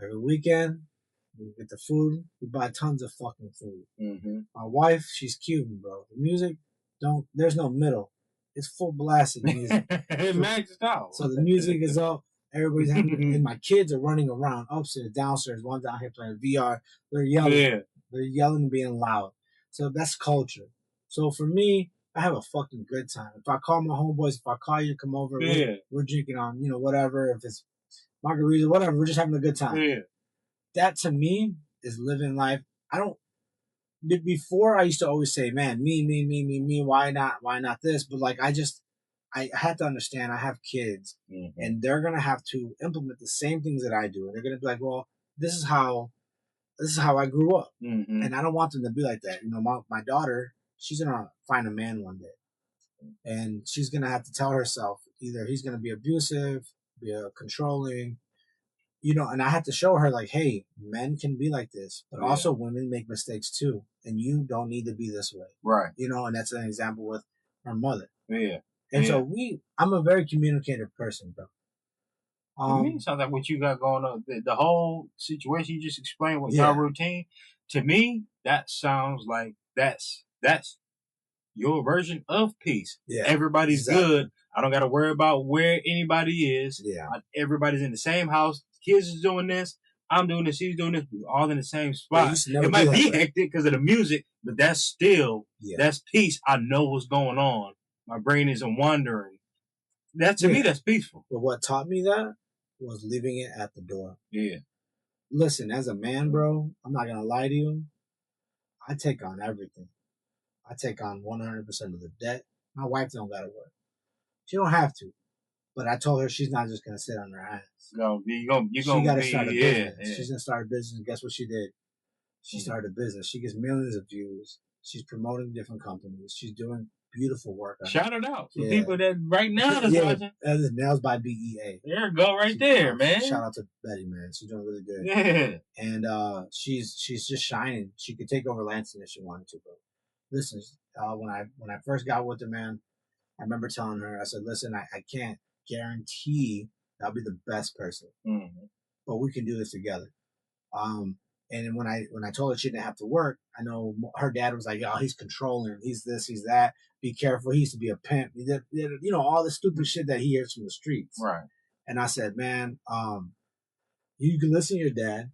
Every weekend, we get the food. We buy tons of fucking food. Mm-hmm. My wife, she's Cuban, bro. The music, there's no middle. It's full blasted music. It maxed out. So the music is up. Everybody's having, and my kids are running around upstairs, downstairs. One down here playing VR. They're yelling. Yeah. They're yelling and being loud. So that's culture. So for me, I have a fucking good time. If I call my homeboys, if I call you to come over, we're drinking on, whatever. If it's margarita, whatever, we're just having a good time. Yeah. That to me is living life. Before I used to always say, man, me, why not this? But like, I had to understand I have kids and they're going to have to implement the same things that I do. And they're going to be like, well, this is how I grew up. Mm-hmm. And I don't want them to be like that. My daughter, she's going to find a man one day and she's going to have to tell herself either he's going to be abusive, be controlling, and I had to show her like, hey, men can be like this, but also women make mistakes too. And you don't need to be this way. Right. And that's an example with her mother. Yeah. And so I'm a very communicative person, bro. To me, it sounds like what you got going on, the whole situation you just explained with your routine. To me, that sounds like that's your version of peace. Yeah, everybody's good. I don't got to worry about where anybody is. Yeah, everybody's in the same house. Kids is doing this. I'm doing this. He's doing this. We're all in the same spot. It might be hectic because of the music, but that's still that's peace. I know what's going on. My brain isn't wandering. To me, that's peaceful. But what taught me that was leaving it at the door. Yeah. Listen, as a man, bro, I'm not gonna lie to you. I take on everything. I take on 100% of the debt. My wife don't gotta work. She don't have to. But I told her she's not just gonna sit on her ass. No, she gotta start a business. Yeah. She's gonna start a business. And guess what she did? She started a business. She gets millions of views. She's promoting different companies. She's doing beautiful work. Shout it out to people that right now is watching. That's Nails by BEA. There you go, right there, man. Shout out to Betty, man. She's doing really good. Yeah. And she's just shining. She could take over Lansing if she wanted to, bro. Listen, when I first got with her, man, I remember telling her, I said, listen, I can't guarantee I'll be the best person, but we can do this together. And when I told her she didn't have to work, I know her dad was like, "Oh, he's controlling. He's this, he's that. Be careful. He used to be a pimp. He did, all the stupid shit that he hears from the streets." Right. And I said, "Man, you can listen to your dad,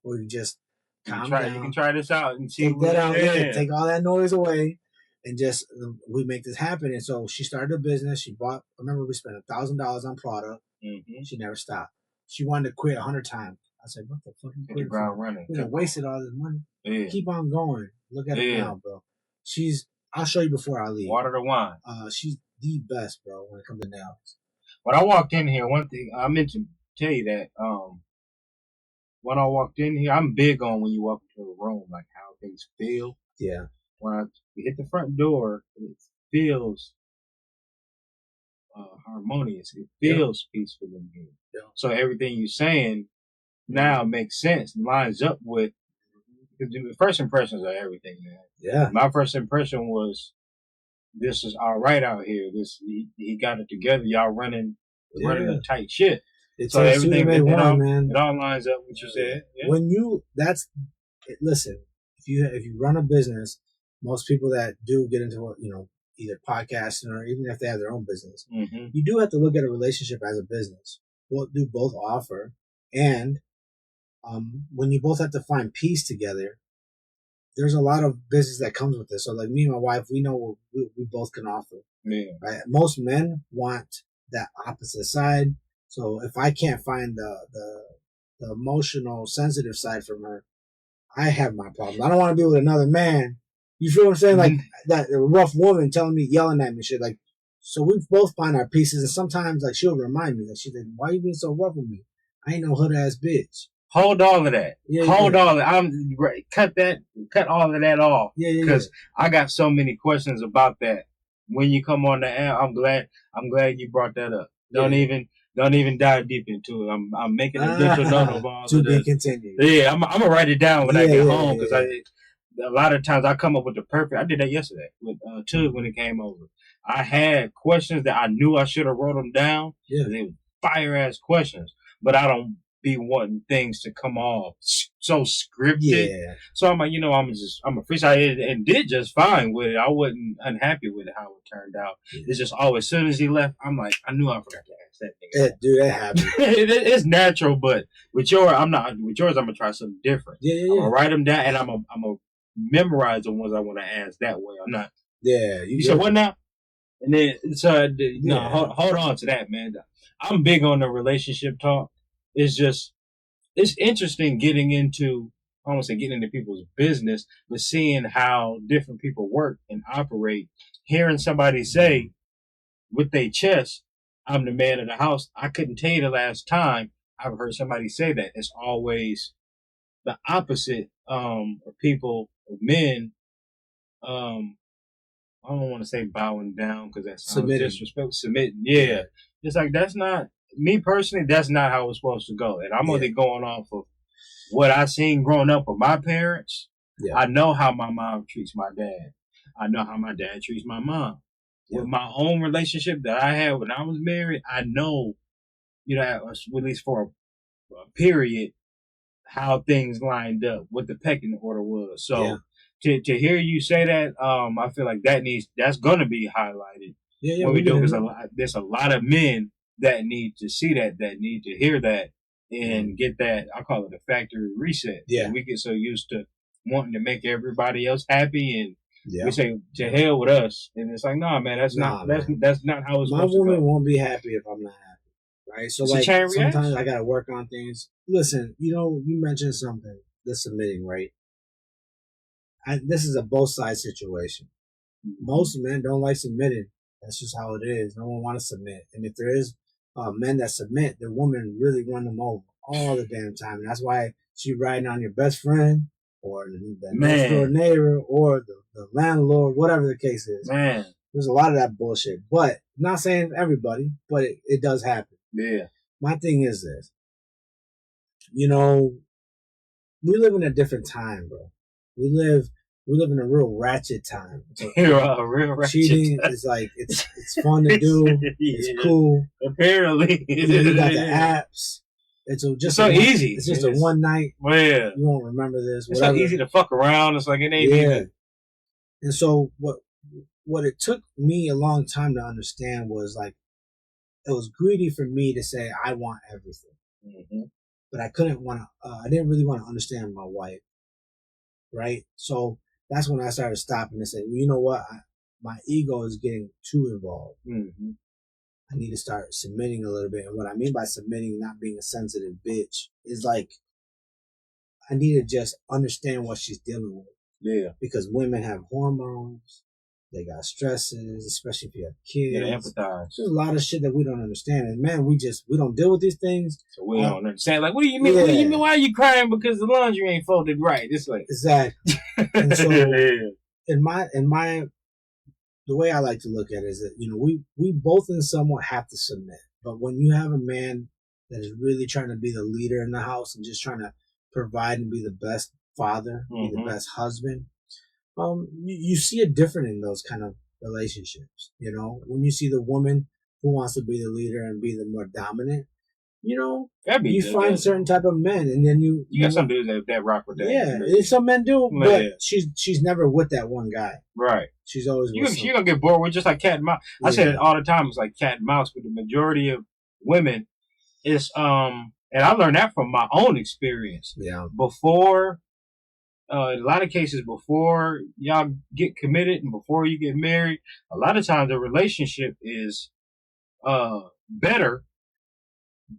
or you just calm down. You can try this out and see take that out. Yeah, take all that noise away, and just we make this happen." And so she started a business. She bought. I remember we spent $1,000 on product. Mm-hmm. She never stopped. She wanted to quit 100 times. I said, what the fuck? Hit the ground running. We wasted all this money. Yeah. Keep on going. Look at it now, bro. I'll show you before I leave. Water to wine. She's the best, bro, when it comes to nails. When I walked in here, one thing I meant to tell you that, when I walked in here, I'm big on when you walk into a room, like how things feel. Yeah. When we hit the front door, it feels harmonious. It feels peaceful in here. Yeah. So everything you're saying now makes sense, lines up with, because the first impressions are everything, man. Yeah. My first impression was, this is all right out here. He got it together. Y'all running a tight shit. So everything man. It all lines up with what you said. Yeah. Listen, if you run a business, most people that do get into either podcasting or even if they have their own business, you do have to look at a relationship as a business. What do both offer? And when you both have to find peace together, there's a lot of business that comes with this. So like me and my wife, we know what we both can offer. Yeah. Right? Most men want that opposite side. So if I can't find the the emotional, sensitive side from her, I have my problems. I don't want to be with another man. You feel what I'm saying? Like that rough woman telling me, yelling at me, shit. Like, so we both find our pieces, and sometimes like she'll remind me, like she's like, "Why you being so rough with me? I ain't no hood ass bitch." Hold all of that. Yeah, Hold all of that. Cut all of that off. Yeah. Because I got so many questions about that. When you come on the air, I'm glad you brought that up. Don't even dive deep into it. I'm making a mental note of all to of be this. continued. Yeah, I'm gonna write it down when I get home because a lot of times I come up with the perfect. I did that yesterday with Tug when it came over. I had questions that I knew I should have wrote them down. Yeah, they were fire ass questions, but I don't be wanting things to come off so scripted. Yeah. So I'm like, I'm a freestyle and did just fine with it. I wasn't unhappy with it how it turned out. Yeah. It's just always as soon as he left, I'm like, I knew I forgot to ask that nigga. Yeah, dude, that happened. It's natural, but with yours, I'm gonna try something different. Yeah. I'm gonna write them down and I'm gonna memorize the ones I want to ask that way. I'm not. Yeah. You said what now? And then hold on to that, man. I'm big on the relationship talk. It's interesting getting into, I don't want to say getting into people's business, but seeing how different people work and operate. Hearing somebody say with their chest, I'm the man of the house. I couldn't tell you the last time I've heard somebody say that. It's always the opposite of men. I don't want to say bowing down because that's disrespectful. Submitting, yeah. It's like that's not me personally. That's not how it's supposed to go. And I'm only going off of what I seen growing up with my parents. Yeah. I know how my mom treats my dad. I know how my dad treats my mom. Yeah. With my own relationship that I had when I was married, I know, at least for a period, how things lined up, what the pecking order was. So. Yeah. To hear you say that, I feel like that's gonna be highlighted when we do, because there's a lot of men that need to see that need to hear that and get that. I call it a factory reset. Yeah, we get so used to wanting to make everybody else happy, and we say to hell with us, and it's like, nah, man, that's not how it's supposed to go. My woman won't be happy if I'm not happy, right? So it's like sometimes I gotta work on things. Listen, you mentioned something, the submitting, right? This is a both sides situation. Most men don't like submitting. That's just how it is. No one wants to submit. And if there is men that submit, the woman really run them over all the damn time. And that's why she riding on your best friend or the next door neighbor or the landlord, whatever the case is. Man. There's a lot of that bullshit. But I'm not saying everybody, but it does happen. Yeah. My thing is this. We live in a different time, bro. We live in a real ratchet time. A real ratchet cheating time. Is like it's fun to do. It's cool. Apparently, you got the apps. It's so easy. It's just a one night. Well, yeah. You won't remember this. It's so easy to fuck around. It's like it ain't even. And so what it took me a long time to understand was like it was greedy for me to say I want everything, but I didn't really want to understand my wife. Right? So that's when I started stopping and saying, well, you know what? My ego is getting too involved. Mm-hmm. I need to start submitting a little bit. And what I mean by submitting, not being a sensitive bitch, is like, I need to just understand what she's dealing with. Yeah. Because women have hormones. They got stresses, especially if you have kids. Yeah, empathize. There's a lot of shit that we don't understand. And man, we don't deal with these things. So we don't understand. Like, what do you mean? Yeah. What do you mean? Why are you crying because the laundry ain't folded right? It's like exactly. And so in my the way I like to look at it is that, we both in somewhat have to submit. But when you have a man that is really trying to be the leader in the house and just trying to provide and be the best father, be the best husband, you see it different in those kind of relationships. When you see the woman who wants to be the leader and be the more dominant, you find certain type of men, and then you got some dudes that rock with that. Yeah, some men do, but she's never with that one guy. Right. She's always you're gonna get bored with just like cat and mouse. I say it all the time. It's like cat and mouse, but the majority of women is and I learned that from my own experience. Yeah. Before. In a lot of cases, before y'all get committed and before you get married, a lot of times the relationship is better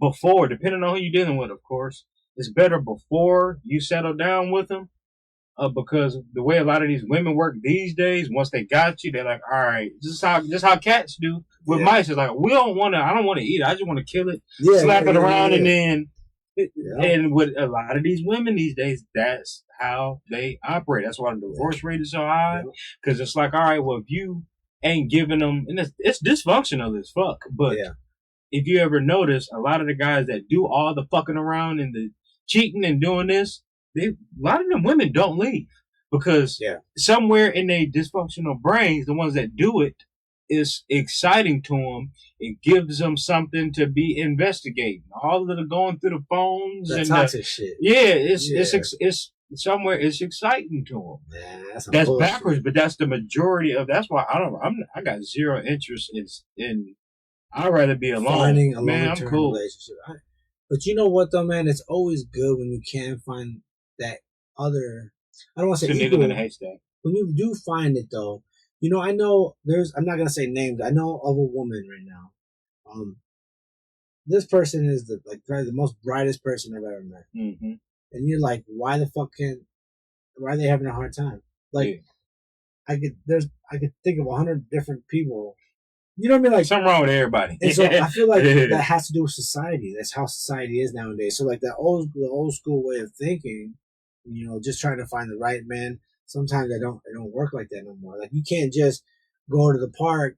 before, depending on who you're dealing with, of course. it's better before you settle down with them. Because the way a lot of these women work these days, once they got you, they're like, all right, just how cats do with mice. It's like, I don't want to eat it. I just want to kill it, slap it around, and then, and with a lot of these women these days, that's how they operate. That's why the divorce rate is so high. Because it's like, all right, well, if you ain't giving them, and it's dysfunctional as fuck, but if you ever notice, a lot of the guys that do all the fucking around and the cheating and doing this, a lot of them women don't leave because somewhere in their dysfunctional brains, the ones that do it is exciting to them. It gives them something to be investigating. All of the going through the phones that and toxic shit. It's somewhere it's exciting to them. That's backwards, but that's the majority of. That's why I got zero interest in. I'd rather be alone. Finding a long-term relationship. But you know what, though, man? It's always good when you can find that other. I don't want to say equal. In a haystack. When you do find it, though, you know, I know I'm not gonna say names. I know of a woman right now. This person is probably the most brightest person I've ever met. Mm-hmm. And you're like, why the fuck why are they having a hard time? Like, I could think of 100 different people. You know what I mean? Like something wrong with everybody. And so I feel like that has to do with society. That's how society is nowadays. So like the old school way of thinking, you know, just trying to find the right man. Sometimes it don't work like that no more. Like you can't just go to the park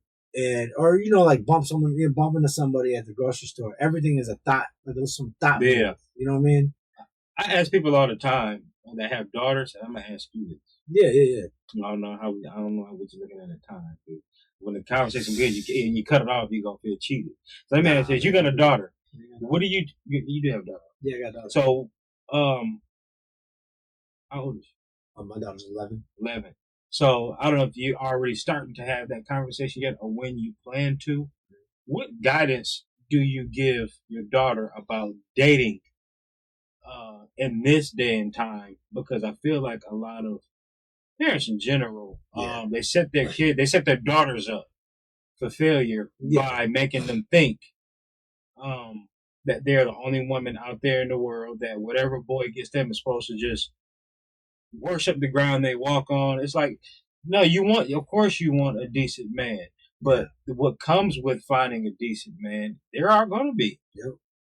or you know, like bump into somebody at the grocery store. Everything is a thought. Like there's some thought. Yeah. You know what I mean? I ask people all the time that have daughters, and I'm gonna ask you this. Yeah. I don't know what you're looking at time, dude. When the conversation good, you cut it off, you're gonna feel cheated. So let me ask you: got a daughter. What do you do have a daughter? Yeah, I got a daughter. So, how old is she? My daughter's 11. 11. So I don't know if you're already starting to have that conversation yet, or when you plan to. What guidance do you give your daughter about dating in this day and time? Because I feel like a lot of parents in general, they set their daughters up for failure by making them think that they're the only woman out there in the world, that whatever boy gets them is supposed to just worship the ground they walk on. It's like, no, of course you want a decent man, but what comes with finding a decent man, there are going to be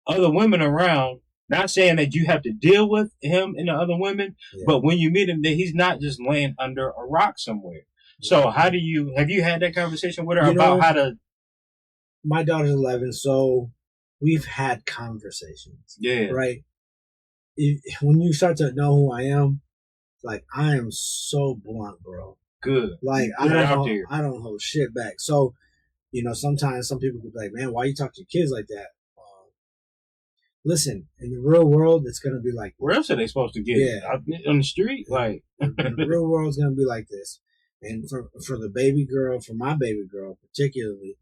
other women around. Not saying that you have to deal with him and the other women, but when you meet him, that he's not just laying under a rock somewhere. So have you had that conversation with her about how to? My daughter's 11, so we've had conversations. Yeah. Right. When you start to know who I am, like I am so blunt, bro. Good. Like I don't hold shit back. So, you know, sometimes some people could be like, man, why you talk to your kids like that? Listen, in the real world, it's going to be like this. Where else are they supposed to get it? On the street? Like, in the real world, it's going to be like this. And for the baby girl, for my baby girl particularly,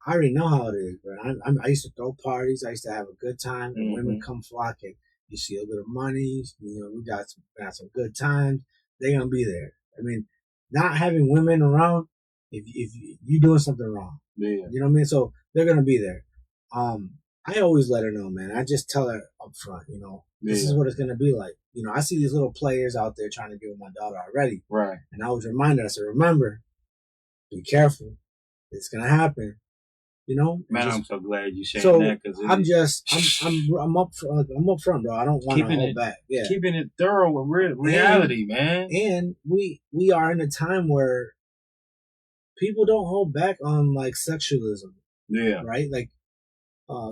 I already know how it is, bro. I used to throw parties. I used to have a good time. And women come flocking. You see a little money. You know, we got some good times. They're going to be there. I mean, not having women around, if you're doing something wrong. Yeah. You know what I mean? So they're going to be there. I always let her know, man. I just tell her up front, you know, this is what it's going to be like. You know, I see these little players out there trying to get with my daughter already. Right. And I always remind her, I said, remember, be careful. It's going to happen. You know? Man, I'm so glad you said that. Cause I'm up front, bro. I don't want to hold back. Yeah. Keeping it thorough with reality, man. And we are in a time where people don't hold back on, like, sexualism. Yeah. Right? Like,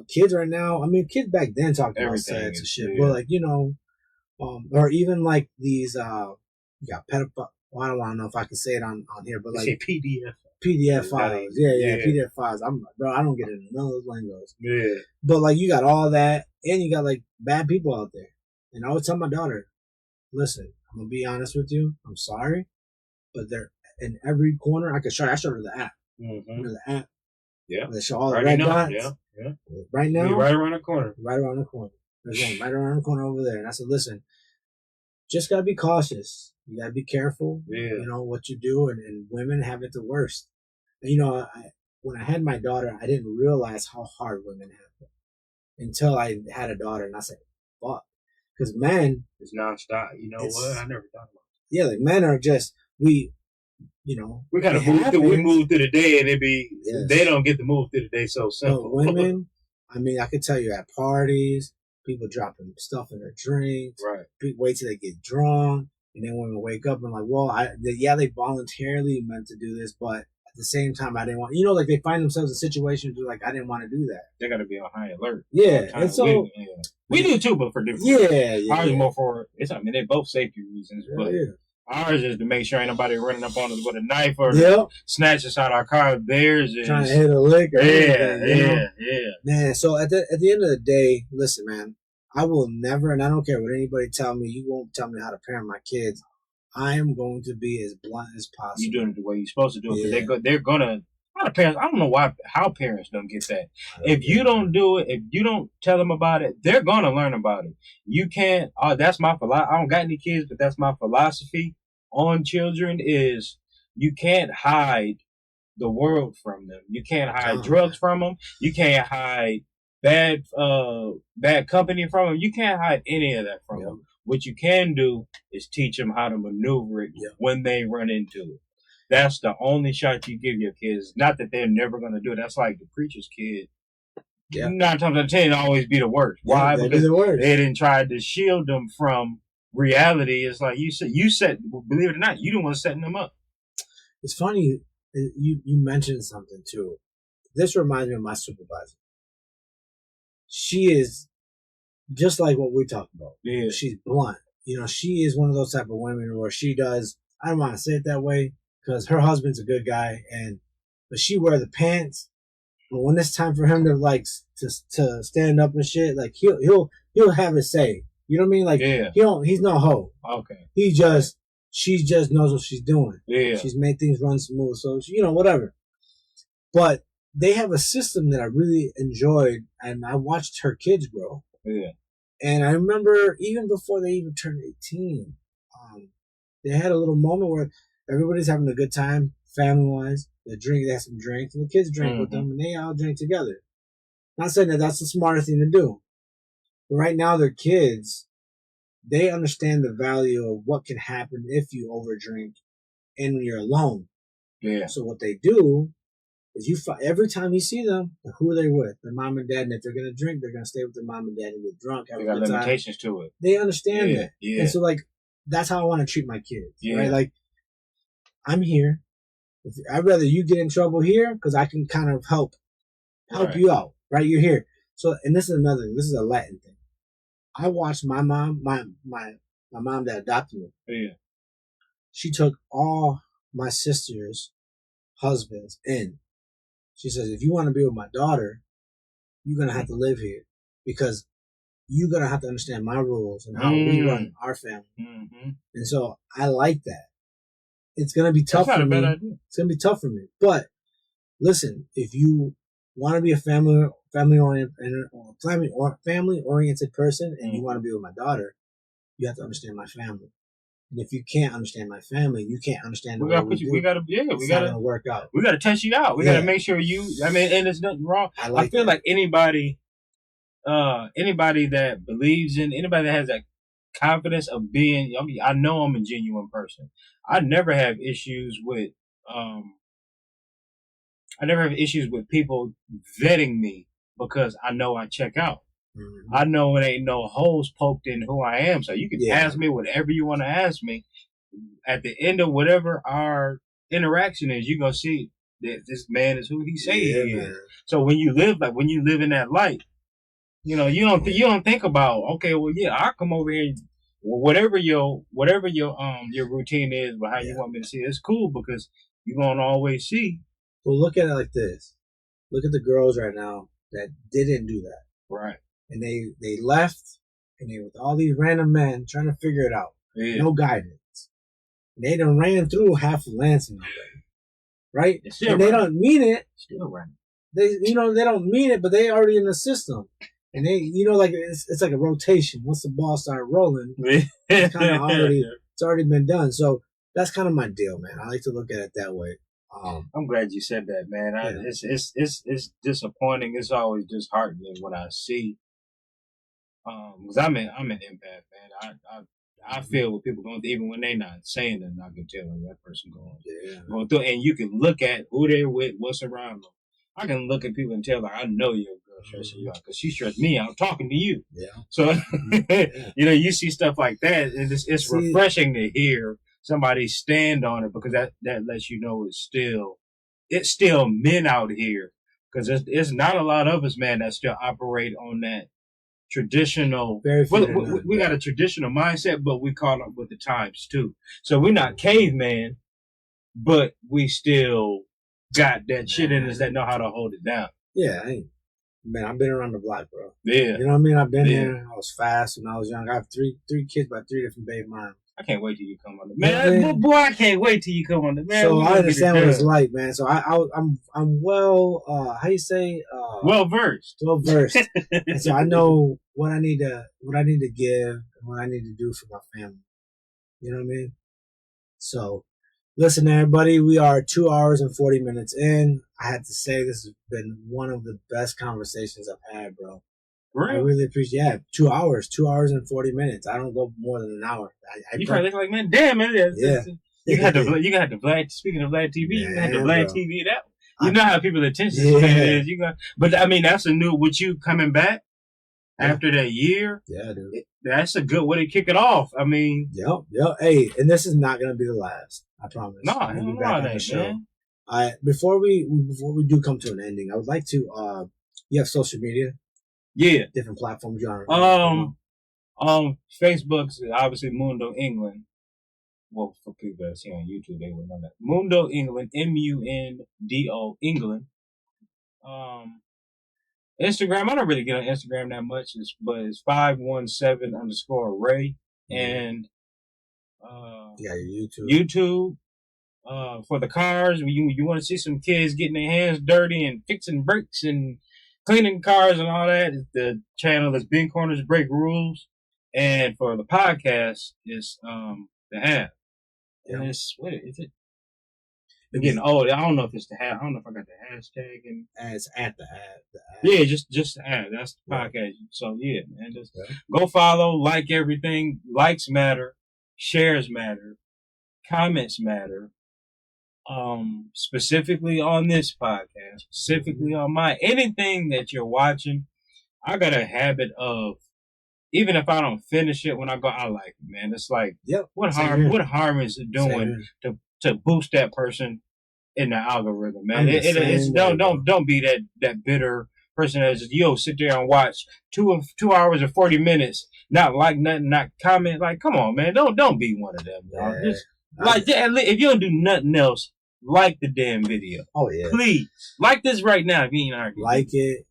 kids right now, I mean, kids back then talked about sex and shit, but like, you know, or even like these, you got pedophile, well, I don't want to know if I can say it on here, but like PDF files. Yeah, PDF files. Bro, I don't get into none of those lingos. Yeah. But like, you got all that, and you got like bad people out there. And I would tell my daughter, listen, I'm going to be honest with you. I'm sorry, but they're in every corner. I showed her the app. Mm-hmm. You know, the app. Yeah. They show all the red dots. Yeah. Right now. Right around the corner. Right around the corner. There's one right around the corner over there. And I said, listen, just got to be cautious. You got to be careful. Yeah. You know, what you do. And women have it the worst. And, you know, when I had my daughter, I didn't realize how hard women have it until I had a daughter. And I said, fuck. Because men, it's nonstop. You know what? I never thought about it. Yeah, like men are just we kind of move through. We move through the day, and they don't get to move through the day so simple. But women, I mean, I could tell you at parties, people dropping stuff in their drinks. Right. Wait till they get drunk, and then women wake up and like, well, they voluntarily meant to do this, but at the same time, I didn't want. Like they find themselves in situations where like I didn't want to do that. They got to be on high alert. Yeah, and so we do too, but for different. Yeah. Ours more for it's. I mean, they're both safety reasons, but. Yeah. Ours is to make sure ain't nobody running up on us with a knife or snatch us out our car. Theirs is trying to hit a lick. Or yeah. Man, so at the end of the day, listen, man, I will never, and I don't care what anybody tell me. You won't tell me how to parent my kids. I am going to be as blunt as possible. You're doing it the way you're supposed to do it because they're gonna. A lot of parents, I don't know how parents don't get that. If you don't do it, if you don't tell them about it, they're gonna learn about it. You can't. That's my philosophy. I don't got any kids, but that's my philosophy on children is you can't hide the world from them. You can't hide drugs from them. You can't hide bad company from them. You can't hide any of that from them. What you can do is teach them how to maneuver it when they run into it. That's the only shot you give your kids. Not that they're never going to do it. That's like the preacher's kid. 9 times out of 10, always be the worst. Why? Because they didn't try to shield them from reality. It's like you said, believe it or not, you the one setting them up. It's funny. You mentioned something too. This reminds me of my supervisor. She is just like what we talked about. Yeah. She's blunt. She is one of those type of women where she does. I don't want to say it that way. Because her husband's a good guy, but she wear the pants. But when it's time for him to like to stand up and shit, like he'll have his say. You know what I mean? Like he's no hoe. Okay. She just knows what she's doing. Yeah. She's made things run smooth, so whatever. But they have a system that I really enjoyed, and I watched her kids grow. Yeah. And I remember even before they even turned 18, they had a little moment where everybody's having a good time, family-wise. They have some drinks, and the kids drink with them, and they all drink together. Not saying that that's the smartest thing to do. But right now, their kids, they understand the value of what can happen if you overdrink and when you're alone. Yeah. So what they do is every time you see them, who are they with? Their mom and dad, and if they're going to drink, they're going to stay with their mom and dad and get drunk. They got limitations to it. They understand that. Yeah. And so, like, that's how I want to treat my kids. Yeah. Right? Like, I'm here. I'd rather you get in trouble here because I can kind of help you out, right? You're here. So, and this is another thing. This is a Latin thing. I watched my mom, my mom that adopted me. Yeah. She took all my sister's husbands in. She says, if you want to be with my daughter, you're going to have to live here because you're going to have to understand my rules and how we run our family. Mm-hmm. And so I like that. It's going to be tough for me. It's going to be tough for me. But listen, if you want to be a family-oriented person and you want to be with my daughter, you have to understand my family. And if you can't understand my family, you can't understand we gotta it's not gonna work out. We gotta test you out. We gotta make sure and there's nothing wrong. I feel like anybody that believes in anybody that has that confidence of being. I know I'm a genuine person. I never have issues with people vetting me because I know I check out. Mm-hmm. I know it ain't no holes poked in who I am. So you can ask me whatever you want to ask me. At the end of whatever our interaction is, you're going to see that this man is who he say he is. So when you live in that light, you don't think about, okay, well, I'll come over here. Whatever your routine is, but how you want me to see it, it's cool because you're going to always see. Well, look at it like this. Look at the girls right now that didn't do that. Right. And they left, and they with all these random men trying to figure it out. Yeah. No guidance. And they done ran through half of Lansing already. Right? And they don't mean it. Still running. They don't mean it, but they already in the system. And they, like it's like a rotation. Once the ball started rolling, it's kind of it's already been done. So that's kind of my deal, man. I like to look at it that way. I'm glad you said that, man. It's disappointing. It's always disheartening when I see Because I'm an empath, man. I feel what people going through, even when they're not saying it. I can tell that person going through, and you can look at who they're with, what's around them. I can look at people and tell, like, I know your girl stressing you out because she stressed me out talking to you. Yeah. So, you see stuff like that, and it's refreshing to hear somebody stand on it, because that lets you know it's still men out here, because it's not a lot of us, man, that still operate on that traditional. We got a traditional mindset, but we caught up with the times too. So we're not caveman, but we still got that shit in us that know how to hold it down. Yeah, man, I've been around the block, bro. Yeah, you know what I mean. I've been there. I was fast when I was young. I have three kids by 3 different baby moms. I can't wait till you come on the man. Boy, I can't wait till you come on the man. So I understand what it's like, man. So I'm well, how you say, well versed. And so I know what I need to give and what I need to do for my family. You know what I mean? So listen, everybody, we are 2 hours and 40 minutes in. I had to say this has been one of the best conversations I've had, bro. Really? I really appreciate it. Yeah, 2 hours and 40 minutes. I don't go more than an hour. You probably look like, man, damn it. Yeah. You got the Vlad, speaking of Vlad TV, you had the Vlad TV that. You know how people's attention span is. But I mean, that's a new, with you coming back after that year. Yeah, dude. That's a good way to kick it off. I mean. Yep. Hey, and this is not going to be the last. I promise. No, I don't know that, man. Before we do come to an ending, I would like to, you have social media? Yeah. Different platforms you on? Facebook's obviously Mundo England. Well, for people that see on YouTube, they would know that. Mundo England, MUNDO England. Instagram, I don't really get on Instagram that much, but it's 517_Ray. And your YouTube. For the cars, you want to see some kids getting their hands dirty and fixing brakes and cleaning cars and all that, the channel is Bean Corners Break Rules. And for the podcast, it's the Have. And it's, what is it? It's getting old. I don't know if it's the Have. I don't know if I got the hashtag. And it's at the Have. Yeah, just the Have. That's the podcast. So yeah, man, just go follow, like everything. Likes matter, shares matter, comments matter. Specifically on this podcast, specifically on anything that you're watching, I got a habit of, even if I don't finish it when I go, I like it, man. It's like, what harm is it doing to boost that person in the algorithm, man? Don't be that bitter person that just, sit there and watch 2 hours and 40 minutes, not like nothing, not comment. Like, come on, man. Don't be one of them, y'all. Just if you don't do nothing else, like the damn video. Oh yeah. Please. Like this right now if you ain't arguing. Like it.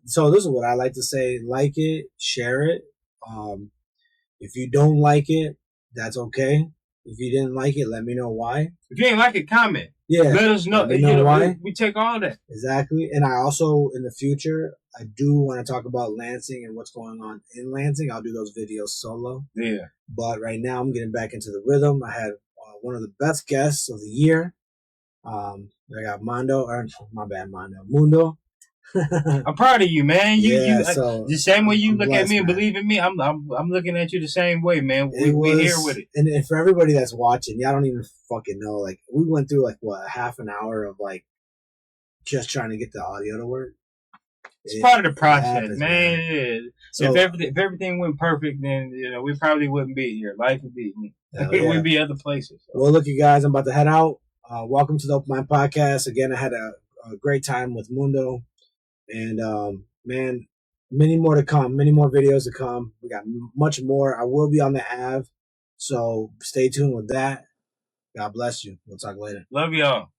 So this is what I like to say. Like it, share it. If you don't like it, that's okay. If you didn't like it, let me know why. If you ain't like it, comment. Yeah. Let us know. Let me know why. We take all that. Exactly. And I also, in the future, I do want to talk about Lansing and what's going on in Lansing. I'll do those videos solo. Yeah. But right now, I'm getting back into the rhythm. I had one of the best guests of the year. I got Mundo. Mundo. I'm proud of you, man. So the same way you look at me and believe in me, I'm looking at you the same way, man. We're here with it. And for everybody that's watching, y'all don't even fucking know. Like, we went through half an hour of just trying to get the audio to work. It's part of the process, man. So if everything went perfect, then we probably wouldn't be here. Life would be we'd be other places. So. Well, look, you guys, I'm about to head out. Welcome to the Open Mind Podcast. Again, I had a great time with Mundo. And, man, many more to come. Many more videos to come. We got much more. I will be on the Ave. So stay tuned with that. God bless you. We'll talk later. Love y'all.